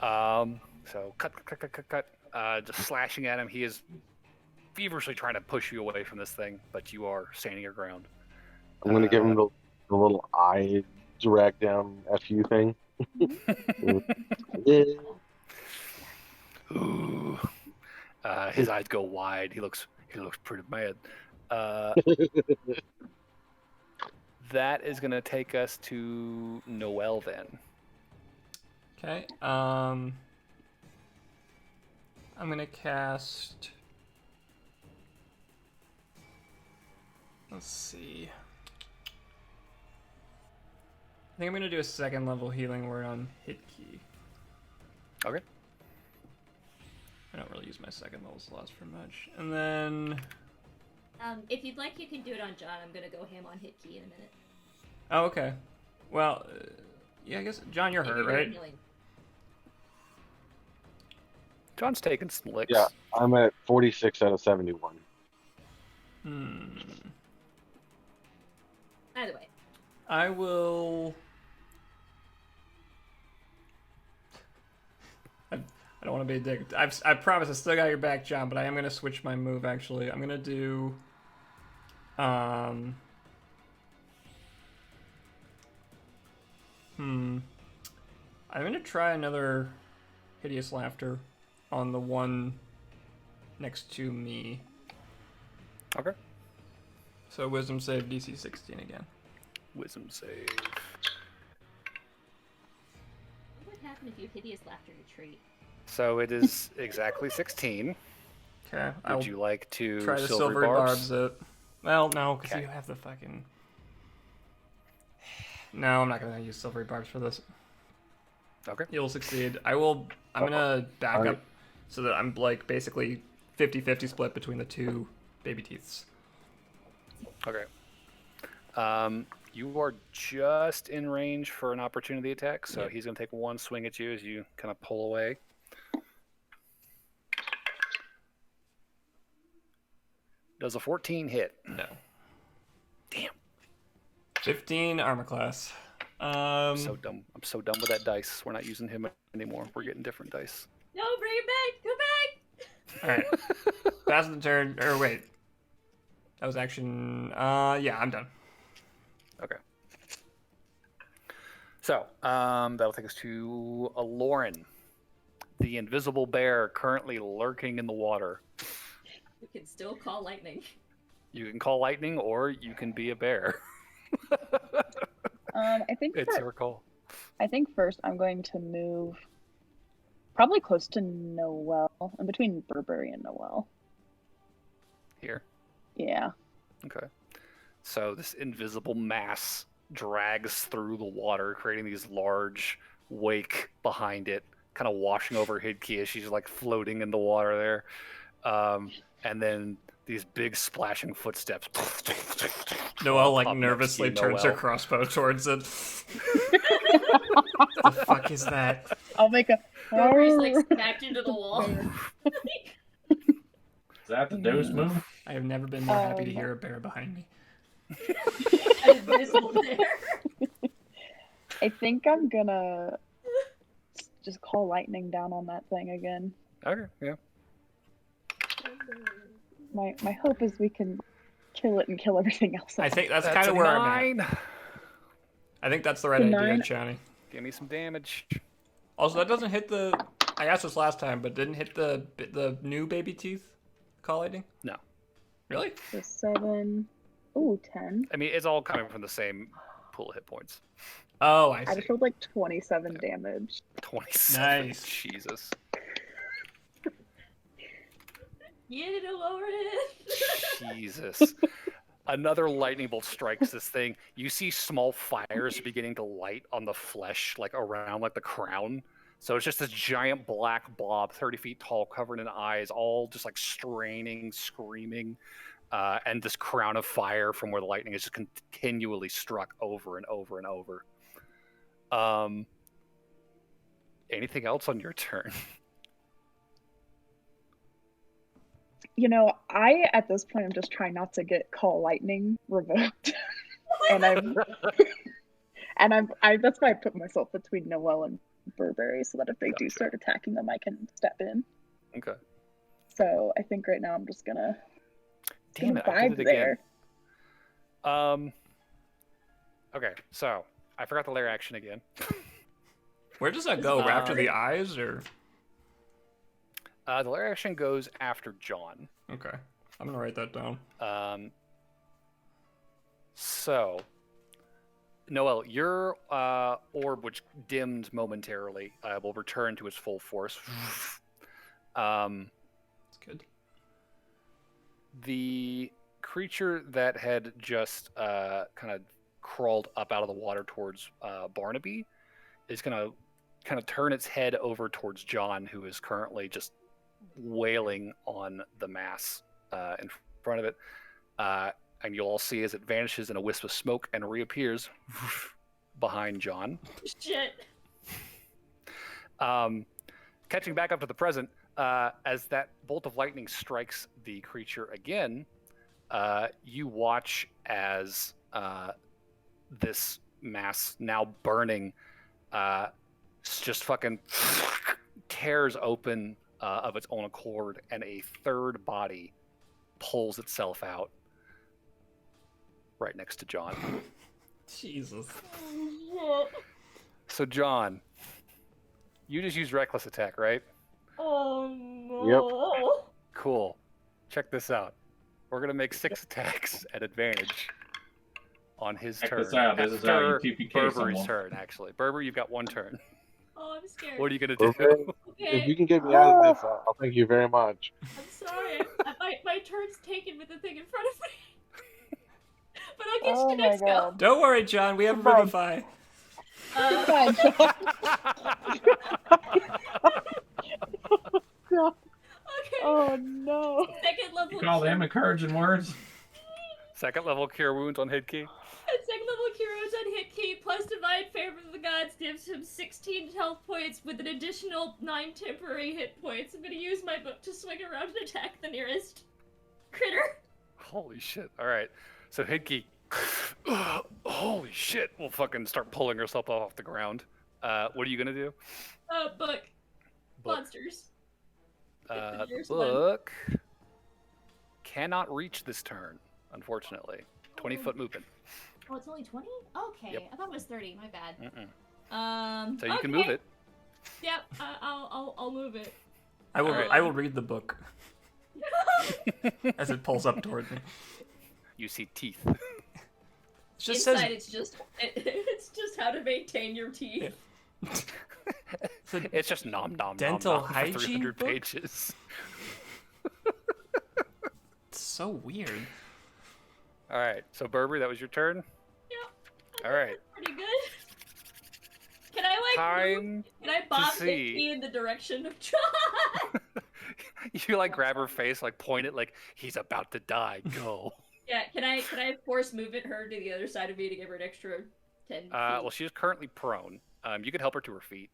So cut. Just slashing at him. He is feverishly trying to push you away from this thing, but you are standing your ground. I'm gonna give him the little eye drag down FU thing. Yeah. Ooh. His eyes go wide. He looks pretty mad. That is gonna take us to Noel then. Okay. I'm gonna cast. Let's see. I think I'm gonna do a second level healing word on Hidkey. Okay. I don't really use my second level slots for much. And then. If you'd like, you can do it on John. I'm gonna go ham on Hidkey in a minute. Oh, okay. Well, yeah, I guess John, you're hurt, right? John's taking some licks. Yeah, I'm at 46 out of 71. Either way. I will. I don't want to be a dick. I promise I still got your back, John, but I am going to switch my move, actually. I'm going to do... I'm going to try another Hideous Laughter on the one next to me. Okay. So Wisdom save DC 16 again. Wisdom save. What would happen if you Hideous Laughter retreat? So it is exactly 16. Okay. Would you like to try the silvery silvery barbs? it? Well, no, because Okay. you have the fucking... No, I'm not going to use silvery barbs for this. Okay. You'll succeed. I'm gonna back Alright. up so that I'm like basically 50-50 split between the two baby teeths. Okay. You are just in range for an opportunity attack, so Yep. he's going to take one swing at you as you kind of pull away. Does a 14 hit? No. Damn. 15 armor class. I'm so dumb. I'm so done with that dice. We're not using him anymore. We're getting different dice. No, bring it back. Go back. All right. Pass the turn. Or wait. That was action. Yeah, I'm done. Okay. So, that'll take us to Lauren, the invisible bear currently lurking in the water. We can still call lightning. You can call lightning, or you can be a bear. I think It's your call. I think first I'm going to move probably close to Noel, in between Burberry and Noel. Here. Yeah. Okay. So this invisible mass drags through the water, creating these large wake behind it, kind of washing over Hidki as she's like floating in the water there. And then these big splashing footsteps. Noelle like Up next to nervously you, turns her Noelle. crossbow towards it. The fuck is that? I'll make a. Burberry's like smacked into the wall. Is that the dose move? I have never been more happy to hear a bear behind me. An invisible bear. I think I'm gonna just call lightning down on that thing again. Okay, yeah. My hope is we can kill it and kill everything else. I think that's That's kind a of where I'm 9. at. I think that's the right A idea, 9? Chani. Give me some damage. Also, that doesn't hit the. I asked this last time, but didn't hit the new baby teeth call lightning? No. Really? So 7. Ooh, 10. I mean, it's all coming from the same pool of hit points. Oh, I I see. just rolled like 27 damage. 27. Nice. Jesus. You need to lower it. Jesus. Another lightning bolt strikes this thing. You see small fires beginning to light on the flesh, like around like the crown. So it's just this giant black blob, 30 feet tall, covered in eyes, all just like straining, screaming. And this crown of fire from where the lightning is just continually struck over and over and over. Anything else on your turn? You know, I at this point I'm just trying not to get call lightning revoked, and I that's why I put myself between Noel and Burberry so that if they do Gotcha. start attacking them, I can step in. Okay. So I think right now I'm just gonna Damn it, I did it there. again. Okay, so I forgot the lair action again. Where does that go? After the eyes, or? The lair action goes after John. Okay, I'm gonna write that down. So, Noel, your orb, which dimmed momentarily, will return to its full force. That's good. The creature that had just kind of crawled up out of the water towards Barnaby is going to kind of turn its head over towards John, who is currently just wailing on the mass in front of it. And you'll all see as it vanishes in a wisp of smoke and reappears behind John. Shit. Catching back up to the present, as that bolt of lightning strikes the creature again, you watch as this mass, now burning, just fucking tears open of its own accord, and a third body pulls itself out right next to John. Jesus. So, John, you just used reckless attack, right? Oh no. Cool. Check this out. We're going to make 6 attacks at advantage on his Check turn. this out. This is how you After TPK Burberry's someone. turn, actually. Burberry, you've got 1 turn. Oh, I'm scared. What are you going to do? Okay. Okay, If you can get me out of this, I'll thank you very much. I'm sorry. My turn's taken with the thing in front of me. But I'll get Oh you my next go. god. Don't worry, John. We have Fine. Revivify. Goodbye, John. God. Okay. Oh no. Second You level call them cure. encouraging words? Second level cure wounds on hit key. Second level heroes on hit key plus divine favor of the gods gives him 16 health points with an additional 9 temporary hit points. I'm gonna use my book to swing around and attack the nearest critter. Holy shit. All right. So hit key. Holy shit. We'll fucking start pulling herself off the ground. What are you gonna do? Book. Book. Monsters. The There's one. book cannot reach this turn, unfortunately. 20-foot movement. Oh, it's only 20? Okay, Yep. I thought it was 30. My bad. So you can move it. Yep, I'll move it. I will. Alright. I will read the book as it pulls up toward me. You see teeth. It just Inside, says it's just how to maintain your teeth. It's just nom nom dental nom nom for hygiene 300 book? pages. it's so weird. All right. So Burberry, that was your turn. Yep. All right. Pretty good. Can I move? Time. Can I bob see. Hickey in the direction of John? You like grab her face, like point it, like he's about to die. Go. Yeah. Can I force movement her to the other side of me to give her an extra 10 feet? Well, she's currently prone. You could help her to her feet.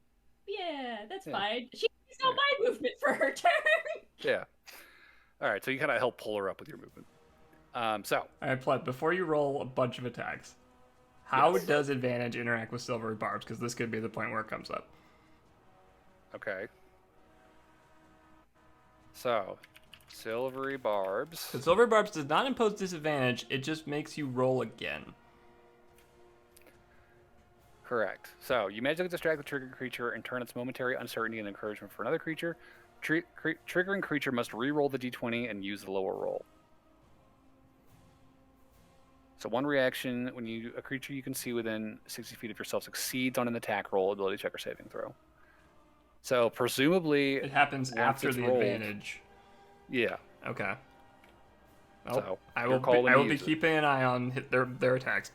Yeah, that's Yeah. fine. She used all my movement for her turn. Yeah. All right. So you kind of help pull her up with your movement. So All right, Pleb. Before you roll a bunch of attacks, how Yes. does advantage interact with silvery barbs? Because this could be the point where it comes up. okay. So silvery barbs. The silvery barbs does not impose disadvantage. It just makes you roll again. Correct. So you magically distract the triggered creature and turn its momentary uncertainty and encouragement for another creature. Triggering creature must re-roll the d20 and use the lower roll. So one reaction when a creature you can see within 60 feet of yourself succeeds on an attack roll, ability check or saving throw. So presumably It happens once after it's the rolled- advantage. Yeah. Okay. Well, So I you're will. called I to will be use it. keeping an eye on their attacks.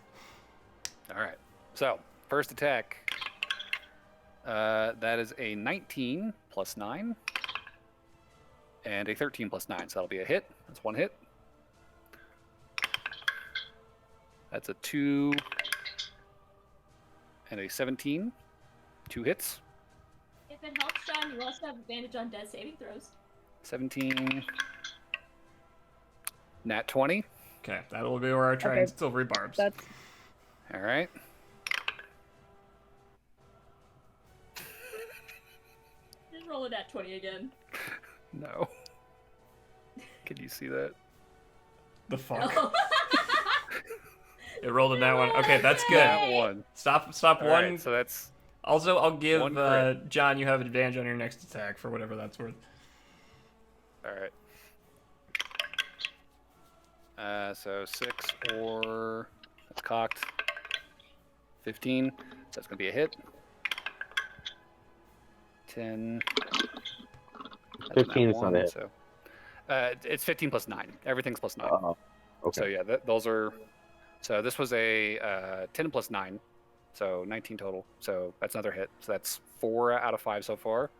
All right. So first attack. That is a 19 plus 9. And a 13 plus 9. So that'll be a hit. That's one hit. That's a 2 and a 17. 2 hits. If it helps, John, you also have advantage on death saving throws. 17. Nat 20. Okay, that'll be where I try and Okay. silvery barbs. That's All right. Just roll a nat 20 again. No. Can you see that? The fuck. Oh. It rolled in that one. Okay, that's good. That one. Stop All one. right, so that's Also, I'll give one crit. John. You have advantage on your next attack for whatever that's worth. all right. So 6 or that's cocked. 15. So that's gonna be a hit. 10. That's 15 is not one, a hit. So, it's 15 plus 9. Everything's plus 9. Okay. So yeah, those are. So this was a 10 plus 9, so 19 total. So that's another hit. So that's 4 out of 5 so far.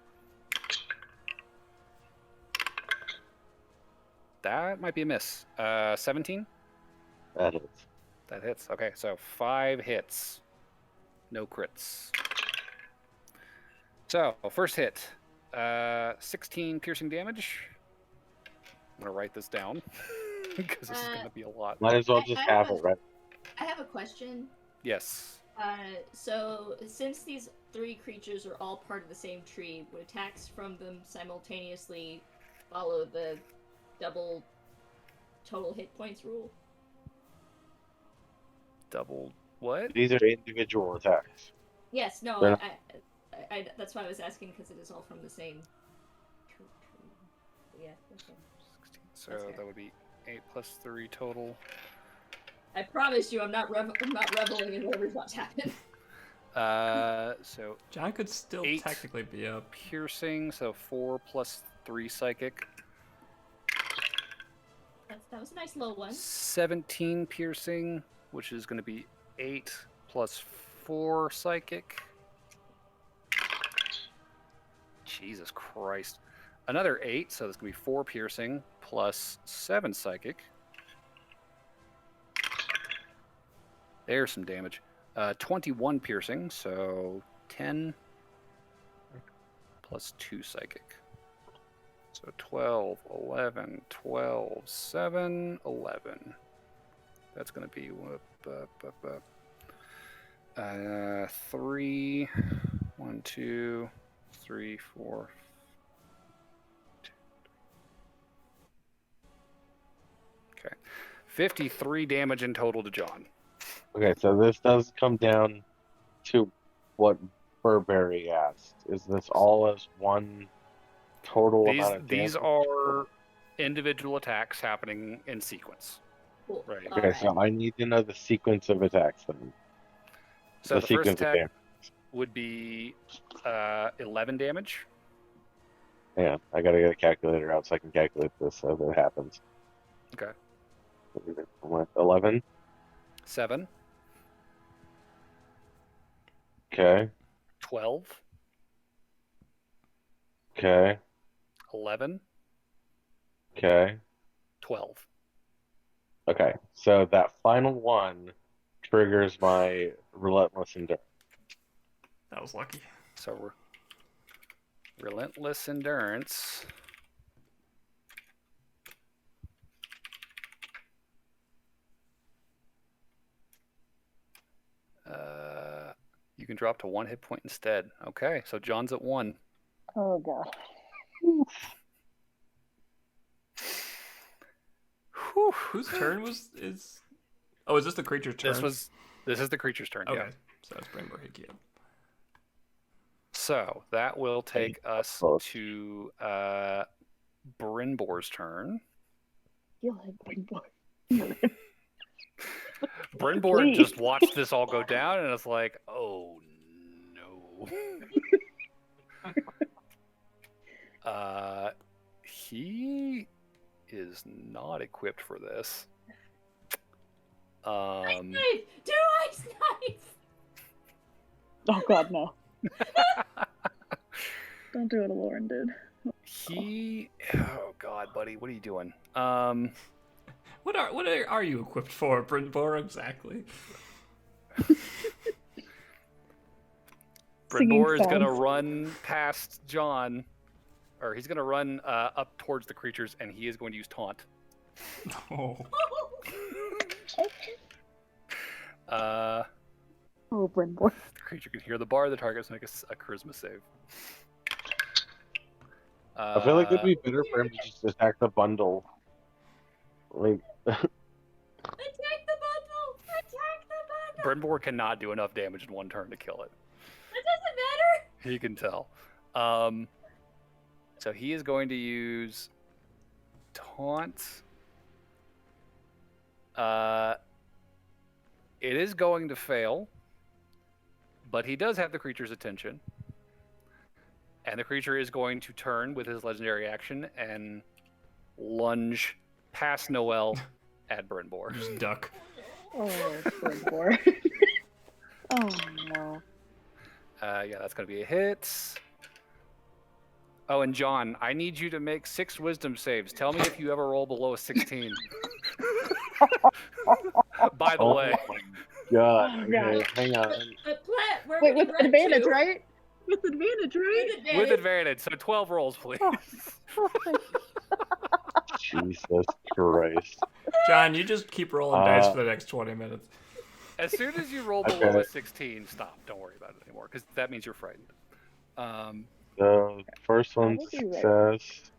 That might be a miss. 17. That hits. That hits. Okay, so 5 hits, no crits. So first hit, 16 piercing damage. I'm gonna write this down because this is gonna be a lot. Might as well I just have have a- it, right? I have a question. Yes. So since these 3 creatures are all part of the same tree, would attacks from them simultaneously follow the double total hit points rule? Double what? These are individual attacks. Yes, no, They're I that's why I was asking, because it is all from the same tree. Yeah, okay. 16. So That's fair. that would be 8 plus 3 total. I promise you, I'm not reveling in whatever's about to happen. So John could still 8. technically be up. piercing, so 4 plus 3 psychic. That was a nice low one. 17 piercing, which is going to be 8 plus 4 psychic. Jesus Christ. Another 8, so that's going to be 4 piercing plus 7 psychic. There's some damage. 21 piercing, so 10 plus 2 psychic. So 12, 11, 12, 7, 11. That's going to be 3, 1, 2, 3, 4. Okay. 53 damage in total to John. Okay, so this does come down to what Burberry asked. Is this all as one total amount of damage? These are individual attacks happening in sequence. Cool. Right. Okay, so I need to know the sequence of attacks then. So the first attack damage. would be 11 damage. Yeah, I gotta get a calculator out so I can calculate this as it happens. Okay. 11. 7. Okay. 12. Okay. 11. Okay. 12. Okay. So that final one triggers my relentless endurance. That was lucky. So we're relentless endurance. You can drop to 1 hit point instead. Okay, so John's at 1. Oh god. Whew. Whose turn is? Oh, is this the creature's turn? This is the creature's turn. Okay, Yeah. so that's Brainboard Hickey. So that will take us to Brynbor's turn. You'll hit Brynbor. Brynbor Please. just watched this all go down and it's like, oh no. He is not equipped for this. Ice knife! Do ice knife! Oh god, no. Don't do what Lauren did. Oh god, buddy, what are you doing? What are you equipped for, Brynbor, exactly? Brynbor is gonna sounds. run past John, or he's gonna run up towards the creatures, and he is going to use taunt. Oh. Oh, Brynbor. The creature can hear the bar. The target's make a charisma save. I feel like it'd be better for him to just attack the bundle. Like, Attack the bundle! Attack the bundle! Brynbor cannot do enough damage in one turn to kill it. That doesn't matter! He can tell. So he is going to use taunt. It is going to fail, but he does have the creature's attention. And the creature is going to turn with his legendary action and lunge past Noel at Brynbor. Just duck. Oh, Brynbor. Oh no. Yeah, that's going to be a hit. Oh, and John, I need you to make 6 wisdom saves. Tell me if you ever roll below a 16. By the way. my god. Oh, Okay, God. hang on. But Plant, where Wait, would with you run advantage, to? right? With advantage, right? With advantage. With advantage. So 12 rolls, please. Jesus Christ. John, you just keep rolling dice for the next 20 minutes. As soon as you roll Okay. below a 16, stop. Don't worry about it anymore, because that means you're frightened. The first one's would be right. success.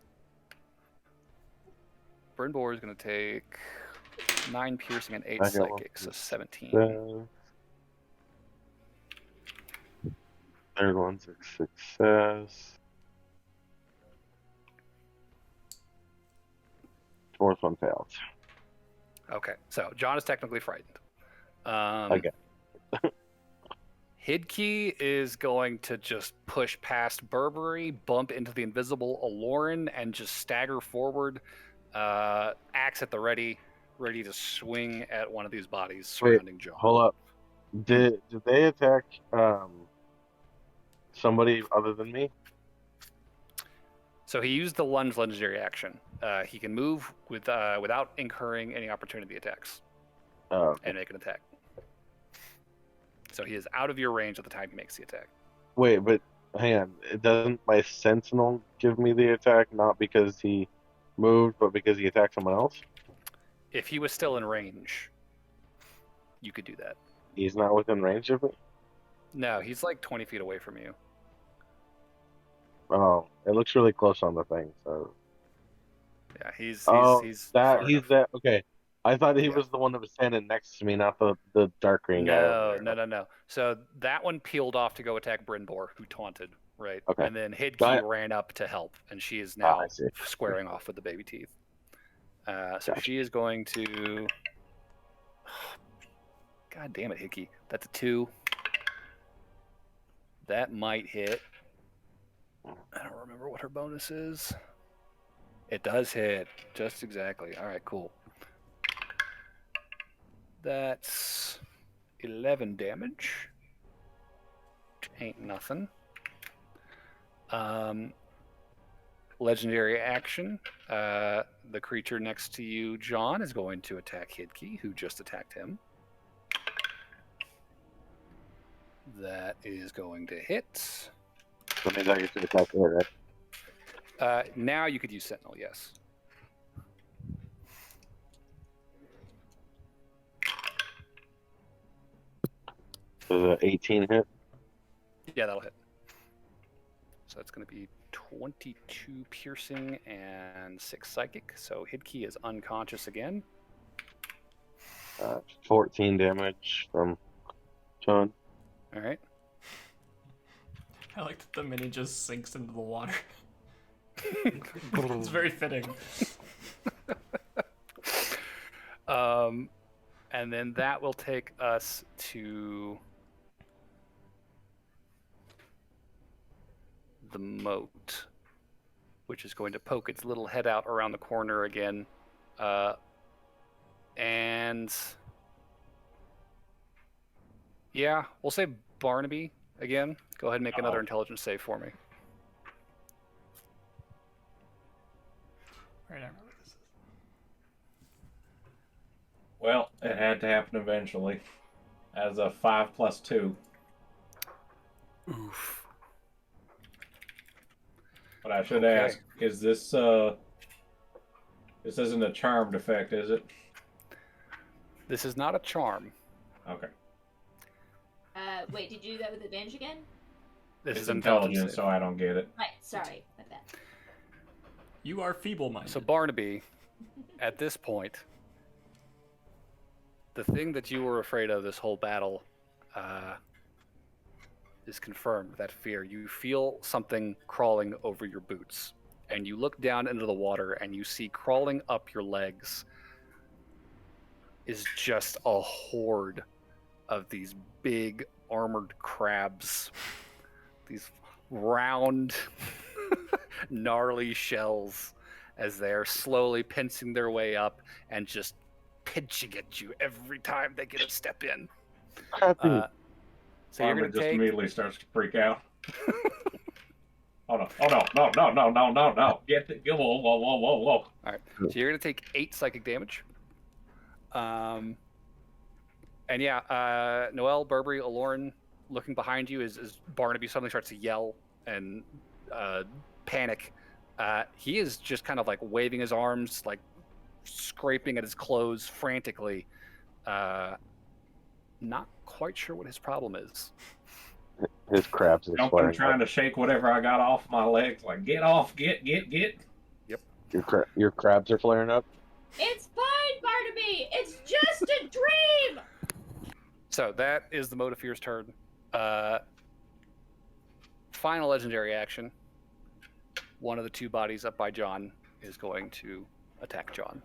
Brynbor is going to take 9 piercing and 8 Second one psychic, so is 17. Third one's a success. Fourth one failed. Okay, so John is technically frightened. Okay. Hidkey is going to just push past Burberry, bump into the invisible Aloran, and just stagger forward, axe at the ready to swing at one of these bodies surrounding John. Hold up. Did they attack somebody other than me? So he used the lunge legendary action. He can move without incurring any opportunity attacks Oh, okay. and make an attack. So he is out of your range at the time he makes the attack. Wait, but hang on. It doesn't my sentinel give me the attack not because he moved, but because he attacked someone else? If he was still in range, you could do that. He's not within range of it? No, he's like 20 feet away from you. Oh, it looks really close on the thing, so Yeah, he's oh, he's that far he's enough. that okay. I thought he Yeah. was the one that was standing next to me, not the dark green guy over there. No. So that one peeled off to go attack Brynbor, who taunted, right? Okay. And then Hidkey Got it. ran up to help, and she is Ah, now I see. squaring off with the baby teeth. So Gotcha. she is going to. God damn it, Hidkey. That's a 2. That might hit. I don't remember what her bonus is. It does hit. Just exactly. All right, cool. That's 11 damage. Which ain't nothing. Legendary action. The creature next to you, John, is going to attack Hidkey, who just attacked him. That is going to hit. That means I get to attack her, right? Now you could use Sentinel, yes. Does an 18 hit? Yeah, that'll hit. So it's going to be 22 piercing and 6 psychic. So Hidkey is unconscious again. 14 damage from John. All right. I like that the mini just sinks into the water. It's very fitting. And then that will take us to the moat, which is going to poke its little head out around the corner again. And yeah, we'll say Barnaby again. Go ahead and make another intelligence save for me. Right, I remember this. Well, it had to happen eventually. As a 5 + 2. Oof. But I should Okay. ask, is this this isn't a charmed effect, is it? This is not a charm. Okay. Wait, did you do that with advantage again? This It's is intelligence. intelligence, so I don't get it. Right, sorry, my bad. You are feeble-minded. So Barnaby, at this point, the thing that you were afraid of this whole battle is confirmed. That fear. You feel something crawling over your boots, and you look down into the water, and you see crawling up your legs is just a horde of these big armored crabs. These round, gnarly shells as they're slowly pincing their way up and just pinching at you every time they get a step in. Happy. So you're Farmer going to just take... immediately starts to freak out. Oh no! No! Get it! Whoa! All right. So you're going to take 8 psychic damage. And yeah, Noelle, Burberry, Aloran, looking behind you as Barnaby suddenly starts to yell and panic. He is just kind of like waving his arms, like scraping at his clothes frantically. Not quite sure what his problem is. His crabs are I'm flaring trying up. to shake whatever I got off my legs. Like, get off! Get! Yep. Your crabs are flaring up? It's fine, Barnaby! It's just a dream! So that is the Mode of Fear's turn. Final legendary action. One of the 2 bodies up by John is going to attack John.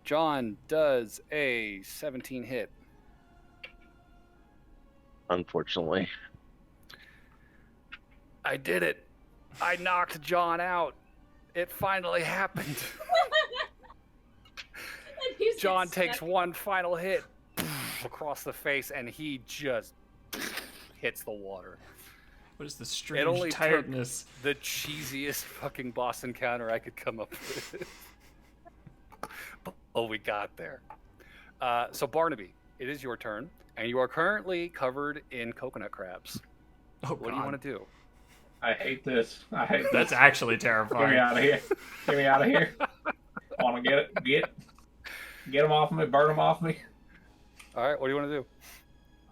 John does a 17 hit. Unfortunately. I did it. I knocked John out. It finally happened. John gets takes stuck. one final hit across the face, and he just hits the water. What is the It strange only tiredness? took the cheesiest fucking boss encounter I could come up with. Oh, we got there. So Barnaby, it is your turn, and you are currently covered in coconut crabs. Oh, What do you want to do? I hate this. I hate this. That's actually Get me terrifying. out of here. Get me out of here. I want to get them off me, burn them off me. All right, what do you want to do?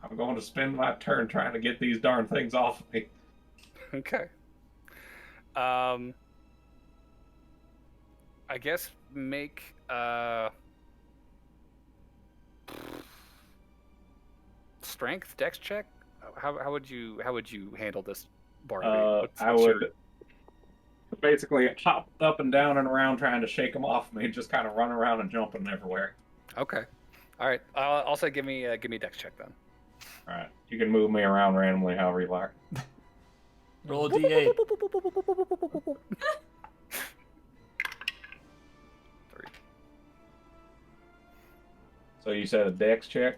I'm going to spend my turn trying to get these darn things off of me. Okay. I guess make strength dex check. How would you handle this, Barnaby? What's I your- would basically hop up and down and around trying to shake them off me, just kind of run around and jumping everywhere. Okay. All right. I'll say give me a dex check then. All right, you can move me around randomly however you like. Roll a d8. 3. So you said a dex check?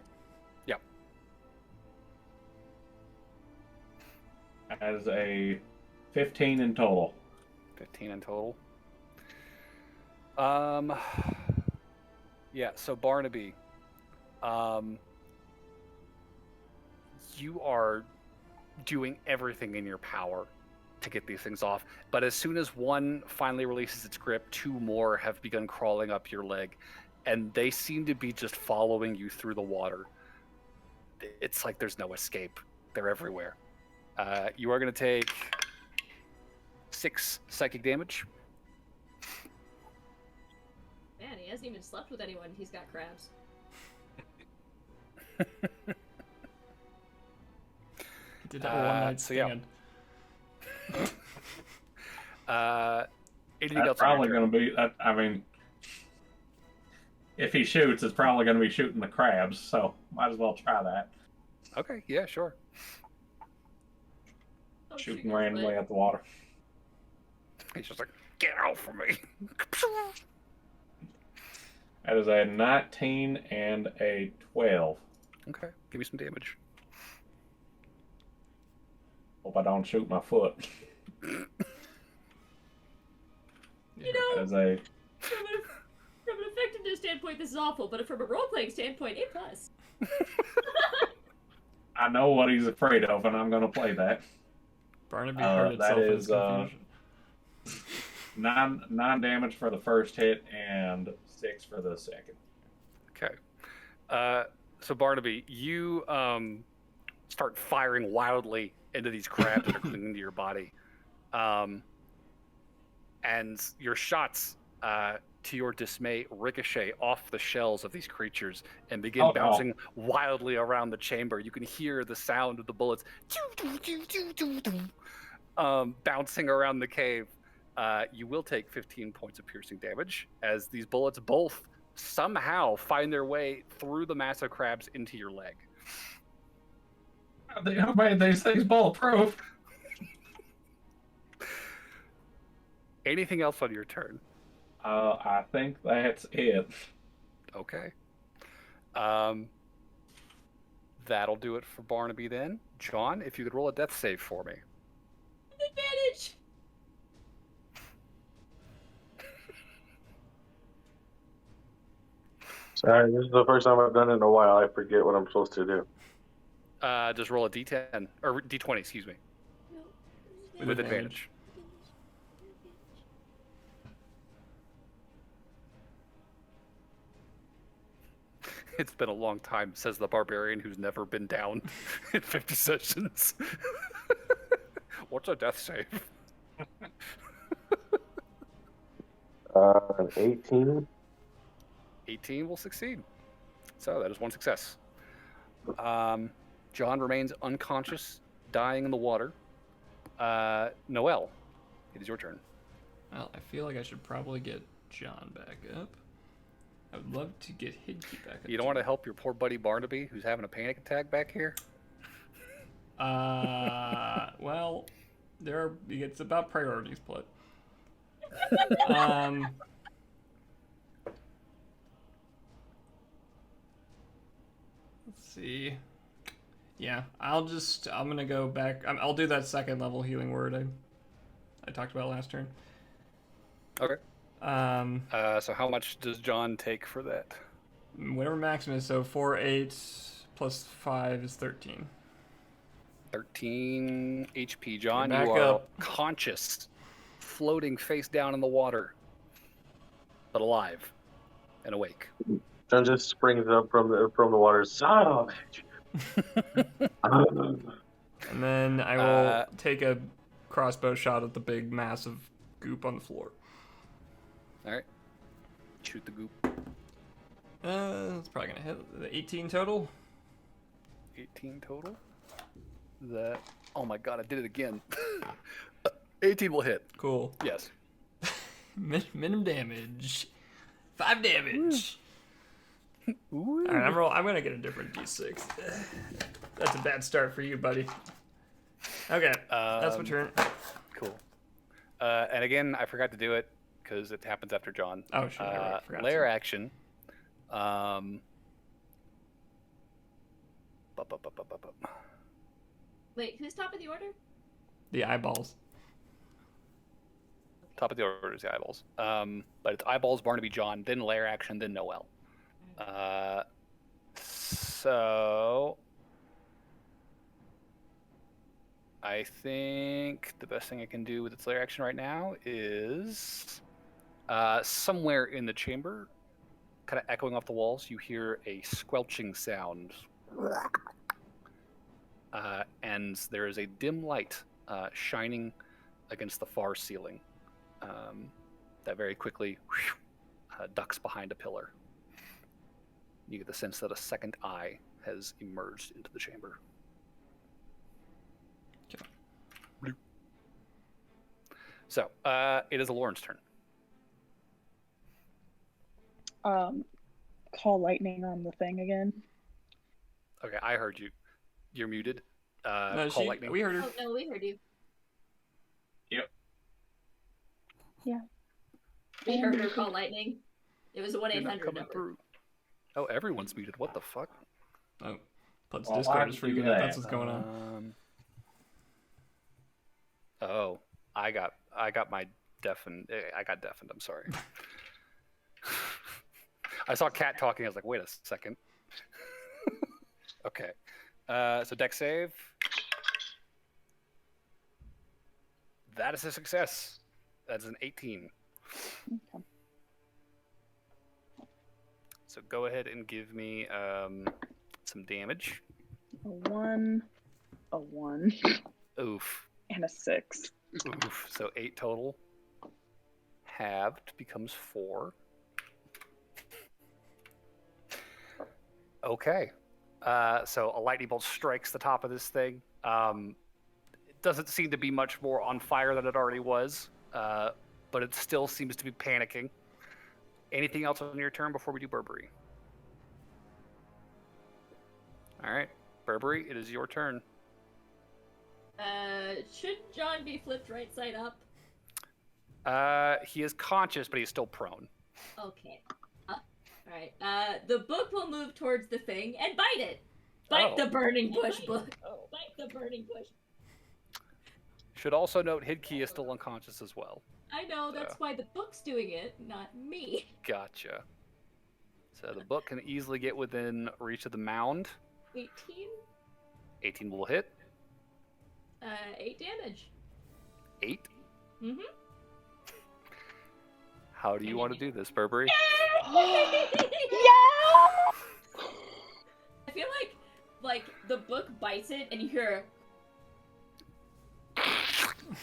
Yep. As a 15 in total. 15 in total. Yeah, so Barnaby, you are doing everything in your power to get these things off, but as soon as one finally releases its grip, 2 more have begun crawling up your leg, and they seem to be just following you through the water. It's like there's no escape. They're everywhere. You are going to take 6 psychic damage. Man, he hasn't even slept with anyone. He's got crabs. Did that one night so yeah. stand. Anything That's else? probably going to be, I mean, if he shoots, it's probably going to be shooting the crabs, so might as well try that. Okay, yeah, sure. Oh, Shooting randomly at the water. He's just like, get out from me. That is a 19 and a 12. Okay, give me some damage. Hope I don't shoot my foot. You know, That is a... from an effectiveness standpoint, this is awful, but from a role-playing standpoint, A+. I know what he's afraid of, and I'm going to play that. Barnaby hurt itself that in is, confusion. 9 damage for the first hit and 6 for the second. Okay. So Barnaby, you start firing wildly into these crabs that are coming into your body. And your shots, to your dismay, ricochet off the shells of these creatures and begin bouncing wildly around the chamber. You can hear the sound of the bullets bouncing around the cave. You will take 15 points of piercing damage as these bullets both somehow find their way through the mass of crabs into your leg. Who made these things bulletproof? Anything else on your turn? I think that's it. Okay. That'll do it for Barnaby then. John, if you could roll a death save for me. Advantage! Sorry, this is the first time I've done it in a while. I forget what I'm supposed to do. Just roll a d10, or d20, excuse me, with advantage. It's been a long time, says the barbarian who's never been down in 50 sessions. What's a death save? 18. 18 will succeed. So that is one success. John remains unconscious, dying in the water. Noelle, it is your turn. Well, I feel like I should probably get John back up. I would love to get Hidkey back up. You don't want to help your poor buddy Barnaby, who's having a panic attack back here? Well, it's about priority split. see. Yeah, I'm gonna go back. I'll do that second level healing word I talked about last turn. Okay. Um, So how much does John take for that? whatever maximum is, so 4, 8 plus 5 is 13. 13 HP. John, Back you are up. conscious, floating face down in the water, but alive and awake. John just springs up from the water. Son of And then I will take a crossbow shot at the big mass of goop on the floor. All right. Shoot the goop. It's probably gonna hit the 18 total. 18 total. That. Oh my god, I did it again. 18 will hit. Cool. Yes. Minimum damage. 5 damage. Ooh. All right, I'm gonna get a different d6. That's a bad start for you, buddy. Okay, that's my turn. Cool. And again, I forgot to do it because it happens after John. Oh shit, I forgot. Layer action. Wait, who's top of the order? The eyeballs. Top of the order is the eyeballs. But it's eyeballs, Barnaby, John, then layer action, then Noel. So I think the best thing I can do with its layer action right now is somewhere in the chamber, kind of echoing off the walls, you hear a squelching sound. And there is a dim light shining against the far ceiling that very quickly ducks behind a pillar. You get the sense that a second eye has emerged into the chamber. Okay. So, it is Lauren's turn. Call lightning on the thing again. Okay, I heard you. You're muted. No, call lightning. we heard her. Oh no, we heard you. Yep. Yeah. We heard her call lightning. It was a You're not 1-800 coming number. through. Oh, everyone's muted. What the fuck? Oh, Put's Well, Discord why'd is you do freaking out. that? That's what's going on. Oh, I got my deafened. I got deafened. I'm sorry. I saw Kat talking. I was like, wait a second. Okay. So deck save. That is a success. That's an 18. Okay. So go ahead and give me some damage. A 1, a 1, Oof. and a 6. Oof. So 8 total. Halved becomes 4. Okay. So a lightning bolt strikes the top of this thing. It doesn't seem to be much more on fire than it already was, but it still seems to be panicking. Anything else on your turn before we do Burberry? All right, Burberry, it is your turn. Should John be flipped right side up? He is conscious, but he's still prone. Okay. Alright. The book will move towards the thing and bite it. Bite the burning bush book. Bite the burning bush. Should also note Hidkey is still unconscious as well. I know, that's why the book's doing it, not me. Gotcha. So the book can easily get within reach of the mound. 18? 18 will hit. 8 damage. 8? Mm-hmm. How do you want to do this, Burberry? I feel like the book bites it and you hear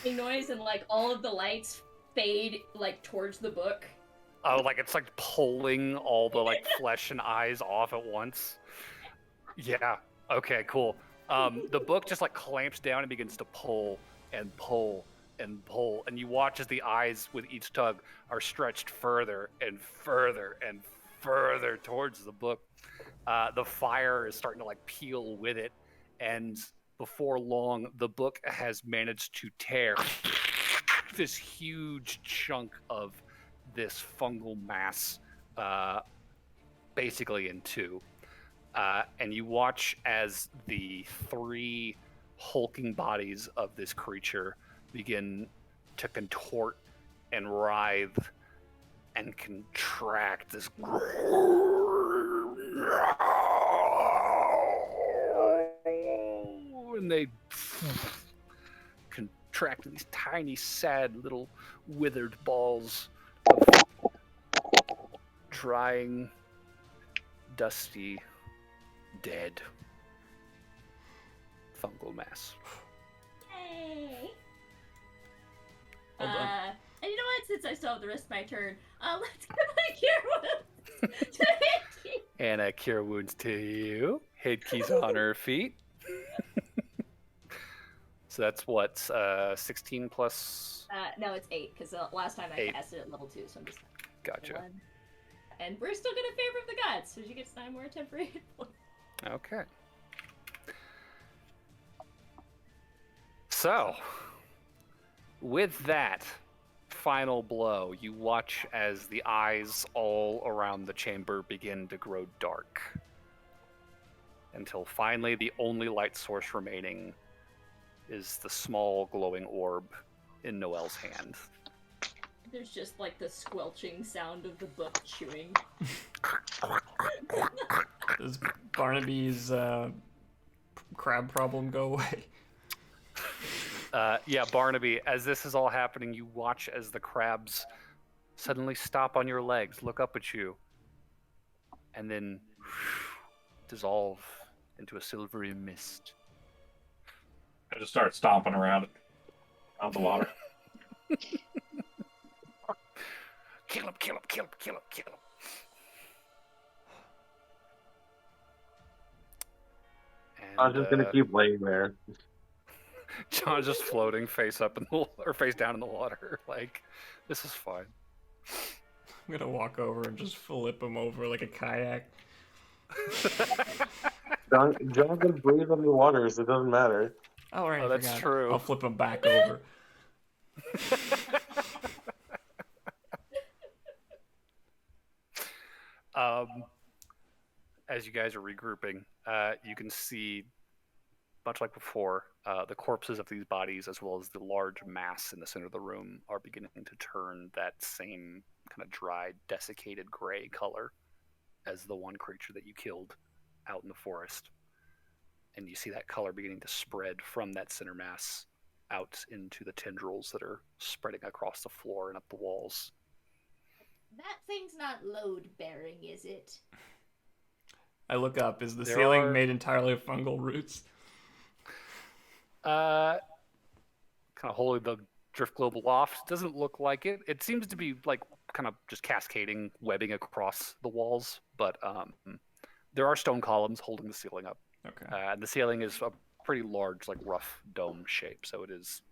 a noise and like all of the lights fade like towards the book. Oh, like it's like pulling all the like flesh and eyes off at once. Yeah. Okay, cool. The book just like clamps down and begins to pull and pull and pull, and you watch as the eyes with each tug are stretched further and further and further towards the book. The fire is starting to like peel with it, and before long, the book has managed to tear this huge chunk of this fungal mass basically in two. And you watch as the 3 hulking bodies of this creature begin to contort and writhe and contract this. And they contract these tiny, sad little withered balls of drying, dusty, dead fungal mass. Yay! Well done. And you know what? Since I still have the rest of my turn, let's give my cure wounds to Hickey. And cure wounds to you. Hidkey's on her feet. So that's what, 16 plus. No, it's 8 because last time I 8. cast it at level 2, so I'm just. Gotcha. 1. And we're still gonna favor of the gods, so she gets 9 more temporary hit points. Okay. So, with that final blow, you watch as the eyes all around the chamber begin to grow dark. Until finally, the only light source remaining is the small glowing orb in Noelle's hand. There's just like the squelching sound of the book chewing. Does Barnaby's crab problem go away? Yeah, Barnaby, as this is all happening, you watch as the crabs suddenly stop on your legs, look up at you, and then dissolve into a silvery mist. I just start stomping around it on the water. Kill him, kill him, kill him, kill him, kill him. And, I'm just gonna keep laying there. John's just floating face up in the or face down in the water. Like, this is fine. I'm gonna walk over and just flip him over like a kayak. John can breathe on the waters. It doesn't matter. Oh, right, Oh, I that's forgot. true. I'll flip him back over. As you guys are regrouping, you can see, much like before, the corpses of these bodies, as well as the large mass in the center of the room, are beginning to turn that same kind of dried, desiccated gray color as the one creature that you killed out in the forest. And you see that color beginning to spread from that center mass out into the tendrils that are spreading across the floor and up the walls. That thing's not load-bearing, is it? I look up. Is the There ceiling are- made entirely of fungal roots? Kind of holding the drift globe aloft. Doesn't look like it. It seems to be like kind of just cascading webbing across the walls, but there are stone columns holding the ceiling up. Okay. And the ceiling is a pretty large, like rough dome shape, so it is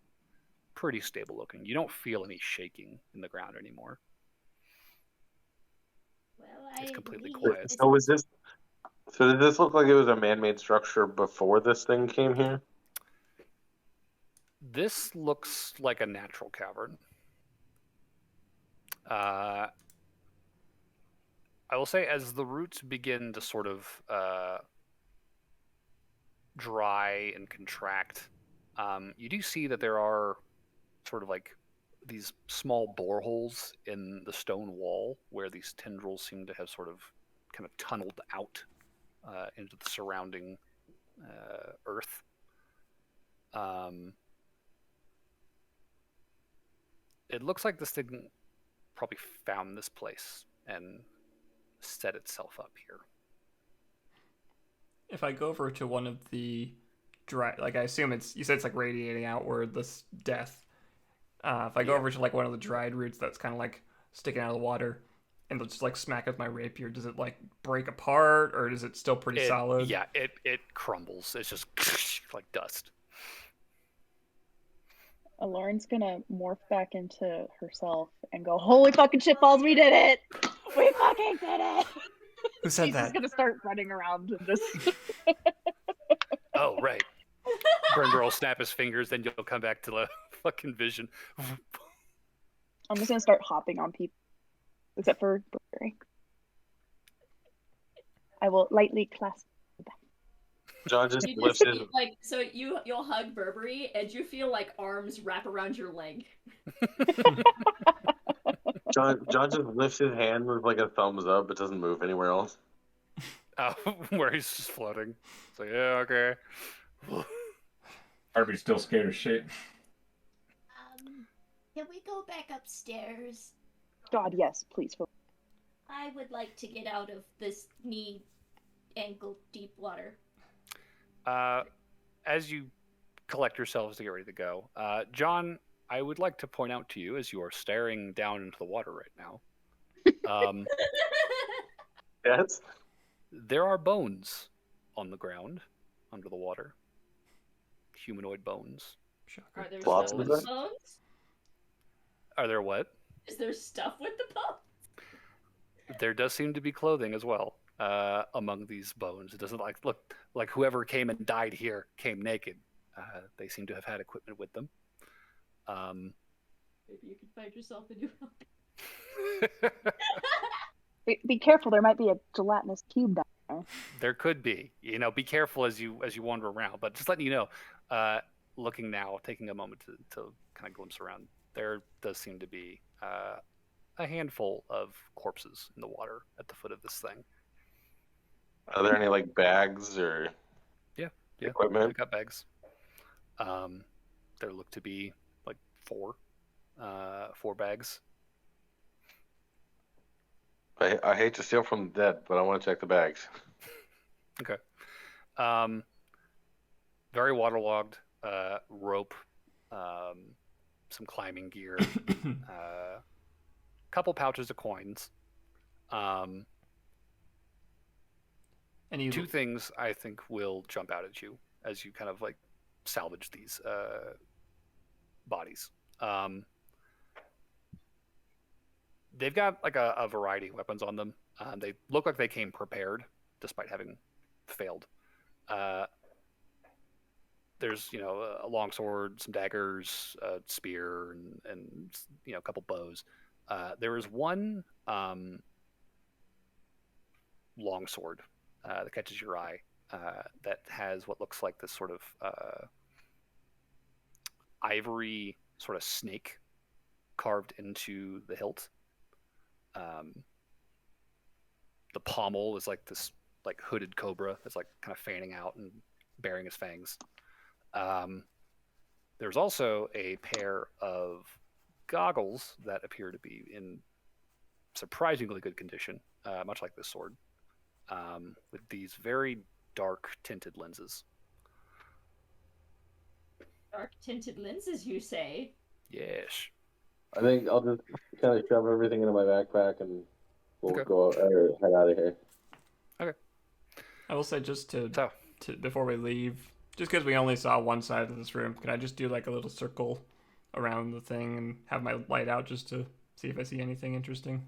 pretty stable looking. You don't feel any shaking in the ground anymore. Well, It's completely believe quiet. So is this? So did this look like it was a man-made structure before this thing came here? This looks like a natural cavern. I will say, as the roots begin to sort of dry and contract, you do see that there are sort of like these small boreholes in the stone wall where these tendrils seem to have sort of kind of tunneled out into the surrounding earth. It looks like this thing probably found this place and set itself up here. If I go over to one of the dry, like I assume it's, you said it's like radiating outward, this death. If I go over to like one of the dried roots that's kind of like sticking out of the water and just like smack with my rapier, does it like break apart or is it still pretty solid? Yeah, it crumbles. It's just like dust. Lauren's gonna morph back into herself and go, "Holy fucking shitballs, we did it! We fucking did it!" Who said She's that? just gonna start running around and just. Oh, right. Brendan will snap his fingers, then you'll come back to the fucking vision. I'm just gonna start hopping on people, except for Burberry. I will lightly clasp John just You lifts just his. like so you'll hug Burberry and you feel like arms wrap around your leg. John just lifts his hand with like a thumbs up, but doesn't move anywhere else. Where he's just floating. It's like, yeah, okay. Harvey's still scared as shit. Can we go back upstairs? God, yes, please. I would like to get out of this ankle deep water. As you collect yourselves to get ready to go, John, I would like to point out to you as you are staring down into the water right now. Yes. There are bones on the ground under the water. Humanoid bones. Are there Lots stuff of with the them? bones? Are there what? Is there stuff with the bones? There does seem to be clothing as well among these bones. It doesn't look like whoever came and died here came naked. They seem to have had equipment with them. Maybe you can find yourself a new home. Be careful, there might be a gelatinous cube down there. There could be. Be careful as you wander around. But just letting you know, looking now, taking a moment to kind of glimpse around, there does seem to be a handful of corpses in the water at the foot of this thing. Are there any like bags or Yeah, I equipment? got bags. There look to be like four bags. I hate to steal from the dead, but I want to check the bags. Okay. Very waterlogged. Rope. Some climbing gear. Couple pouches of coins. Two things I think will jump out at you as you kind of like salvage these bodies. They've got like a variety of weapons on them. They look like they came prepared, despite having failed. There's a long sword, some daggers, a spear, and a couple bows. There is one long sword that catches your eye that has what looks like this sort of ivory sort of snake carved into the hilt. The pommel is like this like hooded cobra that's like kind of fanning out and baring his fangs. There's also a pair of goggles that appear to be in surprisingly good condition, much like this sword, with these very dark tinted lenses. Dark tinted lenses, you say? Yes. I think I'll just kind of shove everything into my backpack and we'll Okay. go head out of here. Okay. I will say just to So, before we leave, just because we only saw one side of this room, can I just do like a little circle around the thing and have my light out just to see if I see anything interesting?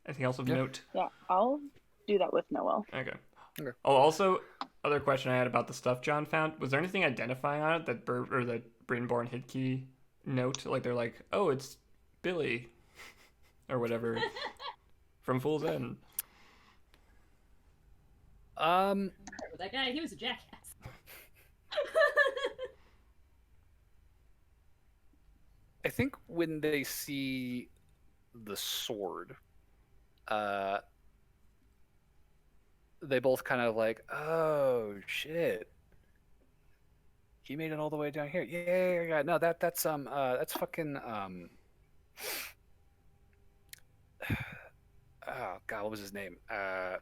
Anything else of note? Yeah, I'll do that with Noel. Okay. Okay. Oh, also, other question I had about the stuff John found. Was there anything identifying on it that that Brynborn Hidkey note? Like they're like, oh, it's Billy, or whatever, from Fool's End. That guy, he was a jackass. I think when they see the sword, they both kind of like, oh shit, he made it all the way down here. Yeah. No, that's fucking oh god, what was his name? That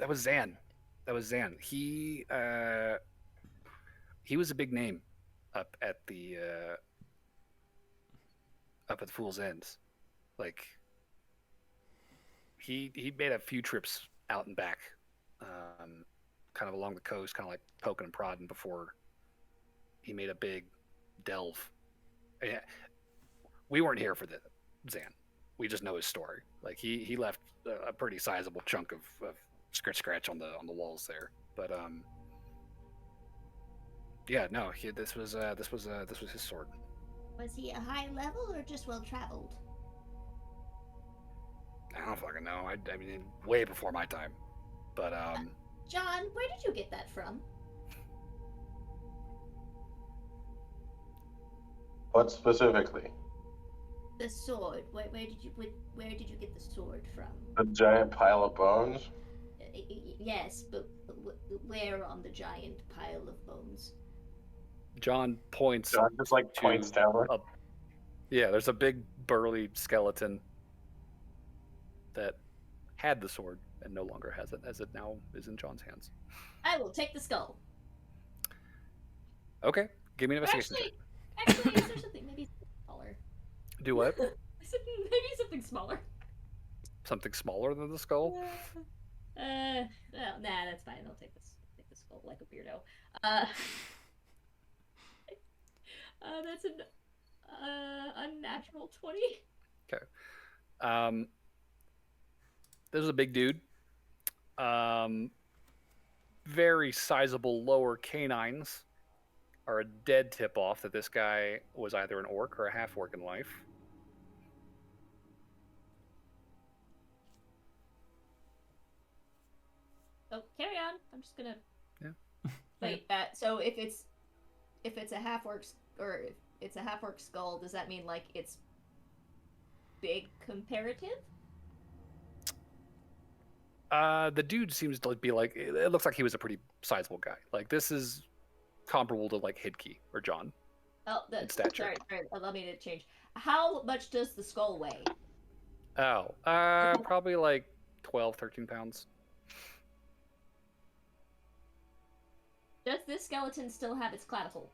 was Zan. He was a big name up at the Fool's End. Like he made a few trips out and back, kind of along the coast, kind of like poking and prodding before he made a big delve. Yeah, we weren't here for the Zan. We just know his story. Like he left a pretty sizable chunk of scratch on the walls there. But yeah, no, this was his sword. Was he a high level or just well traveled? I don't fucking know. I mean, way before my time. But John, where did you get that from? What specifically? The sword. Where did you get the sword from? A giant pile of bones? Yes, but where on the giant pile of bones? John points. John just like to points down. Yeah, there's a big burly skeleton that had the sword and no longer has it, as it now is in John's hands. I will take the skull. Okay, give me an investigation check. Actually, is there something maybe smaller? Do what? Maybe something smaller. Something smaller than the skull? Well, nah, that's fine. I'll take this. Take the skull like a weirdo. That's an unnatural 20. Okay. This is a big dude. Very sizable lower canines are a dead tip off that this guy was either an orc or a half orc in life. Oh, carry on. I'm just gonna. Yeah. Wait. So if it's a half orc or if it's a half orc skull, does that mean like it's big comparative? The dude seems to be like, it looks like he was a pretty sizable guy. Like, this is comparable to like Hidkey or John. Oh, in stature. sorry. Allow me to change. How much does the skull weigh? Oh, probably like 12, 13 pounds. Does this skeleton still have its clavicle?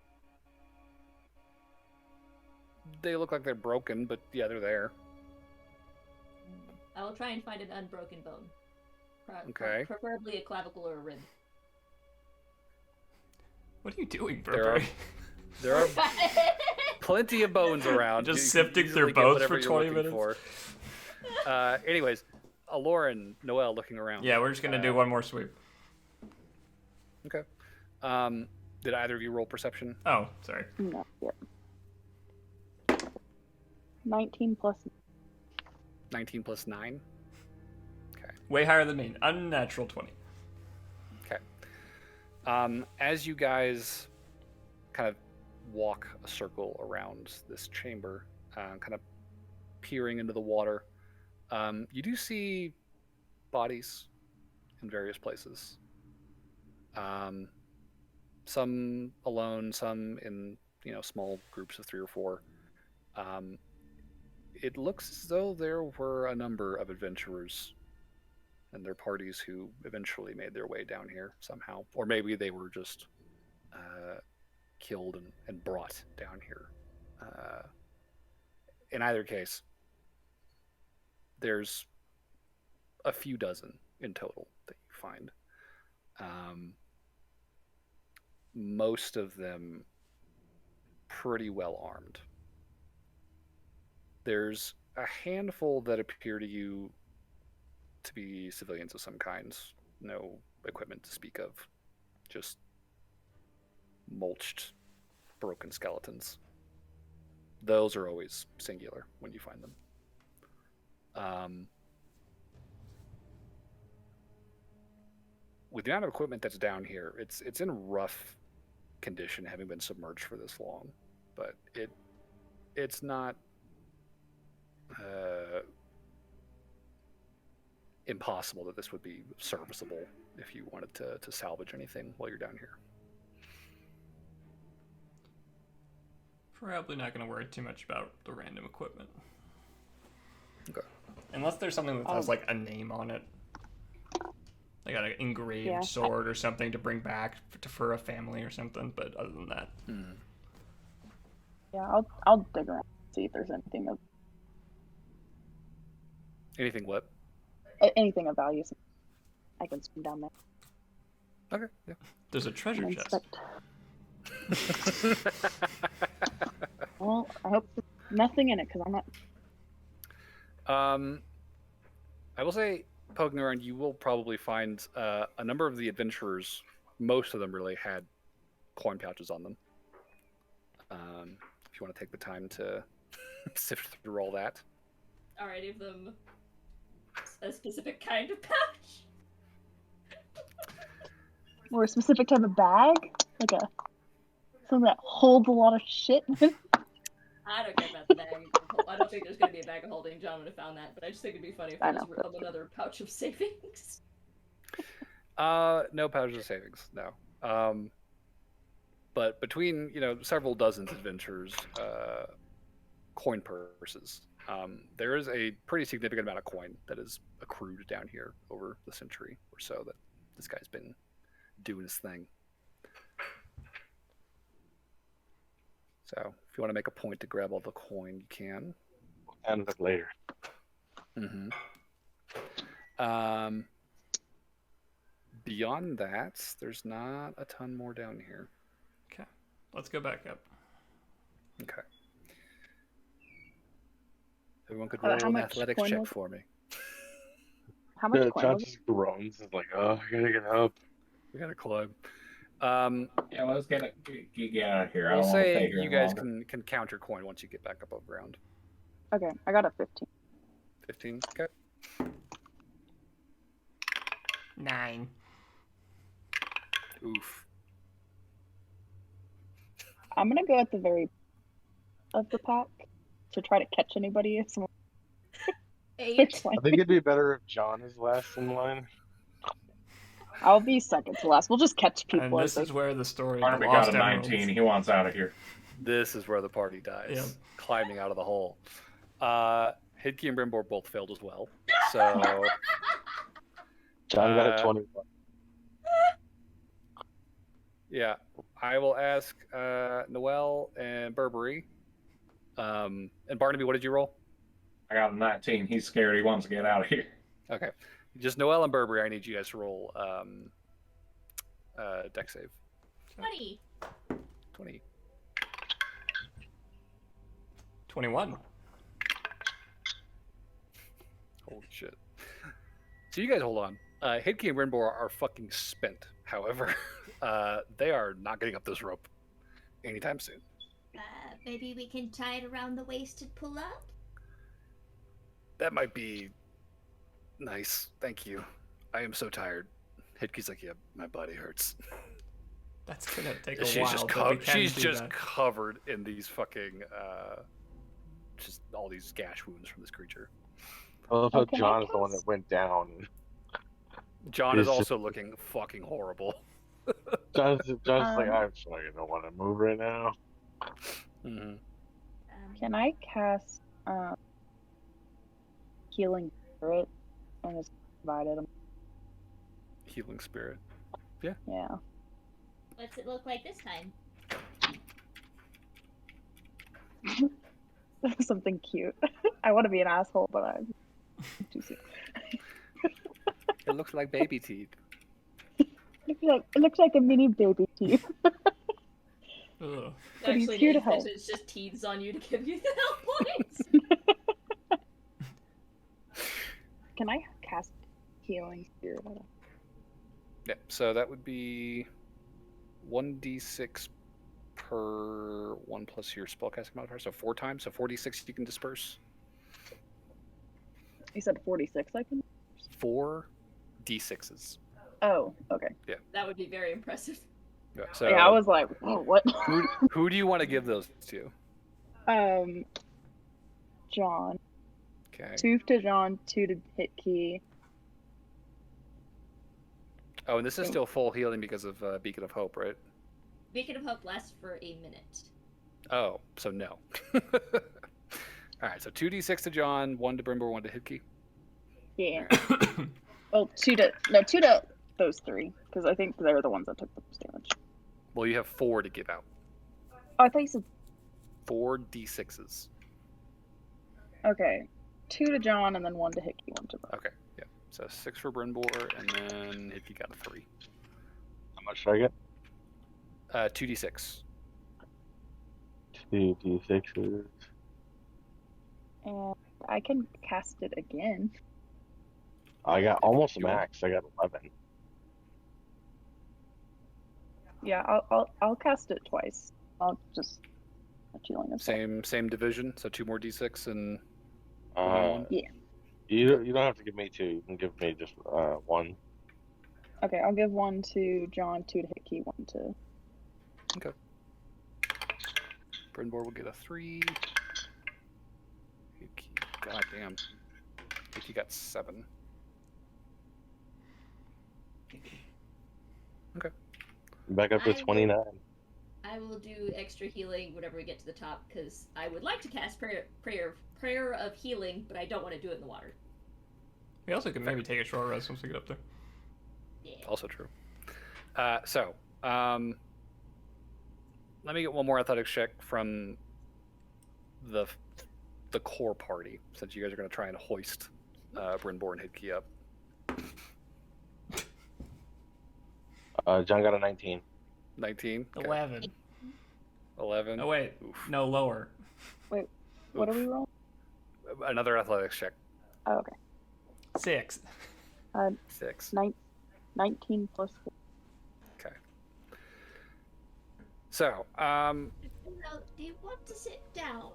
They look like they're broken, but yeah, they're there. I will try and find an unbroken bone. Okay. Preferably a clavicle or a rib. What are you doing, Burberry? There are plenty of bones around. Just sifting through bones for 20 minutes. Anyways, Aloran, Noel looking around. Yeah, we're just gonna do one more sweep. Okay. Did either of you roll perception? Oh, sorry. No. Yep. 19 plus. 19 plus 9. Okay. Way higher than me. Unnatural 20. Okay. As you guys kind of walk a circle around this chamber, kind of peering into the water, you do see bodies in various places. Some alone, some in small groups of 3 or 4. It looks as though there were a number of adventurers and their parties who eventually made their way down here somehow, or maybe they were just killed and brought down here. In either case, there's a few dozen in total that you find. Most of them pretty well armed. There's a handful that appear to you to be civilians of some kinds. No equipment to speak of. Just mulched, broken skeletons. Those are always singular when you find them. With the amount of equipment that's down here, it's in rough condition, having been submerged for this long. But it's not impossible that this would be serviceable if you wanted to salvage anything while you're down here. Probably not going to worry too much about the random equipment. Okay. Unless there's something that has like a name on it. Like an engraved sword or something to bring back for a family or something, but other than that. Yeah, I'll dig around and see if there's anything of what? Anything of value. I can swim down there. Okay, yeah. There's a treasure chest. Well, I hope there's nothing in it because I'm not. I will say, poking around, you will probably find a number of the adventurers. Most of them really had coin pouches on them. If you want to take the time to sift through all that. Are any of them a specific kind of pouch? Or a specific type of bag? Like something that holds a lot of shit? I don't care about the bag. I don't think there's going to be a bag of holding. John would have found that, but I just think it'd be funny if I there was know. another pouch of savings. No pouches of savings, no. But between several dozens of adventures, coin purses, there is a pretty significant amount of coin that is accrued down here over the century or so that this guy's been doing his thing. So if you want to make a point to grab all the coin, you can. And it later. Mm-hmm. Beyond that, there's not a ton more down here. Okay, let's go back up. Okay. Everyone could roll an athletics check for me. How much coin John was it? just groans. It's like, oh, I gotta get up. We gotta climb. Yeah, let's get out of here. We'll I don't want to say stay here you guys longer. can count your coin once you get back above ground. Okay, I got a 15. 15. Okay. 9. Oof. I'm gonna go at the very of the pack to try to catch anybody. If someone 8. I think it'd be better if John is last in line. I'll be second to last. We'll just catch people. And this is where the story of the Barnaby Lost got a Emeralds. 19. He wants out of here. This is where the party dies. Yep. Climbing out of the hole. Hidkey and Brimbor both failed as well. So John got a 21. yeah, I will ask Noelle and Burberry. And Barnaby, what did you roll? I got a 19. He's scared. He wants to get out of here. Okay. Just Noelle and Burberry, I need you guys to roll deck save. 20. 20. 21. Holy shit. So you guys hold on. Hidkey and Rinbor are fucking spent. However, they are not getting up this rope anytime soon. Maybe we can tie it around the waist and pull up? That might be nice. Thank you. I am so tired. Hidkey's like, yeah, my body hurts. That's gonna take a She's while. just, but we can she's do just that. covered in these fucking, just all these gash wounds from this creature. I love how Okay, John is the one that went down. John is He's also looking fucking horrible. John's like, I don't want to move right now. Mm-hmm. Can I cast Healing Spirit and just provided him? Healing spirit. Yeah. What's it look like this time? Something cute. I want to be an asshole, but I'm too soon. It looks like baby teeth. It looks like a mini baby teeth. Ugh. But he's Actually, here to help. it's just teeths on you to give you the health points. Can I cast Healing Spirit? Yeah, so that would be 1d6 per 1 plus your spellcasting modifier, so 4 times. So 4d6 you can disperse. You said 46, I can? 4 d6s. Oh, okay. That would be very impressive. Yeah, so Yeah, I was like, oh, what? who do you want to give those to? John. Okay. 2 to John, 2 to Hitkey. Oh, and this is still full healing because of Beacon of Hope, right? Beacon of Hope lasts for a minute. Oh, so no. All right, so 2d6 to John, 1 to Brimber, 1 to Hidkey. Yeah. Well, 2 to those 3, because I think they're the ones that took the most damage. Well, you have 4 to give out. Oh, I thought you said 4 d6s. okay. 2 to John and then 1 to Hickey, 1 to Brian. Okay, yeah. So 6 for Brinbor, and then Hidkey got a 3. How much should I get? 2d6. 2 d6s. And I can cast it again. I got almost You want- max. I got 11. Yeah, I'll cast it twice. I'll just healing as well. Same division, so 2 more d6 and Uh, Yeah. you don't have to give me 2. You can give me just 1. Okay, I'll give 1 to John, 2 to Hickey, 1 to... Okay. Brynborg will get a 3. Hickey, god damn. Hickey got 7. Okay. Back up to 29. I will do extra healing whenever we get to the top, because I would like to cast prayer of healing, but I don't want to do it in the water. We also can maybe take a short rest once we get up there. Yeah. Also true. Let me get one more athletics check from the core party, since you guys are going to try and hoist Brynborg and Hidkey up. John got a 19. 19? Okay. 11. 11? Oh, wait. Oof. No, lower. Wait, what are we rolling? Another athletics check. Oh, okay. 6. 6. 19 plus 4. Okay. So, Do you want to sit down?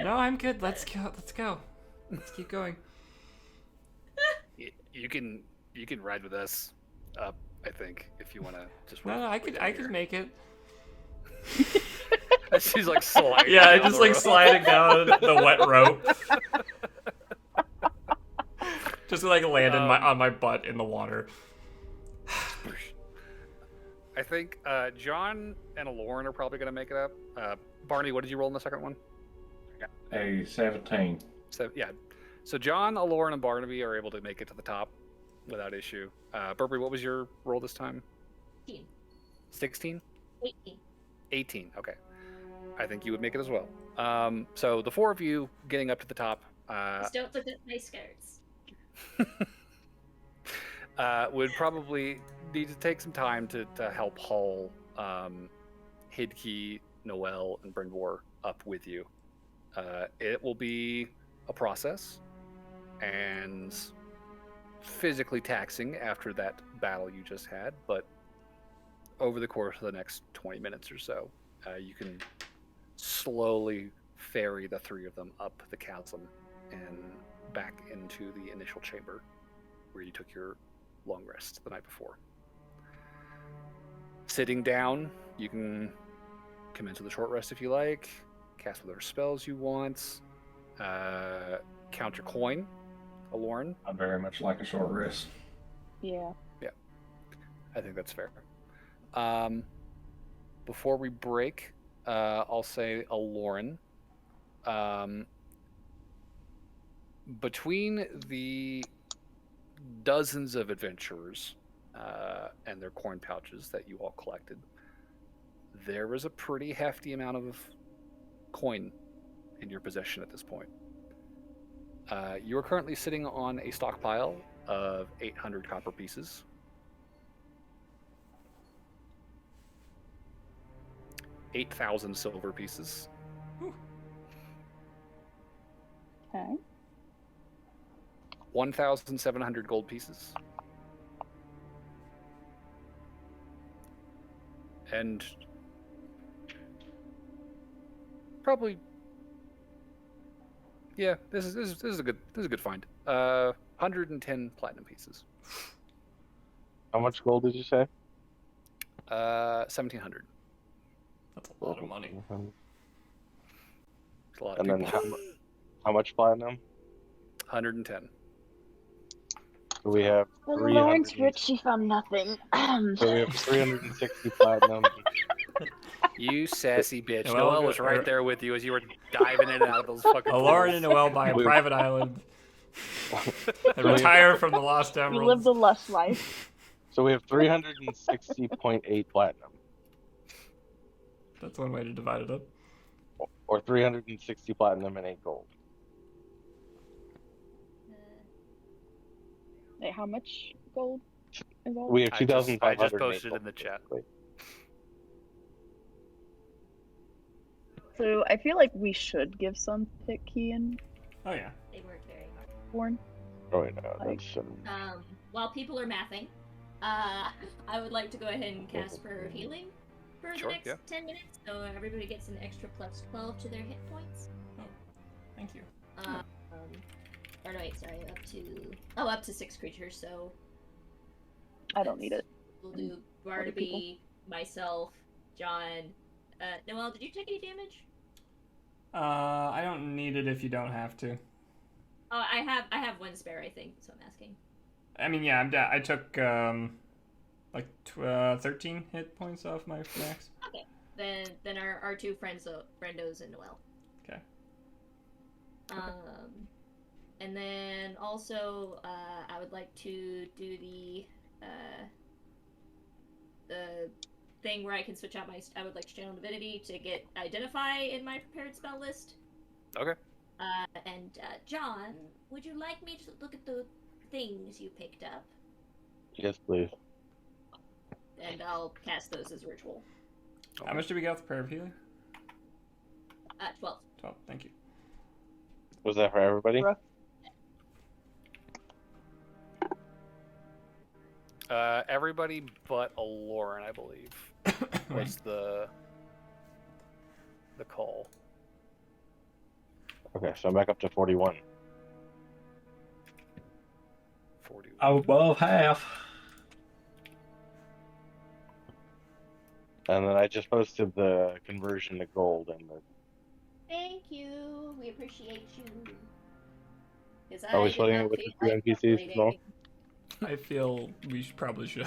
No, I'm good. Let's go. Let's go. Let's keep going. you can ride with us up, I think, if you want to just. No, I could make it. She's like sliding. Yeah, down just the like rope. sliding down the wet rope. Just like land on my butt in the water. I think John and Lauren are probably going to make it up. Barney, what did you roll in the second one? A 17. So yeah, so John, Lauren, and Barnaby are able to make it to the top without issue. Burberry, what was your roll this time? 18. 16? 18. 18. Okay, I think you would make it as well. So the 4 of you getting up to the top. Just don't look at my skirts. Would probably need to take some time to help haul Hidkey, Noel, and Brynborg up with you. It will be a process and physically taxing after that battle you just had, but over the course of the next 20 minutes or so, you can slowly ferry the 3 of them up the chasm and back into the initial chamber where you took your long rest the night before. Sitting down, you can commence with a short rest if you like, cast whatever spells you want, count your coin, Lauren. I very much like a short rest. Yeah. Yeah, I think that's fair. Before we break, I'll say a Lauren. Between the dozens of adventurers and their coin pouches that you all collected, there was a pretty hefty amount of coin in your possession at this point. You are currently sitting on a stockpile of 800 copper pieces. 8,000 silver pieces. Okay. 1,700 gold pieces. And probably, yeah, this is a good find. 110 platinum pieces. How much gold did you say? 1,700. That's a lot of money. It's a lot And of then people. how much platinum? 110. So we have Well, 300. Lauren's rich, she found nothing. So we have 360 platinum. You sassy bitch. Noel Noel was right there with you as you were diving in and out of those fucking Lauren and pools. Noel buy a private island and retire from the Lost We Emeralds. live the lush life. So we have 360.8 platinum, That's one way to divide it up. or 360 platinum and 8 gold. Wait, how much gold is all? We have I 2,500. just posted it in the chat. So I feel like we should give some Hickey and Oh yeah. They work very hard. Born. Oh wait, no, Like- that's While people are mathing, I would like to go ahead and cast Prayer of Healing for Sure, the next yeah. 10 minutes, so everybody gets an extra plus 12 to their hit points. Thank you. Or no, wait, sorry, up to 6 creatures, so I don't need it. We'll do Barnaby, myself, John. Noelle, did you take any damage? I don't need it if you don't have to. Oh, I have one spare, I think. So I'm asking. I mean, yeah, I took like 13 hit points off my max. Okay. Then our two friends, Brendos and Noelle. Okay. And then also I would like to do the thing where I can switch out I would like to channel divinity to get identify in my prepared spell list. Okay. And John, would you like me to look at the things you picked up? Yes, please. And I'll cast those as ritual. How much do we get off the prayer of healing? 12. 12, thank you. Was that for everybody? Rough. Everybody but Lauren, I believe, was the call. Okay, so I'm back up to 41. 41. Above half. And then I just posted the conversion to gold and the... Thank you. We appreciate you. Are we splitting it with the two NPCs as well? I feel we probably should.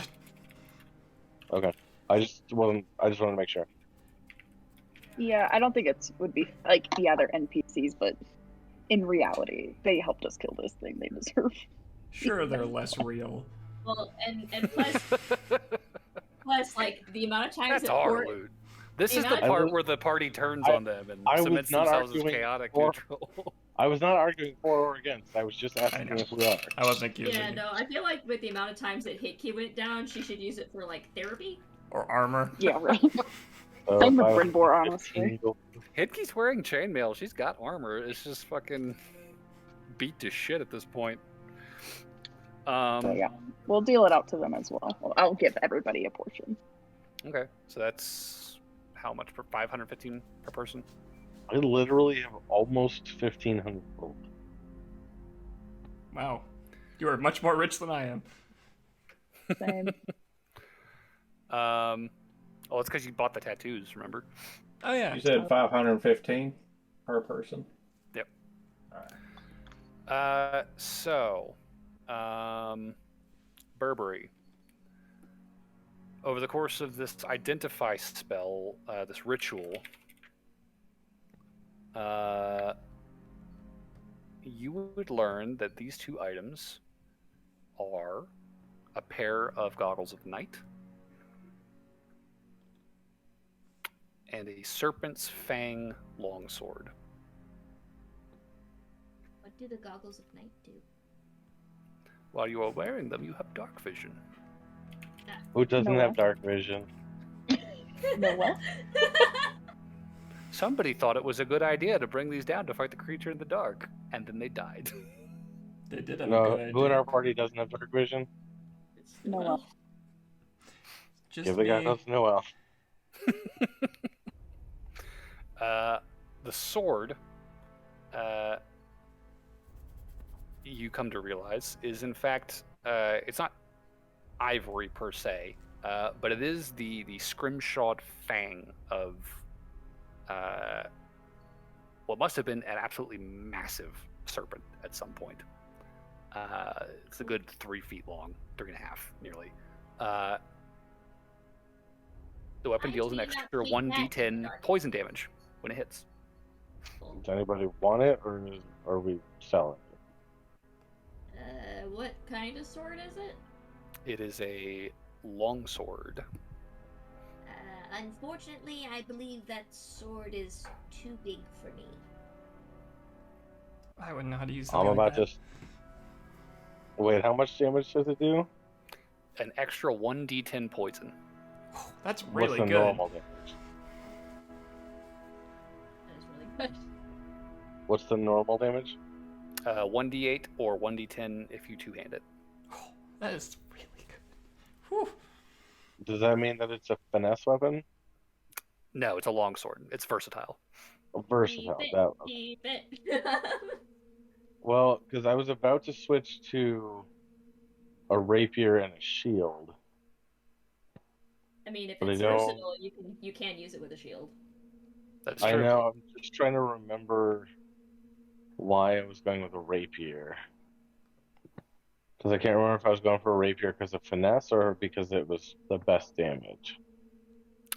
Okay. I just wanted to make sure. Yeah, I don't think it would be like, yeah, they're NPCs, but in reality, they helped us kill this thing. They deserve. Sure, they're less real. Well, and plus, like the amount of times That's that our Port, loot. This the is the amount of- part where the party turns on them and I was cements not themselves as arguing chaotic for- neutral. I was not arguing for or against. I was just asking know. if we are. I wasn't accusing Yeah, you. no, I feel like with the amount of times that Hitkey went down, she should use it for like therapy. Or armor. Yeah, right. So Same if with I was Brynbor, honestly. 15 gold- Hitkey's wearing chainmail. She's got armor. It's just fucking beat to shit at this point. So yeah, we'll deal it out to them as well. I'll give everybody a portion. Okay, so that's how much per 515 per person? I literally have almost 1,500 gold. Wow. You are much more rich than I am. Same. Oh, it's because you bought the tattoos, remember? Oh, yeah. You said 515 per person? Yep. Alright. Burberry. Over the course of this identify spell, this ritual, you would learn that these two items are a pair of goggles of night and a serpent's fang longsword. What do the goggles of night do? While you are wearing them, you have dark vision. Who doesn't Noah. have dark vision? Noah? Somebody thought it was a good idea to bring these down to fight the creature in the dark, and then they died. They did have a No, good idea. who in our party doesn't have dark vision? Noah. Just Give the guy me. house Noel. The sword, you come to realize, is in fact, it's not ivory per se, but it is the scrimshawed fang of what must have been an absolutely massive serpent at some point. It's a good 3 feet long, 3.5 nearly. The weapon I deals an do not extra think 1d10 that's poison damage when it hits. Does anybody want it, or are we selling it? What kind of sword is it? It is a longsword. Unfortunately, I believe that sword is too big for me. I wouldn't know how to use I'm something about like that. to. Wait, how much damage does it do? An extra 1d10 poison. That's What's really the good. normal damage? That is really good. What's the normal damage? 1d8 or 1d10 if you two-hand it. That is really good. Whew. Does that mean that it's a finesse weapon? No, it's a longsword. It's versatile. Versatile. Keep it, That. keep it. Well, because I was about to switch to a rapier and a shield, I mean, if But I it's don't. versatile, you can use it with a shield. That's I true. know. I'm just trying to remember why I was going with a rapier. Because I can't remember if I was going for a rapier because of finesse or because it was the best damage.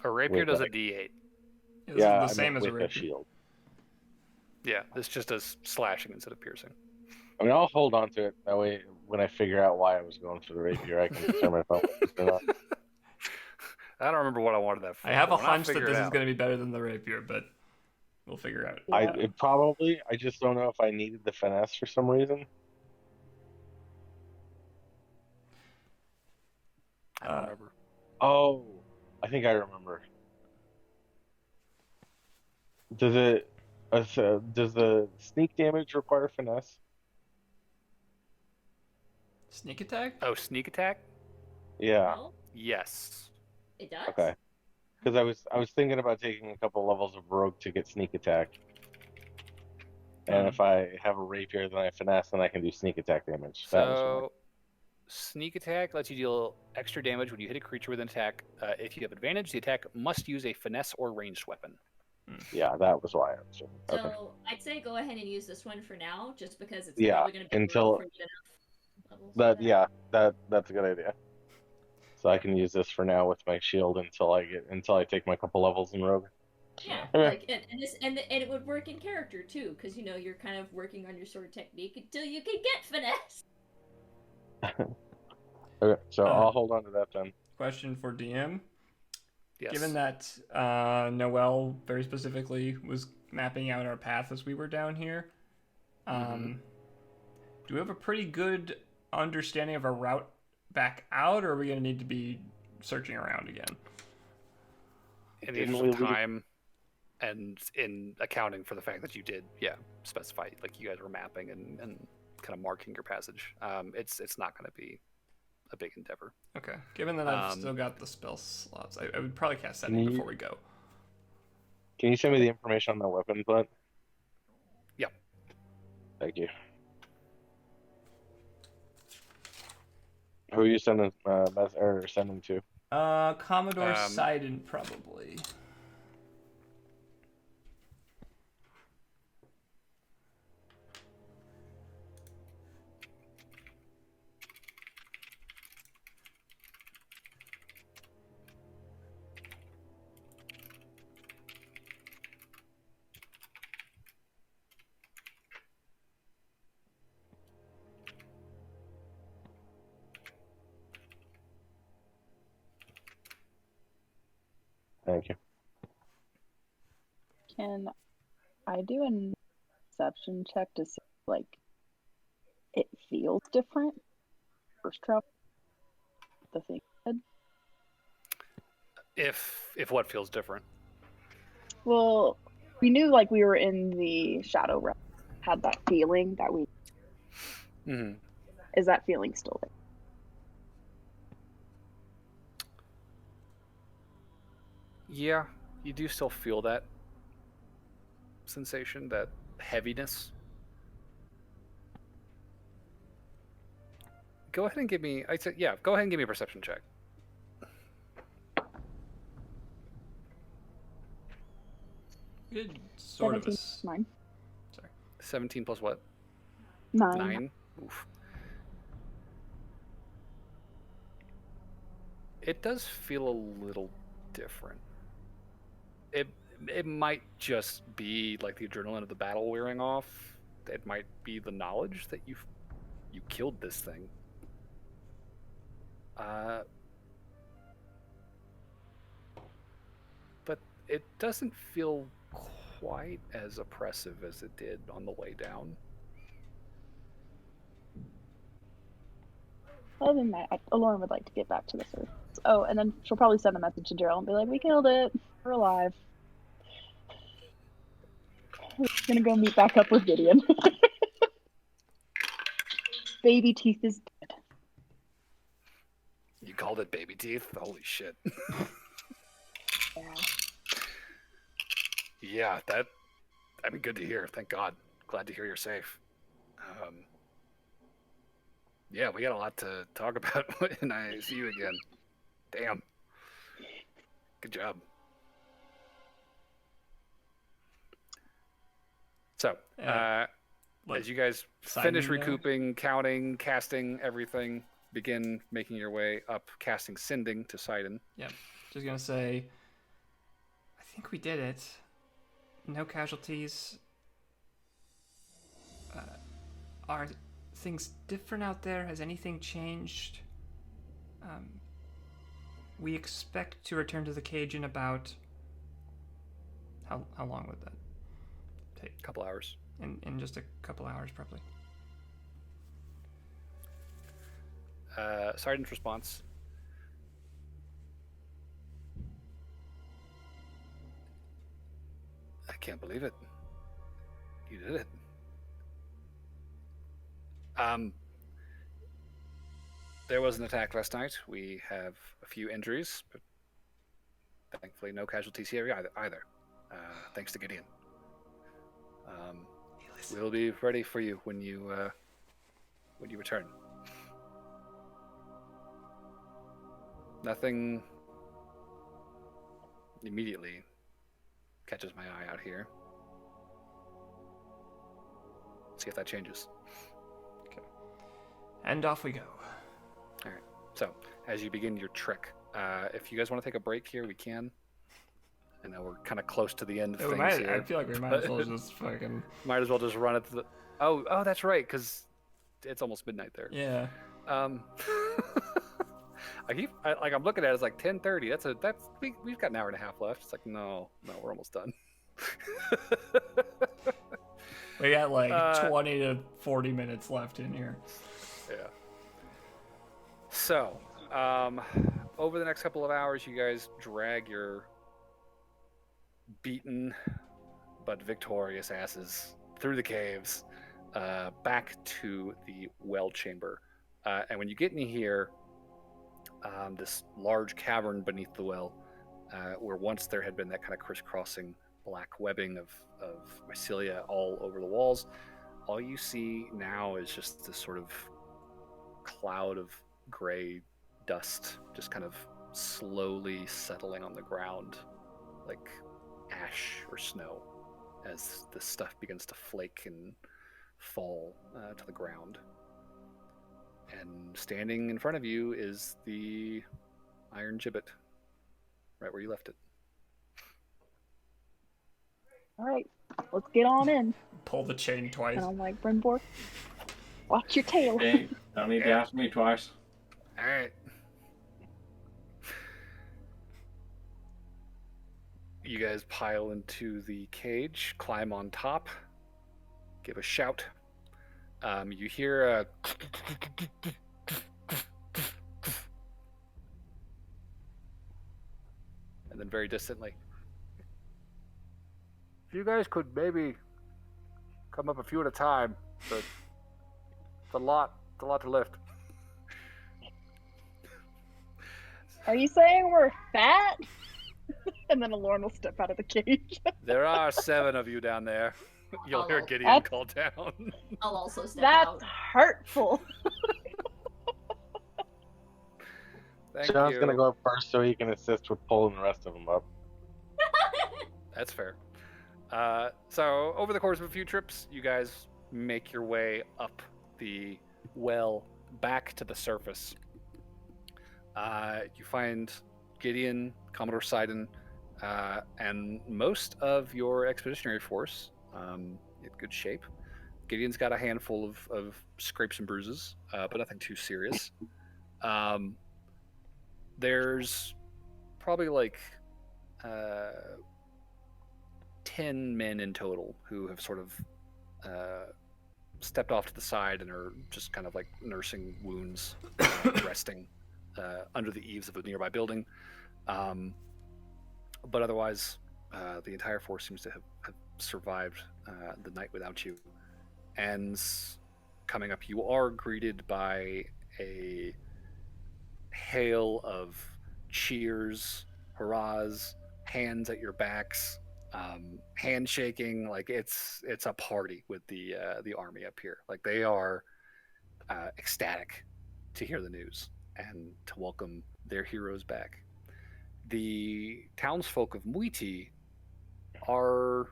A rapier With does a like, D8. This yeah, is the I same meant as a with a rapier. shield. Yeah, this just does slashing instead of piercing. I mean, I'll hold on to it. That way, when I figure out why I was going for the rapier, I can determine if I want to use it or not. I don't remember what I wanted that for. I have a but when I hunch that figure this it is out- going to be better than the rapier, but we'll figure out. Yeah. I just don't know if I needed the finesse for some reason. I don't remember. Oh, I think I remember. Does the sneak damage require finesse? Sneak attack? Oh, sneak attack? Yeah. No, Yes. it does. Okay. Because I was thinking about taking a couple levels of rogue to get sneak attack, and if I have a rapier, then I finesse, then I can do sneak attack damage. That was why. So, sneak attack lets you deal extra damage when you hit a creature with an attack. If you have advantage, the attack must use a finesse or ranged weapon. Yeah, that was why I was doing it. So Okay. I'd say go ahead and use this one for now, just because it's Yeah, probably going to be until- rough for you enough levels for that. That's a good idea. So I can use this for now with my shield until I take my couple levels in rogue. Yeah, Okay. like and it would work in character too, because you're kind of working on your sword technique until you can get finesse. Okay, so I'll hold on to that then. Question for DM. Yes. Given that Noelle very specifically was mapping out our path as we were down here, do we have a pretty good understanding of our route back out, or are we going to need to be searching around again? In the interest of time and in accounting for the fact that you did, specify, like, you guys were mapping and kind of marking your passage, it's not going to be a big endeavor. Okay. Given that I've still got the spell slots, I would probably cast setting before we go. Can you send me the information on the weapon, Clint? Yeah. Thank you. Who are you sending sending to? Commodore Sidon, probably. Thank you. Can I do an perception check to see like it feels different? First travel, the thing. If what feels different? Well, we knew like we were in the shadow realm, had that feeling that we. Mm-hmm. Is that feeling still there? Yeah, you do still feel that sensation, that heaviness. Go ahead and give me. I said, yeah. Go ahead and give me a perception check. Good sort of. 9. Sorry. 17 plus what? 9. 9. Oof. It does feel a little different. It might just be like the adrenaline of the battle wearing off. It might be the knowledge that you killed this thing. But it doesn't feel quite as oppressive as it did on the way down. Other than that, Alorn would like to get back to the surface. Oh, and then she'll probably send a message to Daryl and be like, "We killed it. We're alive. We're gonna go meet back up with Gideon." Baby Teeth is dead. You called it baby teeth? Holy shit. Yeah. Yeah, good to hear. Thank God. Glad to hear you're safe. Yeah, we got a lot to talk about when I see you again. Damn. Good job. So, as you guys finish recouping, counting, casting everything, begin making your way up, casting Sending to Sidon. Yep. Just gonna say, I think we did it. No casualties. Are things different out there? Has anything changed? We expect to return to the cage in about... How long would that take? A couple hours. In just a couple hours, probably. Sidon's response. I can't believe it. You did it. There was an attack last night. We have a few injuries, but thankfully no casualties here either. Thanks to Gideon. We'll be ready for you when you return. Nothing immediately catches my eye out here. See if that changes. Okay. And off we go. All right. So, as you begin your trek, if you guys want to take a break here, we can. I know we're kind of close to the end of things here. I feel like we might as well just fucking... Might as well just run it to the... Oh, that's right, because it's almost midnight there. Yeah. I'm looking at it, it's like 10:30. We've got an hour and a half left. It's like, no, we're almost done. We got like 20 to 40 minutes left in here. Yeah. So, over the next couple of hours, you guys drag your beaten but victorious asses through the caves back to the well chamber. And when you get in here, this large cavern beneath the well, where once there had been that kind of crisscrossing black webbing of mycelia all over the walls, all you see now is just this sort of cloud of gray dust just kind of slowly settling on the ground like ash or snow as this stuff begins to flake and fall to the ground. And standing in front of you is the iron gibbet, right where you left it. All right, let's get on in. Pull the chain twice. And I'm like, Brimborg, watch your tail. Hey, don't need to ask me twice. All right. You guys pile into the cage, climb on top, give a shout. You hear a... and then very distantly, if you guys could maybe come up a few at a time, but it's a lot to lift. Are you saying we're fat? And then Alorn will step out of the cage. There are 7 of you down there. You'll hear Gideon That's- call down. I'll also step That's out. hurtful. Thank John's you. gonna go up first so he can assist with pulling the rest of them up. That's fair. So over the course of a few trips, you guys make your way up the well back to the surface. You find Gideon, Commodore Sidon, and most of your expeditionary force in good shape. Gideon's got a handful of scrapes and bruises, but nothing too serious. There's probably like 10 men in total who have sort of stepped off to the side and are just kind of like nursing wounds, resting under the eaves of a nearby building. But otherwise, the entire force seems to have survived the night without you. And coming up, you are greeted by a hail of cheers, hurrahs, hands at your backs, handshaking. Like it's a party with the army up here. Like they are ecstatic to hear the news and to welcome their heroes back. the townsfolk of Muiti are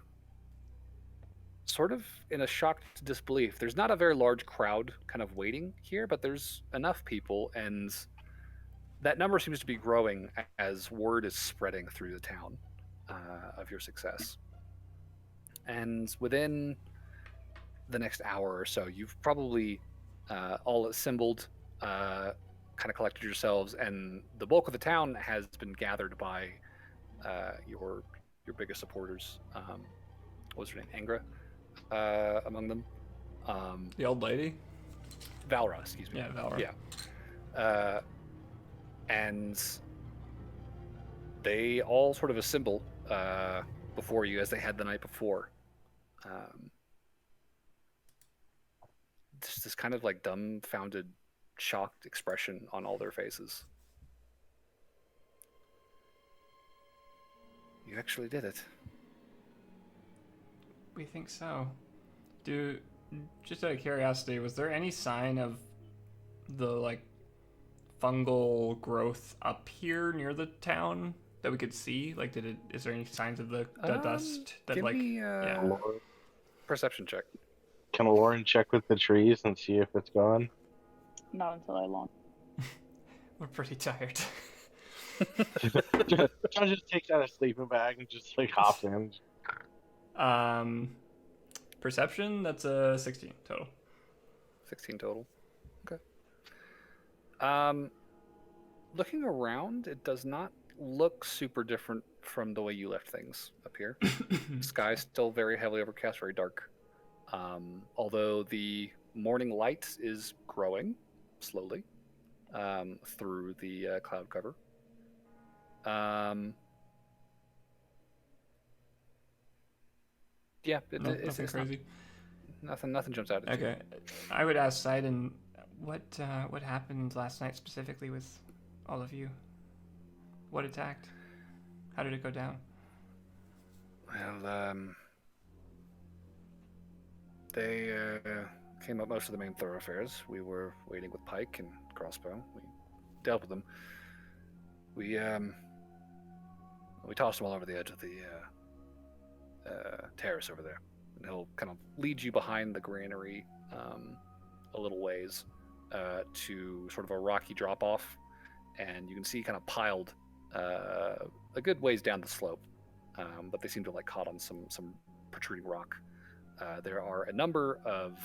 sort of in a shocked disbelief. There's not a very large crowd kind of waiting here, but there's enough people, and that number seems to be growing as word is spreading through the town of your success. And within the next hour or so, you've probably all assembled, kind of collected yourselves, and the bulk of the town has been gathered by your biggest supporters. What was her name? Angra, among them. The old lady? Valra, excuse me. Yeah, Valra. Yeah. And they all sort of assemble before you as they had the night before. Just this kind of like dumbfounded, shocked expression on all their faces. You actually did it. We think so. Just out of curiosity, was there any sign of the like fungal growth up here near the town that we could see? Like, is there any signs of the dust that give like me yeah. perception check. Can Lauren check with the trees and see if it's gone? Not until I launch. We're pretty tired. John just takes out a sleeping bag and just like hops in. Perception, that's a 16 total. 16 total. Okay. Looking around, it does not look super different from the way you left things up here. The sky's still very heavily overcast, very dark. Although the morning light is growing slowly through the cloud cover. Yeah, it's crazy. Nothing jumps out at you. Okay, I would ask Sidon, what happened last night specifically with all of you? What attacked? How did it go down? Well, they came up most of the main thoroughfares. We were waiting with pike and crossbow. We dealt with them. We tossed them all over the edge of the terrace over there. And he'll kind of lead you behind the granary a little ways to sort of a rocky drop-off, and you can see kind of piled a good ways down the slope, but they seem to like caught on some protruding rock. There are a number of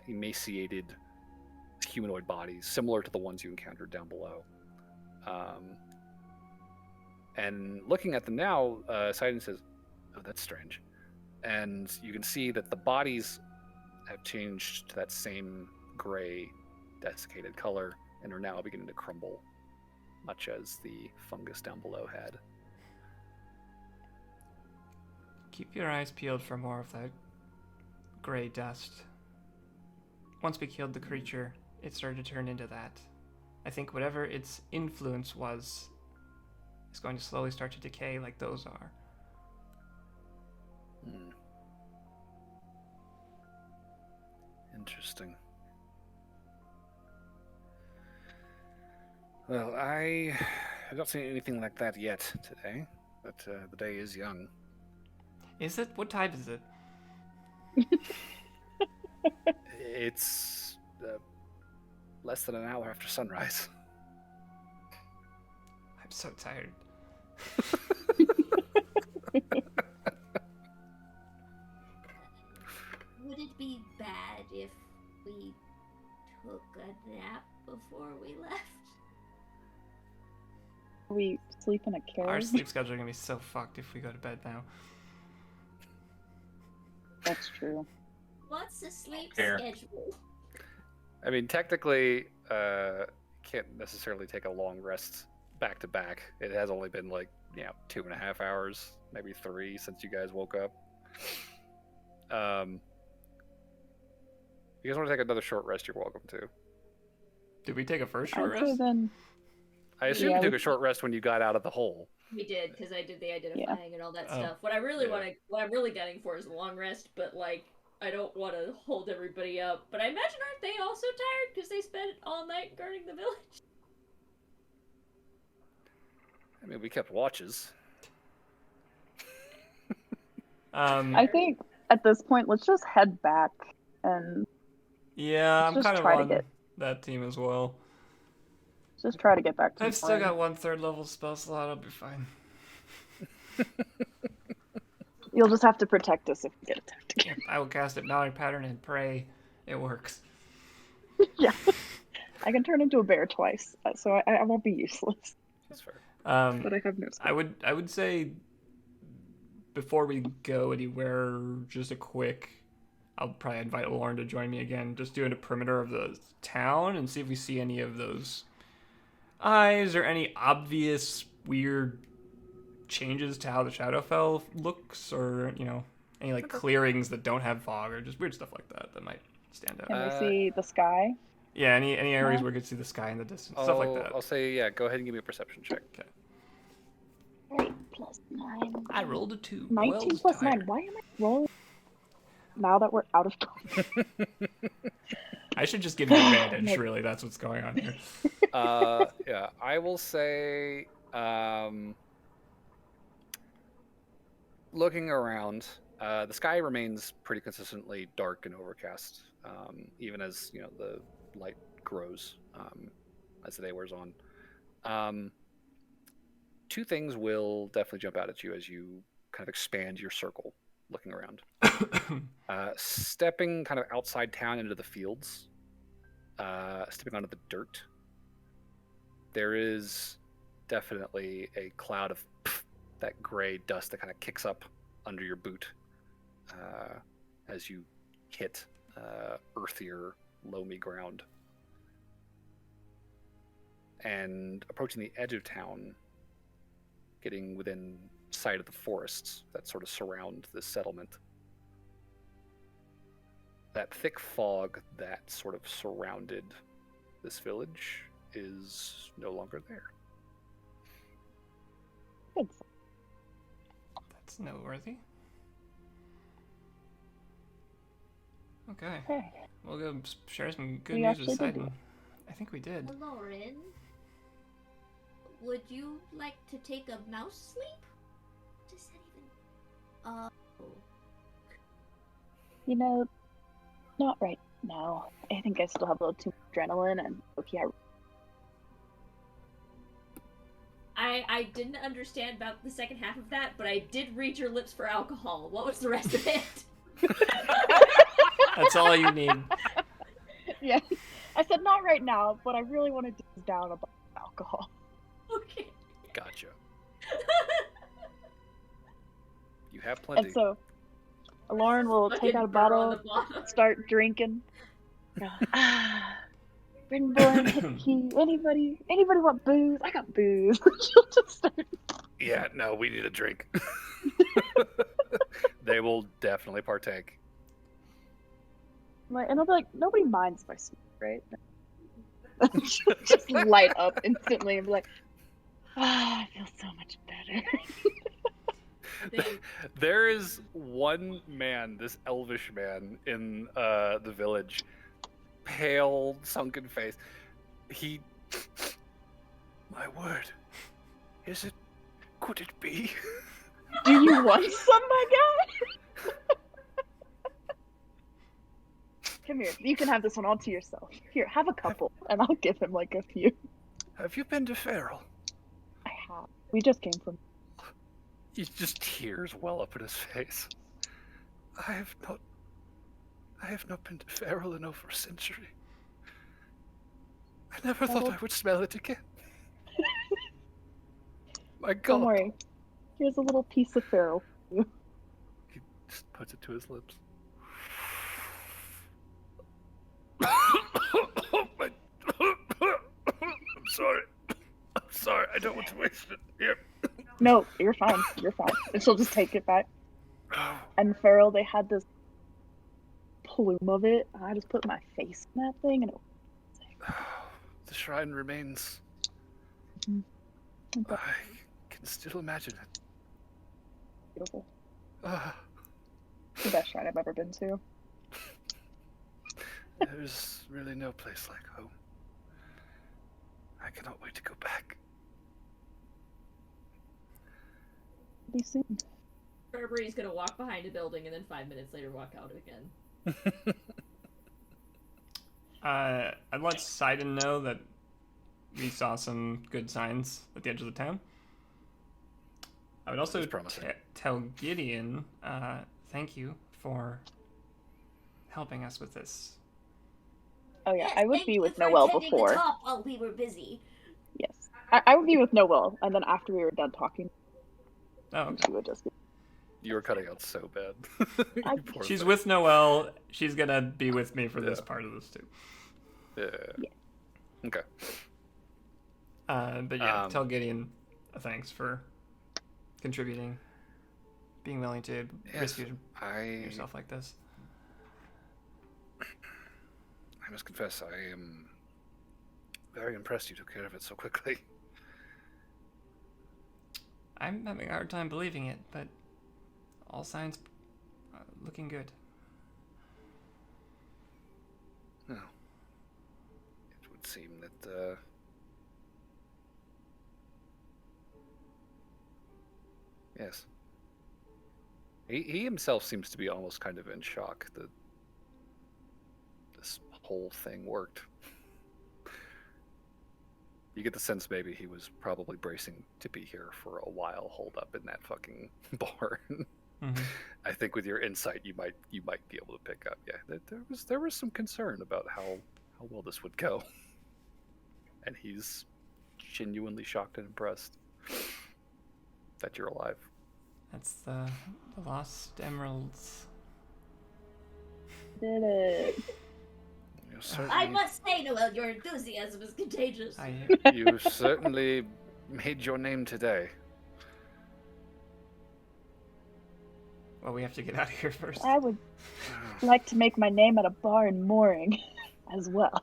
emaciated humanoid bodies, similar to the ones you encountered down below. And looking at them now, Sidon says, "Oh, that's strange." And you can see that the bodies have changed to that same gray, desiccated color and are now beginning to crumble, much as the fungus down below had. Keep your eyes peeled for more of that gray dust. Once we killed the creature, it started to turn into that. I think whatever its influence was is going to slowly start to decay like those are. Interesting. Well, I have not seen anything like that yet today, but the day is young. Is it? What time is it? It's less than an hour after sunrise. I'm so tired. Would it be bad if we took a nap before we left? We sleep in a carriage. Our sleep schedule is gonna be so fucked if we go to bed now. That's true. What's the sleep Here. schedule? I mean, technically, can't necessarily take a long rest back to back. It has only been like 2.5 hours, maybe 3 since you guys woke up. You guys want to take another short rest? You're welcome to. Did we take a first short I'd rest? say then I assume you took a short rest when you got out of the hole. We did, because I did the identifying and all that stuff. What I really what I'm really gunning for is a long rest, but like I don't want to hold everybody up. But I imagine aren't they also tired because they spent all night guarding the village? I mean, we kept watches. I think at this point, let's just head back and Yeah, I'm just kind of try to on get that team as well. just try to get back to. I've still got 1 3rd level spell slot. I'll be fine. You'll just have to protect us if we get attacked again. I will cast Hypnotic Pattern and pray it works. Yeah, I can turn into a bear twice, so I won't be useless. That's fair. But I have no skill. I would say before we go anywhere, just a quick. I'll probably invite Lauren to join me again. Just doing a perimeter of the town and see if we see any of those eyes or any obvious weird changes to how the Shadowfell looks, or any like clearings that don't have fog, or just weird stuff like that that might stand out. Can we see the sky? Yeah, any areas where we could see the sky in the distance, stuff like that. I'll say, yeah, go ahead and give me a perception check. Okay. 8 plus 9. I rolled a 2. 19 plus 9. Why am I rolling? Now that we're out of time. I should just give you advantage, really. That's what's going on here. Yeah, I will say, looking around, the sky remains pretty consistently dark and overcast, even as the light grows as the day wears on. Two things will definitely jump out at you as you kind of expand your circle, looking around. Stepping kind of outside town into the fields, stepping onto the dirt, there is definitely a cloud of that gray dust that kind of kicks up under your boot as you hit earthier, loamy ground. And approaching the edge of town, getting within sight of the forests that sort of surround this settlement, that thick fog that sort of surrounded this village is no longer there. That's noteworthy. Okay. We'll go share some good news with Sidon. I think we did. Lauren, would you like to take a mouse sleep? What does that even... Not right now. I think I still have a little too much adrenaline, and I didn't understand about the second half of that, but I did read your lips for alcohol. What was the rest of it? That's all you need. Yeah. I said not right now, but I really want to do down about alcohol. Okay. Gotcha. You have plenty. And so, Lauren will take out a bottle, start drinking. Rinborn, Hickey, anybody want booze? I got booze. She'll just start. Yeah, no, we need a drink. They will definitely partake. And I'll be like, nobody minds if I smoke, right? She'll just light up instantly and be like, I feel so much better. There is one man, this elvish man in the village, pale, sunken face. My word, could it be? Do you want some, my guy? Come here, you can have this one all to yourself. Here, have a couple, and I'll give him like a few. Have you been to Feral? I have. We just came from... Just tears well up in his face. I have not been to Feral in over a century. I never thought I would smell it again. My God. Don't worry. Here's a little piece of Feral for you. He just puts it to his lips. I'm sorry. I don't want to waste it. Here. No, you're fine. You're fine. And she'll just take it back. And Feral, they had this plume of it. And I just put my face in that thing, and it was... The shrine remains. Mm-hmm. I can still imagine it. Beautiful. The best shrine I've ever been to. There's really no place like home. I cannot wait to go back. Be soon. Burberry's gonna walk behind a building and then 5 minutes later walk out again. I'd let Sidon know that we saw some good signs at the edge of the town. I would also tell Gideon, thank you for helping us with this. Oh yeah, Yes, I would thank be you with for Noelle attending before. the top while we were busy. Yes, I would be with Noelle, and then after we were done talking, Oh, okay. she would just be. You were cutting out so bad. She's with Noelle. She's gonna be with me for this part of this too. Yeah. Okay. But yeah, tell Gideon thanks for contributing, being willing to risk yourself like this. I must confess, I am very impressed you took care of it so quickly. I'm having a hard time believing it, but all signs looking good. No. It would seem that, yes. He himself seems to be almost kind of in shock that this whole thing worked. You get the sense maybe he was probably bracing to be here for a while, holed up in that fucking barn. Mm-hmm. I think with your insight, you might be able to pick up. Yeah, that there was some concern about how well this would go, and he's genuinely shocked and impressed that you're alive. That's the lost emeralds. Did it? I must say, Noelle, your enthusiasm is contagious. You certainly made your name today. Well, we have to get out of here first. I would like to make my name at a bar in Mooring as well.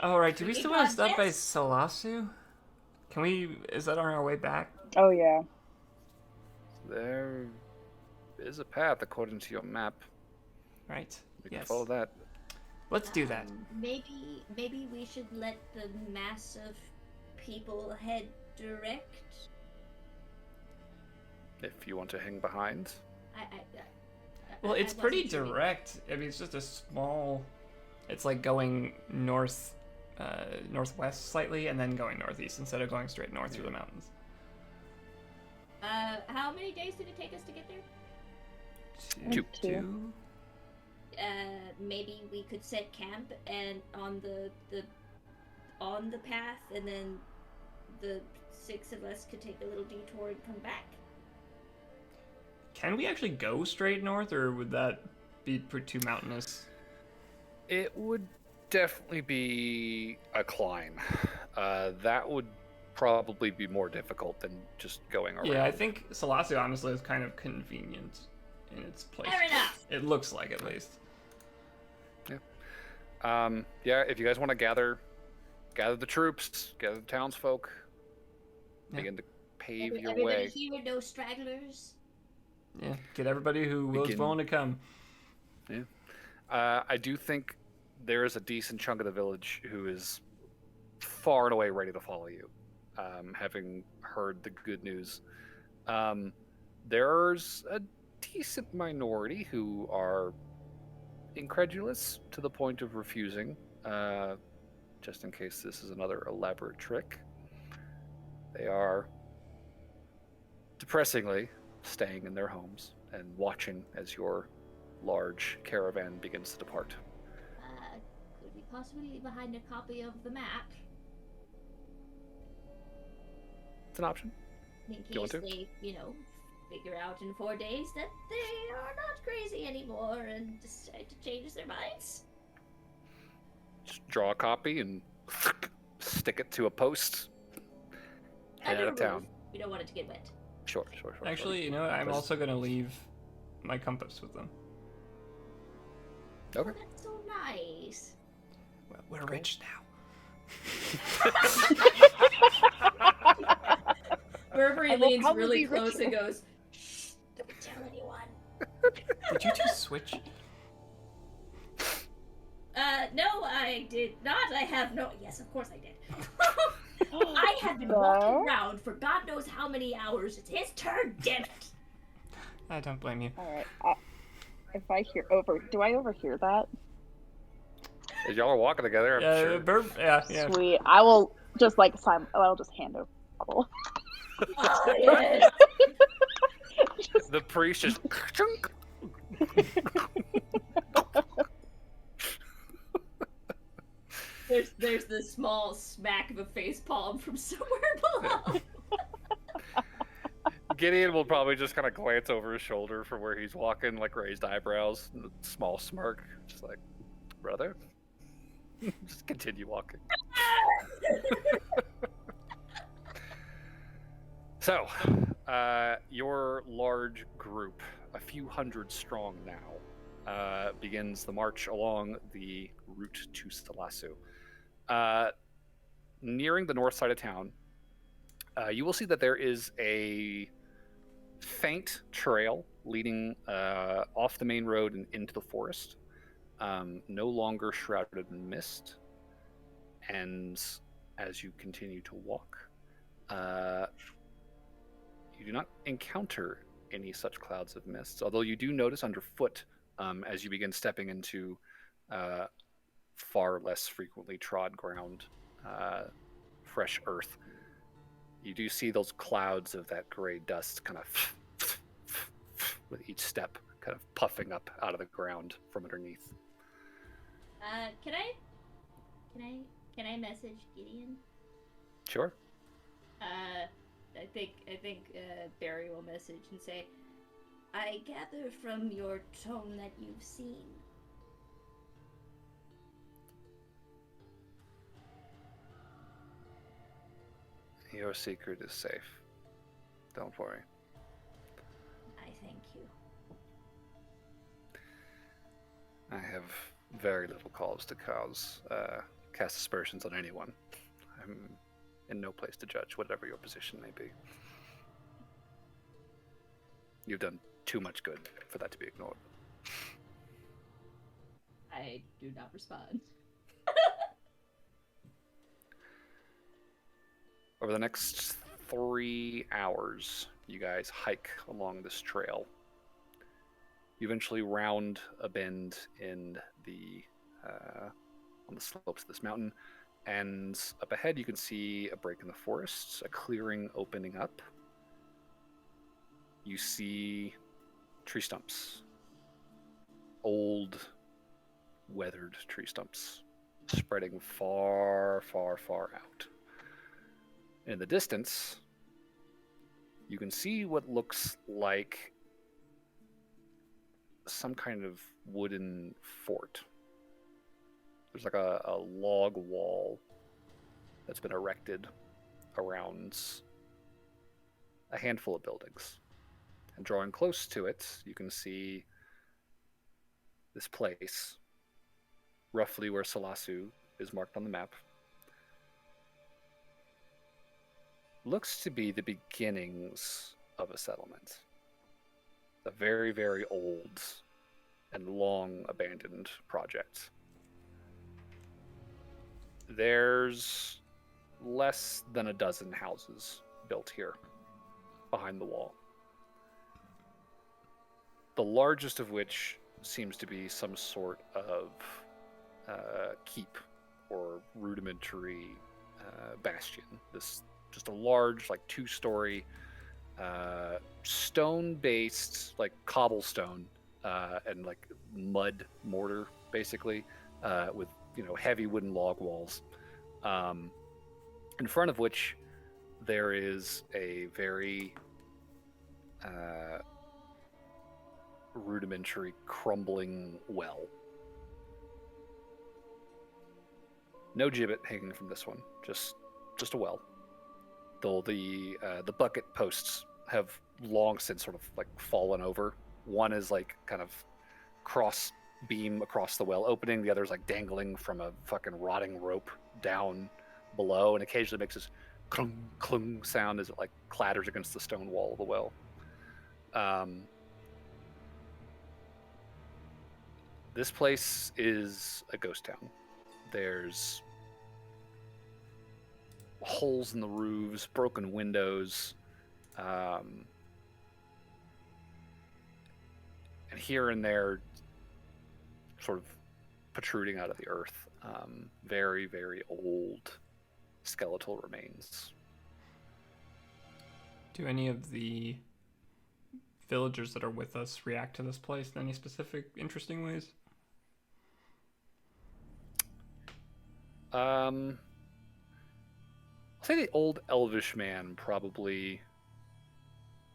Oh, right. Do we still want to stop by Solasu? Can we... Is that on our way back? Oh, yeah. There is a path according to your map. Right. We can follow that. Let's do that. Maybe we should let the mass of people head direct. If you want to hang behind. Well, it's pretty direct. I mean, it's just a small... It's like going northwest slightly, and then going northeast instead of going straight north through the mountains. How many days did it take us to get there? Two. Maybe we could set camp and on the path, and then the 6 of us could take a little detour and come back. Can we actually go straight north, or would that be too mountainous? It would definitely be a climb. That would probably be more difficult than just going around. Yeah, I think Solasu honestly is kind of convenient in its place. Fair enough. It looks like, at least. Yeah, if you guys want to gather the troops, gather the townsfolk, begin to pave your way. Everybody here, no stragglers. Yeah, get everybody who was willing to come. Yeah. I do think there is a decent chunk of the village who is far and away ready to follow you, having heard the good news. There's a decent minority who are incredulous to the point of refusing, just in case this is another elaborate trick. They are depressingly staying in their homes and watching as your large caravan begins to depart. Could we possibly leave behind a copy of the map? It's an option. In case they, figure out in 4 days that they are not crazy anymore and decide to change their minds. Just draw a copy and stick it to a post. Head out of town. We don't want it to get wet. Sure. Actually, you know what? I'm also going to leave my compass with them. Okay. Oh, that's so nice. Well, we're rich now. Burberry leans really close and goes, "Shh, don't tell anyone." Did you just switch? No, I did not. I have no... Yes, of course I did. I have been So? walking around for God knows how many hours. It's his turn, damn it! I don't blame you. All right. If I do I overhear that? As y'all are walking together, I'm sure. Burp. Yeah. Sweet. I will just like I'll just hand over. Oh, yes! The priest just chunk. There's the small smack of a face palm from somewhere below. Gideon will probably just kind of glance over his shoulder from where he's walking, like raised eyebrows, and a small smirk, just like, brother. Just continue walking. So, your large group, a few hundred strong now, begins the march along the route to Stalasu. Nearing the north side of town, you will see that there is a faint trail leading off the main road and into the forest, no longer shrouded in mist. And as you continue to walk, you do not encounter any such clouds of mist, although you do notice underfoot as you begin stepping into far less frequently trod ground, fresh earth. You do see those clouds of that gray dust kind of with each step kind of puffing up out of the ground from underneath. Can I message Gideon? Sure. I think Barry will message and say, I gather from your tone that you've seen. Your secret is safe. Don't worry. I thank you. I have very little cause to cast aspersions on anyone. I'm in no place to judge whatever your position may be. You've done too much good for that to be ignored. I do not respond. Over the next 3 hours, you guys hike along this trail. You eventually round a bend in the on the slopes of this mountain, and up ahead you can see a break in the forest, a clearing opening up. You see tree stumps, old, weathered tree stumps, spreading far, far, far out. In the distance, you can see what looks like some kind of wooden fort. There's like a log wall that's been erected around a handful of buildings. And drawing close to it, you can see this place, roughly where Stalasu is marked on the map. Looks to be the beginnings of a settlement. A very, very old and long abandoned project. There's less than a dozen houses built here behind the wall. The largest of which seems to be some sort of keep or rudimentary bastion. This just a large, like 2-story stone-based, like cobblestone and like mud mortar, basically, with heavy wooden log walls. In front of which there is a very rudimentary crumbling well. No gibbet hanging from this one, just a well. Though the bucket posts have long since sort of like fallen over. One is like kind of cross beam across the well opening. The other is like dangling from a fucking rotting rope down below, and occasionally makes this clunk clunk sound as it like clatters against the stone wall of the well. This place is a ghost town. There's holes in the roofs, broken windows, and here and there, sort of protruding out of the earth, very, very old skeletal remains. Do any of the villagers that are with us react to this place in any specific interesting ways? I'll say the old elvish man probably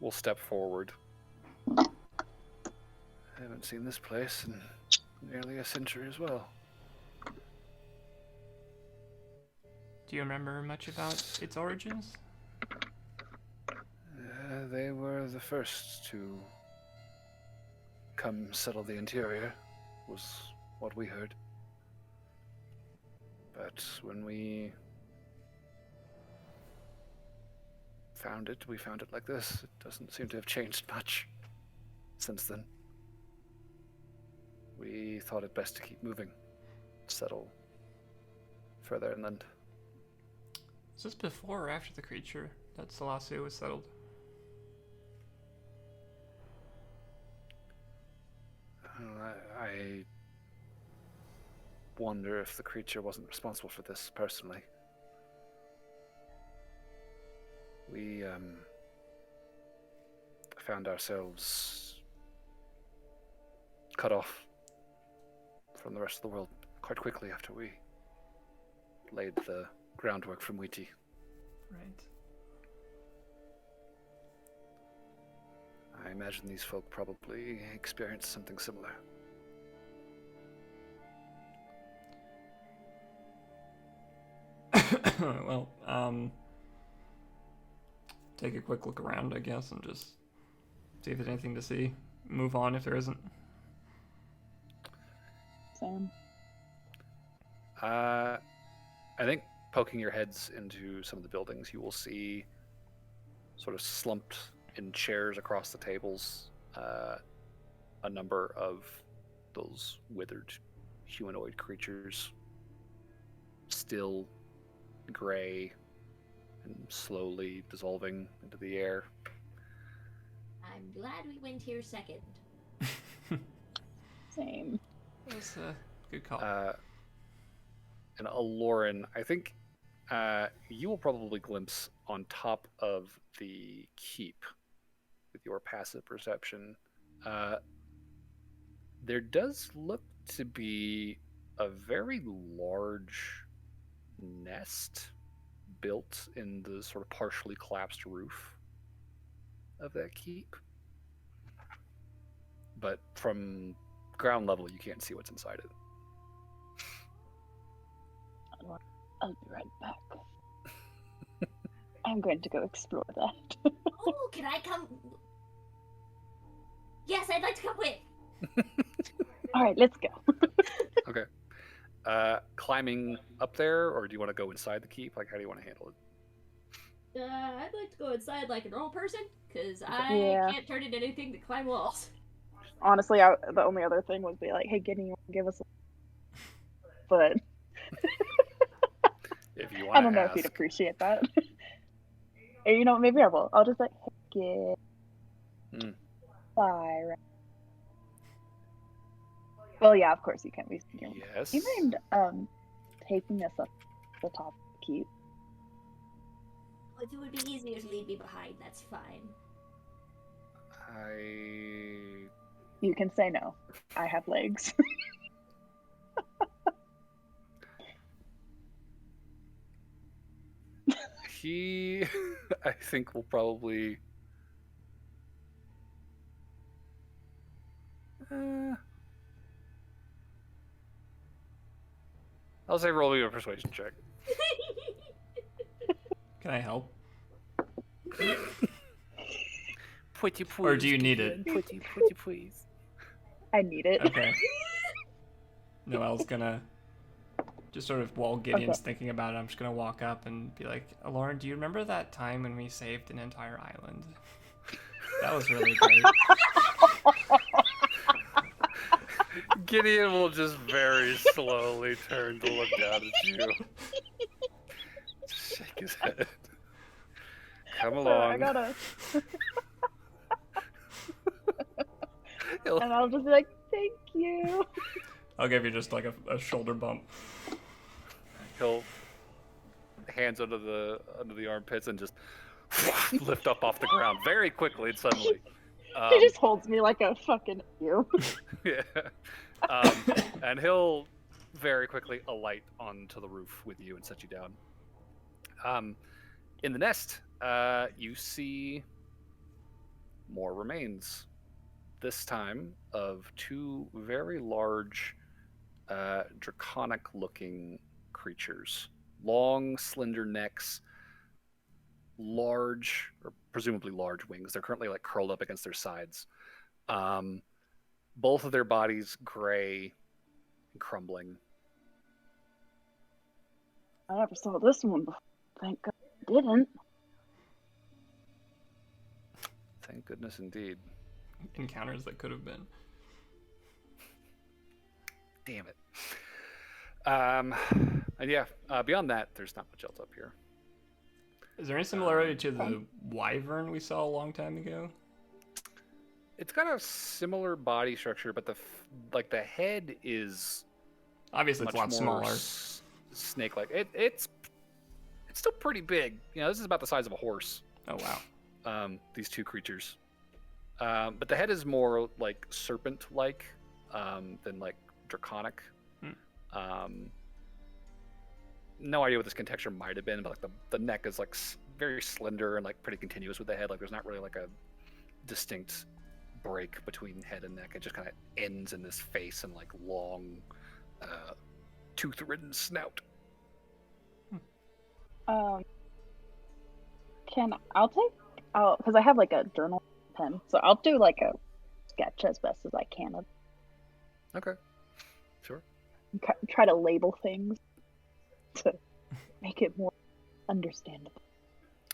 will step forward. I haven't seen this place in nearly a century as well. Do you remember much about its origins? They were the first to come settle the interior, was what we heard. But when we found it like this. It doesn't seem to have changed much since then. We thought it best to keep moving, settle further inland. Is this before or after the creature that Selassie was settled? I wonder if the creature wasn't responsible for this personally. We found ourselves cut off from the rest of the world quite quickly after we laid the groundwork from Wheaty. Right. I imagine these folk probably experienced something similar. Well, take a quick look around, I guess, and just see if there's anything to see. Move on if there isn't. Same. I think poking your heads into some of the buildings, you will see sort of slumped in chairs across the tables a number of those withered humanoid creatures, still gray and slowly dissolving into the air. I'm glad we went here second. Same. That's a good call. And Aloran, I think you will probably glimpse on top of the keep with your passive perception. There does look to be a very large nest built in the sort of partially collapsed roof of that keep. But from ground level, you can't see what's inside it. I'll be right back. I'm going to go explore that. Oh, can I come? Yes, I'd like to come with. Alright, let's go. Okay. Climbing up there, or do you want to go inside the keep? Like, how do you want to handle it? I'd like to go inside like a normal person, because I can't turn into anything to climb walls. Honestly, the only other thing would be like, hey, Gideon, you want to give us a... But... If you want I don't know if he'd appreciate that. You know, maybe I will. I'll just like, hey, Gideon. Bye. Well, yeah, of course you can. Yes. Do you mind taking us up to the top of the keep? If it would be easier to leave me behind, that's fine. You can say no. I have legs. He, I think, will probably... I'll say roll me a persuasion check. Can I help? Pretty please. Or do you need it? Pretty please. I need it. Okay. Noelle's gonna just sort of, while Gideon's thinking about it, I'm just gonna walk up and be like, Lauren, do you remember that time when we saved an entire island? That was really great. Gideon will just very slowly turn to look down at you. Shake his it. Come So along. I gotta, He'll, and I'll just be like, thank you. I'll give you just like a shoulder bump. he'll hands under the armpits and just lift up off the ground very quickly and suddenly. He just holds me like a fucking you. Yeah. And he'll very quickly alight onto the roof with you and set you down. In the nest, you see more remains. This time of two very large, draconic-looking creatures. Long, slender necks, large, or presumably large wings. They're currently like curled up against their sides. Both of their bodies gray and crumbling. I never saw this one before. Thank God I didn't. Thank goodness indeed. Encounters that could have been. Damn it. And yeah, beyond that, there's not much else up here. Is there any similarity to the wyvern we saw a long time ago? It's got a similar body structure, but the head is Obviously, it's a lot smaller. Snake-like. It's still pretty big. You know, this is about the size of a horse. Oh wow. These two creatures. But the head is more like serpent-like than like draconic. No idea what this contexture might have been, but like the neck is like very slender and like pretty continuous with the head. Like there's not really like a distinct break between head and neck. It just kind of ends in this face and like long, tooth-ridden snout. Because I have like a journal pen, so I'll do like a sketch as best as I can of. Okay, sure. Try to label things to make it more understandable.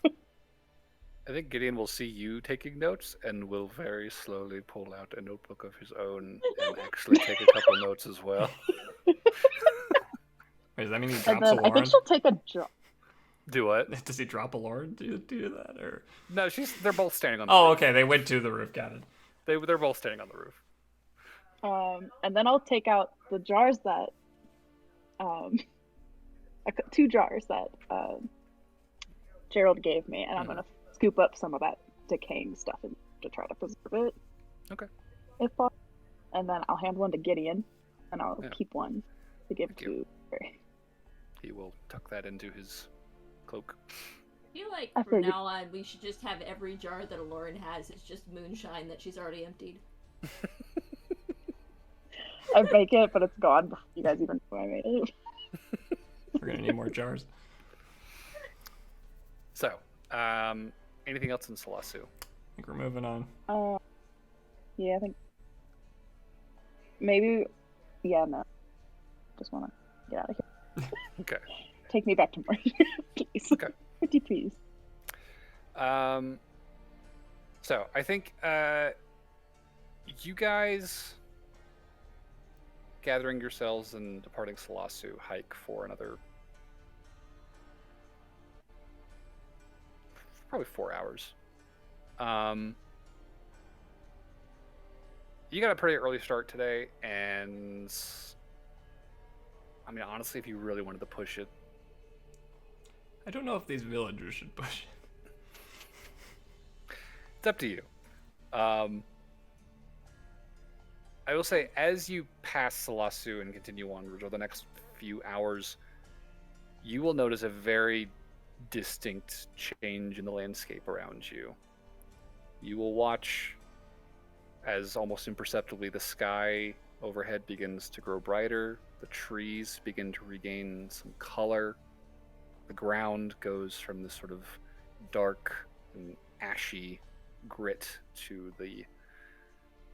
I think Gideon will see you taking notes and will very slowly pull out a notebook of his own and actually take a couple notes as well. Wait, does that mean he And drops a then I Lauren? think she'll take a drop. Do what? Does he drop a Lauren to do that, or? No, they're both standing on the Oh, roof. okay. They went to the roof. Got it. They're both standing on the roof. And then I'll take out the jars that, two jars that Gerald gave me, and I'm gonna scoop up some of that decaying stuff and to try to preserve it. Okay. If possible. And then I'll hand one to Gideon, and I'll Yeah. keep one to give Thank you. to. He will tuck that into his cloak. I feel like I from figured. now on we should just have every jar that Aloran has is just moonshine that she's already emptied. I make it, but it's gone before you guys even know I made it. We're gonna need more jars. So, anything else in Salasu? I think we're moving on. Yeah, I think maybe. Yeah, no. Just wanna get out of here. Okay. Take me back to Marty, please. Okay. Pretty please. So I think you guys gathering yourselves and departing Salasu hike for another probably 4 hours. You got a pretty early start today, and I mean, honestly, if you really wanted to push it, I don't know if these villagers should push it. it's up to you. I will say, as you pass Salasu and continue onwards over the next few hours, you will notice a very distinct change in the landscape around you. You will watch as almost imperceptibly the sky overhead begins to grow brighter, the trees begin to regain some color, the ground goes from this sort of dark and ashy grit to the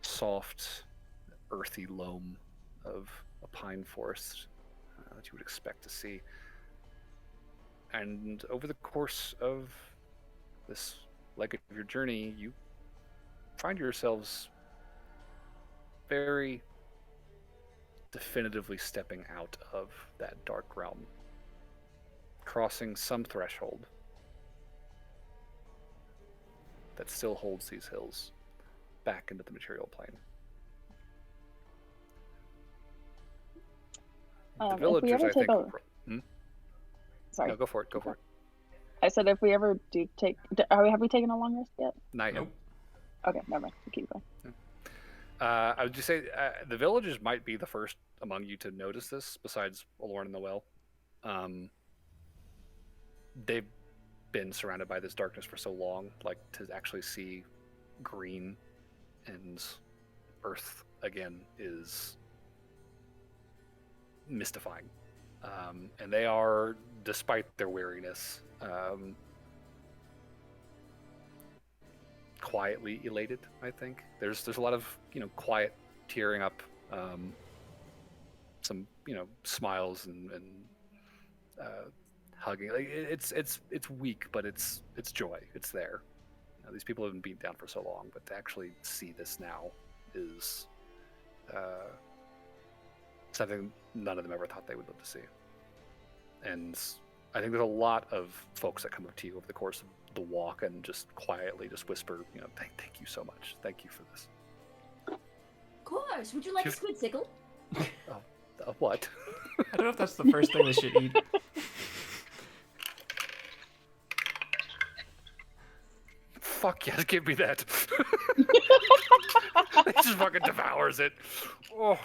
soft, earthy loam of a pine forest that you would expect to see. And over the course of this leg of your journey, you find yourselves very definitively stepping out of that dark realm, crossing some threshold that still holds these hills back into the material plane. The If we villagers, ever I take think. a... Sorry. No, go for it. Go for it. I said if we ever do take... Have we taken a long rest yet? Not yet. Nope. Okay, never mind. We'll keep going. I would just say the villagers might be the first among you to notice this, besides Alorn and the Well. They've been surrounded by this darkness for so long, like to actually see green and earth again is mystifying. And they are, despite their weariness, quietly elated. I think there's a lot of quiet tearing up, some smiles and hugging. Like, it's weak, but it's joy. It's there. These people have been beaten down for so long, but to actually see this now is something none of them ever thought they would live to see. And I think there's a lot of folks that come up to you over the course of the walk and just quietly just whisper, thank you so much. Thank you for this. Of course. Would you like a squidsicle? What? I don't know if that's the first thing they should eat. Fuck yes, give me that. It just fucking devours it. Oh,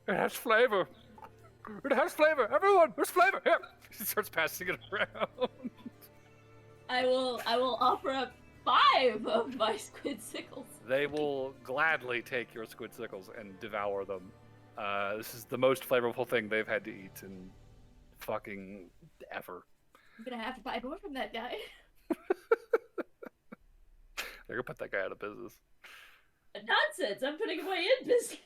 it has flavor. It has flavor. Everyone, there's flavor. Here. He starts passing it around. I will offer up 5 of my squidsickles. They will gladly take your squidsickles and devour them. This is the most flavorful thing they've had to eat in fucking ever. I'm gonna have to buy more from that guy. They're gonna put that guy out of business. Nonsense! I'm putting him away in business.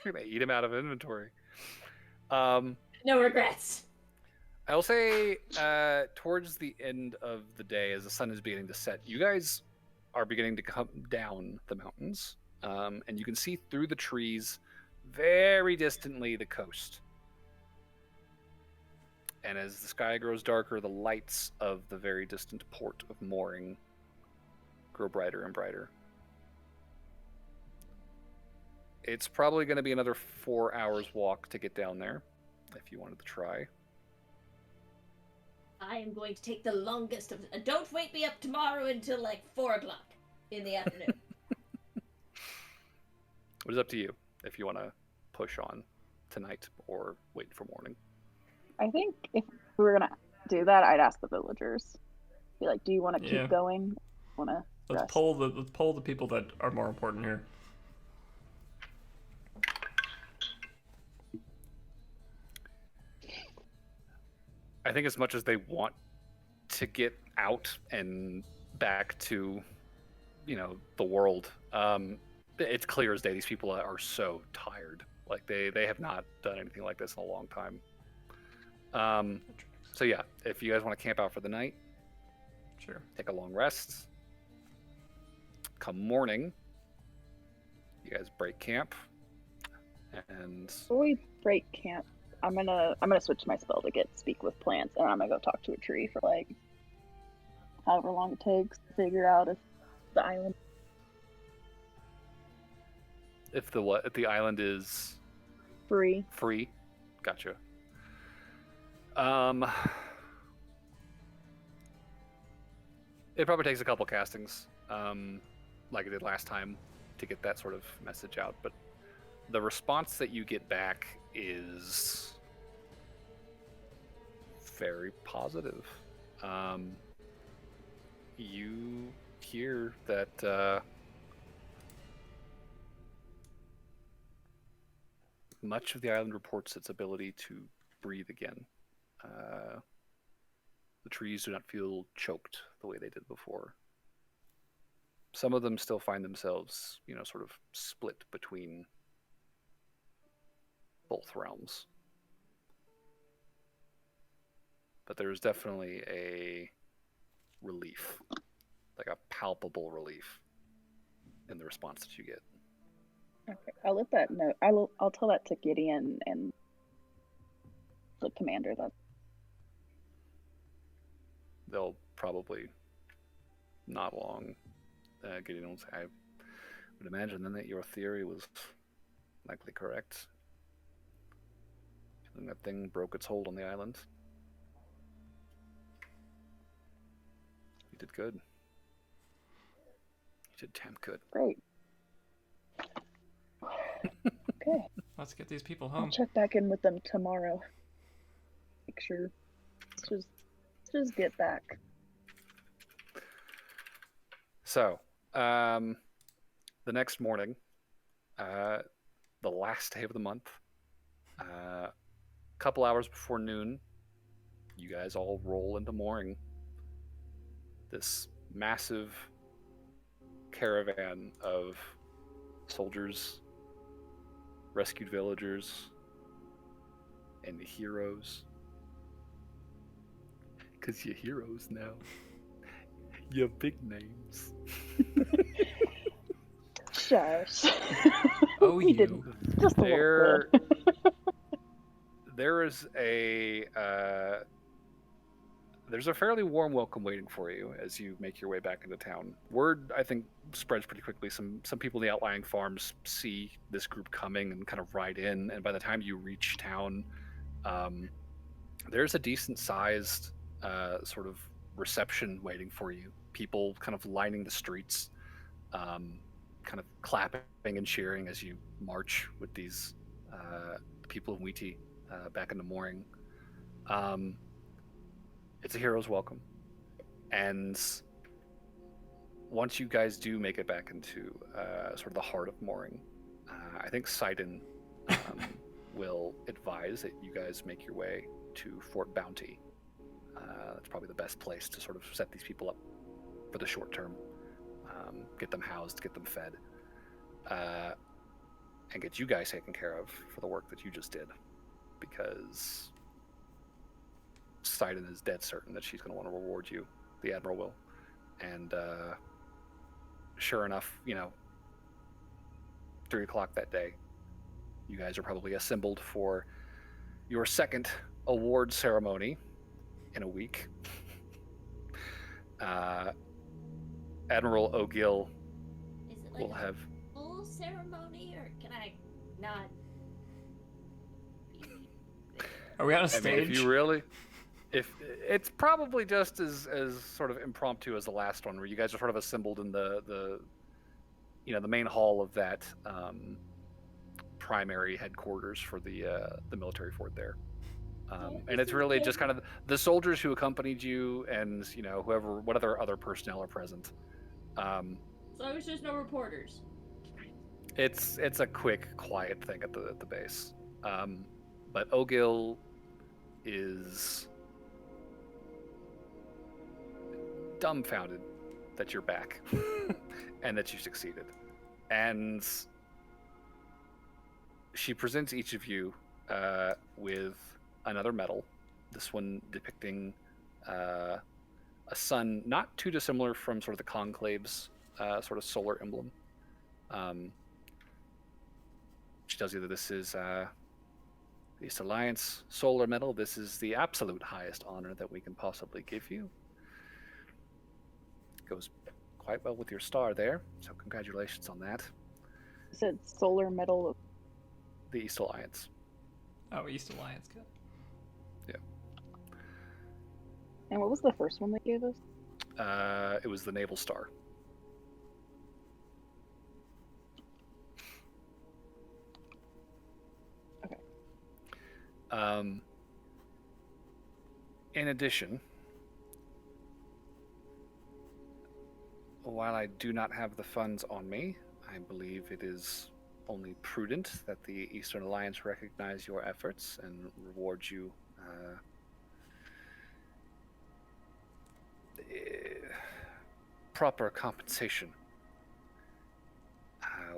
They're gonna eat him out of inventory. No regrets. I will say, towards the end of the day, as the sun is beginning to set, you guys are beginning to come down the mountains, and you can see through the trees, very distantly, the coast. And as the sky grows darker, the lights of the very distant port of mooring grow brighter and brighter. It's probably going to be another 4 hours walk to get down there, if you wanted to try. I am going to take the longest of... Don't wake me up tomorrow until like 4 o'clock in the afternoon. It is up to you if you want to push on tonight or wait for morning. I think if we were gonna do that, I'd ask the villagers. Be like, "Do you want to Yeah. keep going? Want to Let's rest?" poll the people that are more important here. I think as much as they want to get out and back to, the world, it's clear as day these people are so tired. Like they have not done anything like this in a long time. So yeah, if you guys want to camp out for the night, Sure. take a long rest. Come morning, you guys break camp, and Before we break camp, I'm gonna switch my spell to get speak with plants, and I'm gonna go talk to a tree for like however long it takes to figure out if the island. if the island is Free. free, gotcha. It probably takes a couple castings, like it did last time, to get that sort of message out. But the response that you get back is very positive. You hear that much of the island reports its ability to breathe again. The trees do not feel choked the way they did before. Some of them still find themselves, sort of split between both realms. But there's definitely a relief, like a palpable relief in the response that you get. Okay, I'll let that know. I'll tell that to Gideon and the commander. That They'll probably not long. Gideon will say, I would imagine then that your theory was likely correct. And that thing broke its hold on the island. You did good. You did damn good. Great. Okay. Let's get these people I'll home. check back in with them tomorrow. Make sure. Let's just get back. So, the next morning, the last day of the month, a couple hours before noon, you guys all roll into mooring. This massive caravan of soldiers, rescued villagers, and heroes. Because you're heroes now. You're big names. Shush. Oh, We you. didn't. Just a little bit. There is there's a fairly warm welcome waiting for you as you make your way back into town. Word, I think, spreads pretty quickly. Some people in the outlying farms see this group coming and kind of ride in, and by the time you reach town, there's a decent-sized sort of reception waiting for you. People kind of lining the streets, kind of clapping and cheering as you march with these people of Wheaty back into mooring. It's a hero's welcome. And once you guys do make it back into sort of the heart of mooring, I think Sidon will advise that you guys make your way to Fort Bounty. That's probably the best place to sort of set these people up for the short term. Get them housed, get them fed, and get you guys taken care of for the work that you just did. Because Sidon is dead certain that she's going to want to reward you. The Admiral will. And sure enough, 3 o'clock that day, you guys are probably assembled for your second award ceremony in a week. Admiral O'Gill Is it like will have... a full ceremony, or can I not be there? Are we on a I stage? mean, if you really... If it's probably just as sort of impromptu as the last one, where you guys are sort of assembled in the main hall of that primary headquarters for the military fort there, and it's really just kind of the soldiers who accompanied you and what other personnel are present. As long as there's no reporters. It's a quick, quiet thing at the base, but O'Gill is dumbfounded that you're back and that you succeeded. And she presents each of you with another medal, this one depicting a sun not too dissimilar from sort of the Conclave's sort of solar emblem. She tells you that this is the East Alliance solar medal. This is the absolute highest honor that we can possibly give you. Goes quite well with your star there, so congratulations on that. You said solar medal. The East Alliance. Oh, East Alliance, good. Yeah. And what was the first one they gave us? It was the Naval Star. Okay. In addition, while I do not have the funds on me, I believe it is only prudent that the Eastern Alliance recognize your efforts and reward you proper compensation.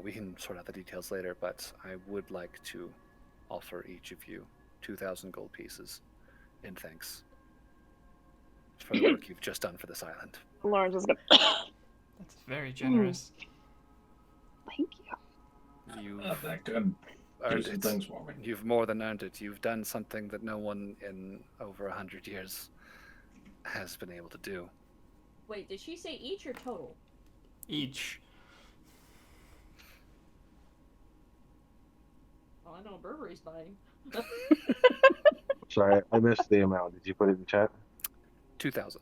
We can sort out the details later, but I would like to offer each of you 2,000 gold pieces in thanks for the work you've just done for this island. Lauren's just gonna. That's very generous. Thank you. That could do some things for me. You've more than earned it. You've done something that no one in over 100 years has been able to do. Wait, did she say each or total? Each. Well, I know Burberry's buying. Sorry, I missed the amount. Did you put it in chat? 2,000.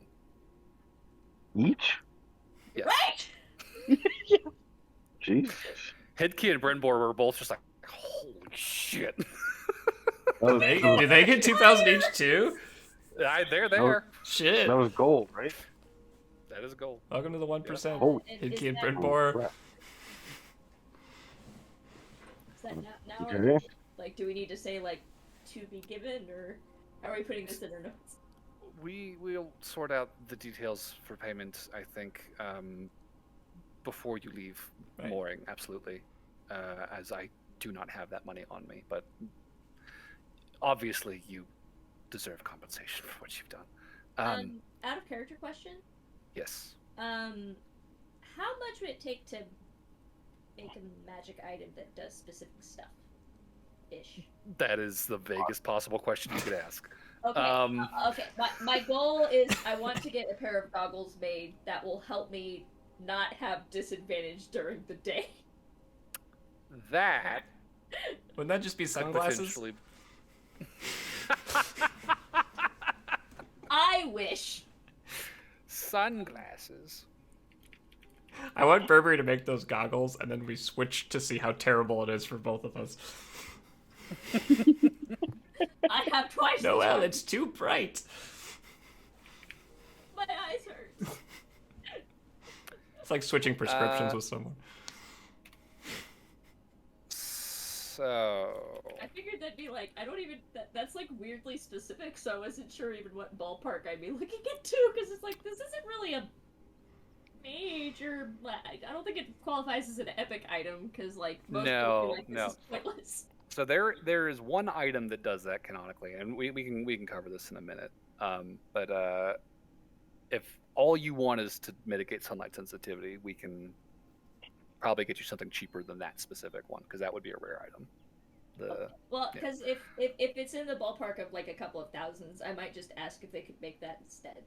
Each? Yes. Right? Jesus. Headkey and Brynbor were both just like, holy shit. Do they get 2,000 each too? They're there. Shit. That was gold, right? That is gold. Welcome to the 1%. Holy Hidkey and that- Brynbor. crap. Is that now Okay. like, do we need to say, like, to be given, or are we putting this in our notes? We'll sort out the details for payment, I think, before you leave Right. mooring, absolutely. As I do not have that money on me, but obviously you deserve compensation for what you've done. Out of character question. Yes. How much would it take to make a magic item that does specific stuff? Ish. That is the vaguest possible question you could ask. Okay. Okay. My goal is I want to get a pair of goggles made that will help me not have disadvantage during the day. That Wouldn't that just be could sunglasses? potentially... I wish. Sunglasses. I want Burberry to make those goggles, and then we switch to see how terrible it is for both of us. I have twice. the Noelle, time. it's too bright. My eyes hurt. It's like switching prescriptions with someone. So I figured that'd be like, I don't even, that's like weirdly specific, so I wasn't sure even what ballpark I'd be looking at too, because it's like, this isn't really a major, I don't think it qualifies as an epic item, because like, most people feel like this is pointless. So there is one item that does that canonically, and we can cover this in a minute. But if all you want is to mitigate sunlight sensitivity, we can probably get you something cheaper than that specific one, because that would be a rare item. Well, because if it's in the ballpark of like a couple of thousands, I might just ask if they could make that instead.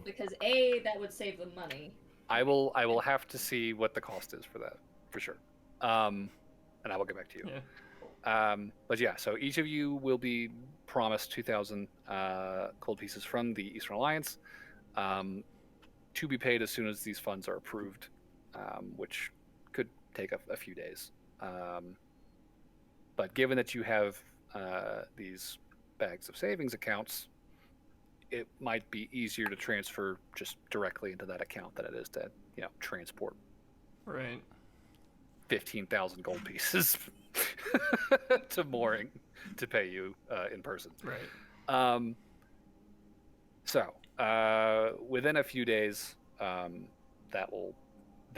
Because that would save them money. I will have to see what the cost is for that, for sure. And I will get back to you. Yeah. But yeah, so each of you will be promised 2,000 gold pieces from the Eastern Alliance, to be paid as soon as these funds are approved, which could take a few days. But given that you have these bags of savings accounts, it might be easier to transfer just directly into that account than it is to, transport Right. 15,000 gold pieces to mooring to pay you in person. Right. So within a few days, the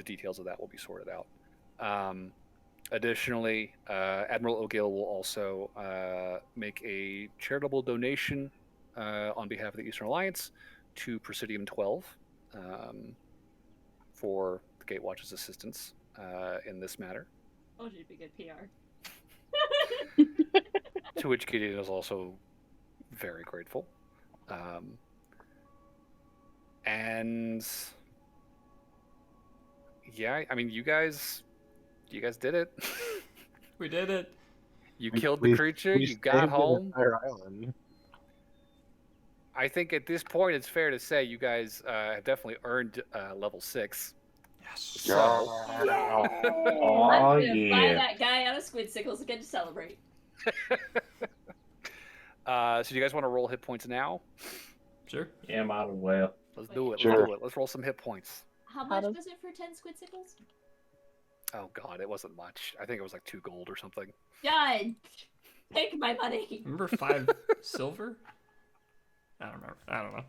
details of that will be sorted out. Additionally, Admiral O'Gill will also make a charitable donation on behalf of the Eastern Alliance to Presidium 12 for the Gatewatch's assistance in this matter. Oh, she'd be good PR. To which Gideon is also very grateful. And yeah, I mean, you guys did it. We did it. You killed the creature. You got home. Island. I think at this point, it's fair to say you guys have definitely earned level 6. Yes. So, I'm Oh gonna buy yeah. that guy out of Squid Sickles again to celebrate. so do you guys want to roll hit points now? Sure. Yeah, might as well. Let's do it. Sure. Let's do it. Let's roll some hit points. How much was it for 10 Squid Sickles? Oh god, it wasn't much. I think it was like 2 gold or something. God, take my money. Remember 5 silver? I don't remember. I don't know.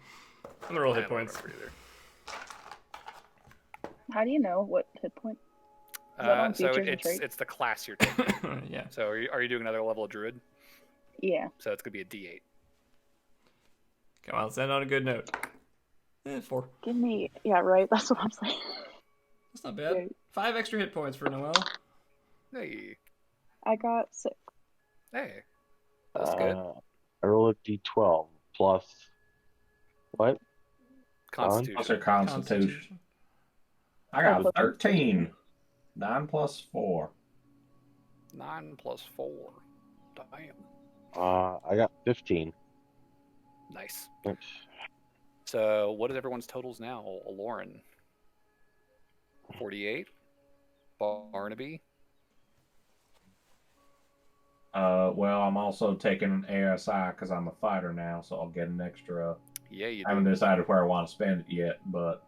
I'm gonna roll I hit don't points. remember either. How do you know what hit point? Is that on So features and traits? it's the class you're taking. Yeah. So are you doing another level of druid? Yeah. So it's gonna be a D8. Come on, let's end on a good note. 4. Give me. Yeah, right. That's what I'm saying. That's not bad. Yeah. 5 extra hit points for Noelle. Hey, I got 6. hey, that's good. I roll a d12 plus What? Constitution. What's your constitution? I got a 13. 9 plus 4. 9 plus 4. Damn. I got 15. Nice. Thanks. So, what is everyone's totals now? Lauren. 48. Barnaby. Well, I'm also taking an ASI because I'm a fighter now, so I'll get an extra. Yeah, you I haven't do. decided where I want to spend it yet, but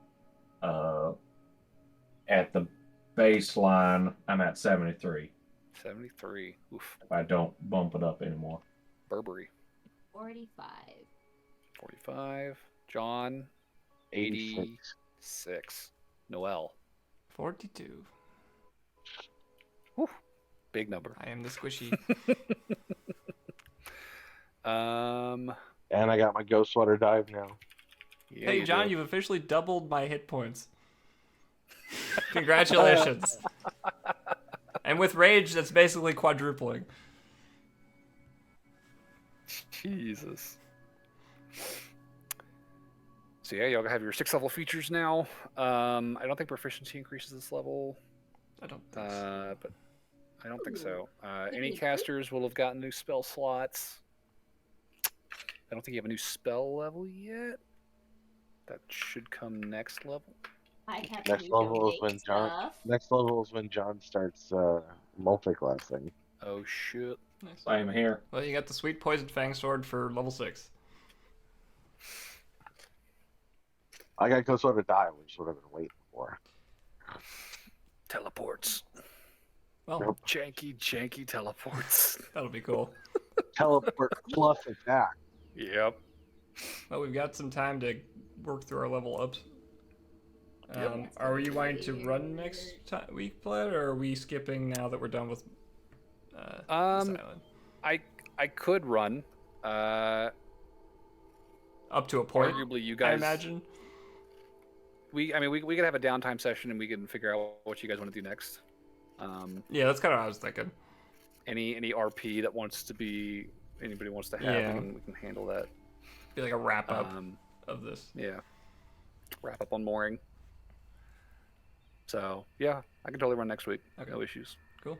at the baseline, I'm at 73. 73. Oof. If I don't bump it up anymore. Burberry. 45. 45. John. 86. Noel. 42. Whew. Big number. I am the squishy. And I got my Ghost Water Dive now. Yeah, Hey, John, you've officially doubled my hit points. Congratulations. And with Rage, that's basically quadrupling. Jesus. So yeah, y'all have your 6th level features now. I don't think proficiency increases this level. I don't think so. But I don't think so. Any casters will have gotten new spell slots. I don't think you have a new spell level yet. That should come next level. I have Next level is when John. Next level is when John starts multiclassing. Oh shit! Nice. Same here. Well, you got the sweet poison fang sword for level 6. I got Ghost Water Dive, which is what I've been waiting for. Teleports. Well, Nope. Janky teleports. that'll be cool. Teleport plus attack. Yep. Well, we've got some time to work through our level ups. Yep. Are you wanting to run next week, Bled, or are we skipping now that we're done with this island? I could run. Up to a point. Arguably, you guys. I imagine. We could have a downtime session and we can figure out what you guys want to do next. Yeah, that's kind of what I was thinking. Any RP that wants to be anybody wants to have, Yeah. we can handle that. Be like a wrap up of this. Yeah. Wrap up on mooring. So yeah, I can totally run next week. Okay. No issues. Cool.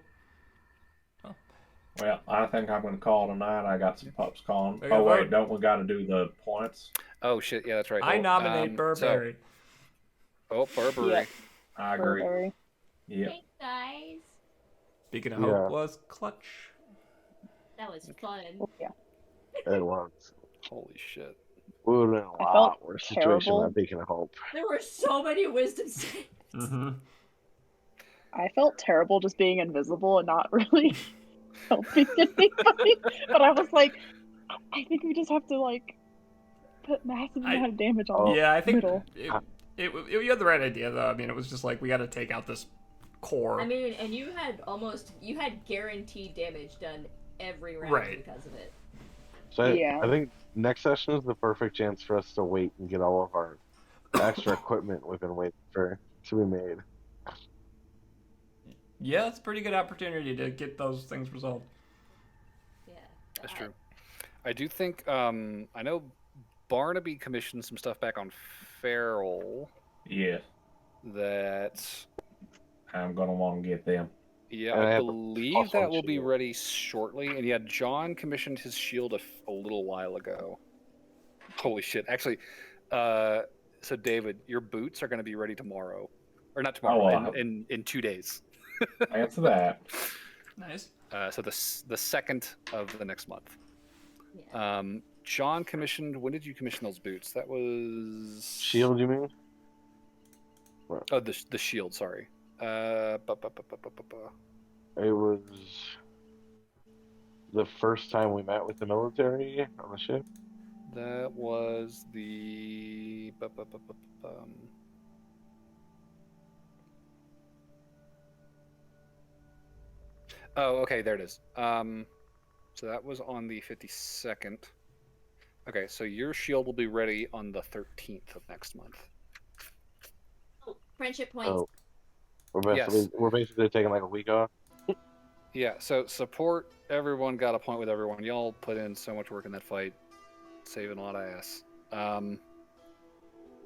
Well, I think I'm going to call tonight. I got some pups calling. We're Oh, gonna wait, vote. don't we got to do the points? Oh shit, yeah, that's right. I nominate Burberry. Burberry. Yeah. I agree. Burberry. Yep. Thanks, guys. Beacon of Yeah. Hope was clutch. That was fun. Oh, yeah. It was. Holy shit. We would have been a I lot felt worse situation terrible. than Beacon of Hope. There were so many wisdom saves. Mm-hmm. I felt terrible just being invisible and not really helping anybody. But I was like, I think we just have to like put massive amount of damage on Yeah, I think middle. you had the right idea though. I mean, it was just like we got to take out this core. I mean, and you had guaranteed damage done every round Right. because of it. So Yeah. I think next session is the perfect chance for us to wait and get all of our extra equipment we've been waiting for to be made. Yeah, it's a pretty good opportunity to get those things resolved. Yeah. That's true. I do think I know Barnaby commissioned some stuff back on Feral Yeah. that I'm going to want to get them. yeah, And I I have a believe plus that one will be shield. ready shortly. And yeah, John commissioned his shield a little while ago. Holy shit. Actually, so David, your boots are going to be ready tomorrow. Or not tomorrow, Oh, in 2 days. Answer that. Nice. So the 2nd of the next month. Yeah. John commissioned. When did you commission those boots? That was Shield, you mean? Oh, the shield. Sorry. It was the first time we met with the military on the ship. That was the. Oh, okay, there it is. So that was on the 52nd. Okay, so your shield will be ready on the 13th of next month. Oh, friendship points. So we're basically taking like a week off. Yeah, so support everyone got a point with everyone. Y'all put in so much work in that fight, saving a lot of ass.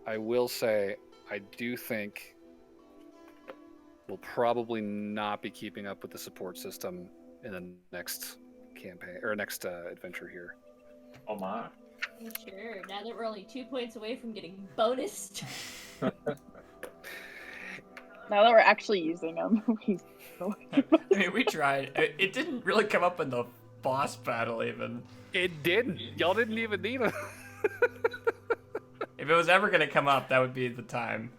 I will say, I do think we'll probably not be keeping up with the support system in the next campaign or next adventure here. Oh my. Sure. Now that we're only 2 points away from getting bonused. Now that we're actually using them, I mean, we tried. It didn't really come up in the boss battle, even. It didn't. Y'all didn't even need them. If it was ever going to come up, that would be the time.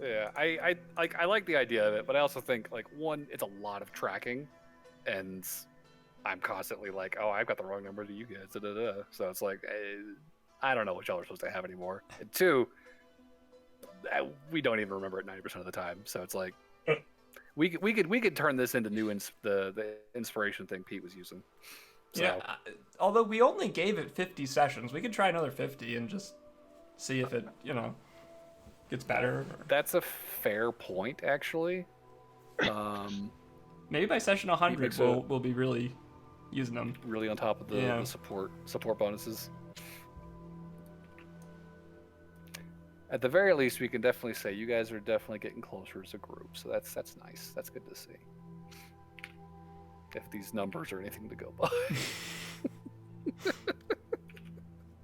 Yeah, I like the idea of it, but I also think like one, it's a lot of tracking, and I'm constantly like, oh, I've got the wrong number to you guys. Da, da, da. So it's like, I don't know what y'all are supposed to have anymore. And two, we don't even remember it 90% of the time. So it's like, we could turn this into the inspiration thing Pete was using. So. Yeah. Although we only gave it 50 sessions, we could try another 50 and just see if it, gets better. That's a fair point, actually. Maybe by session 100, we'll be really using them. Really on top of the support bonuses. At the very least, we can definitely say you guys are definitely getting closer as a group. So that's nice. That's good to see. If these numbers are anything to go by.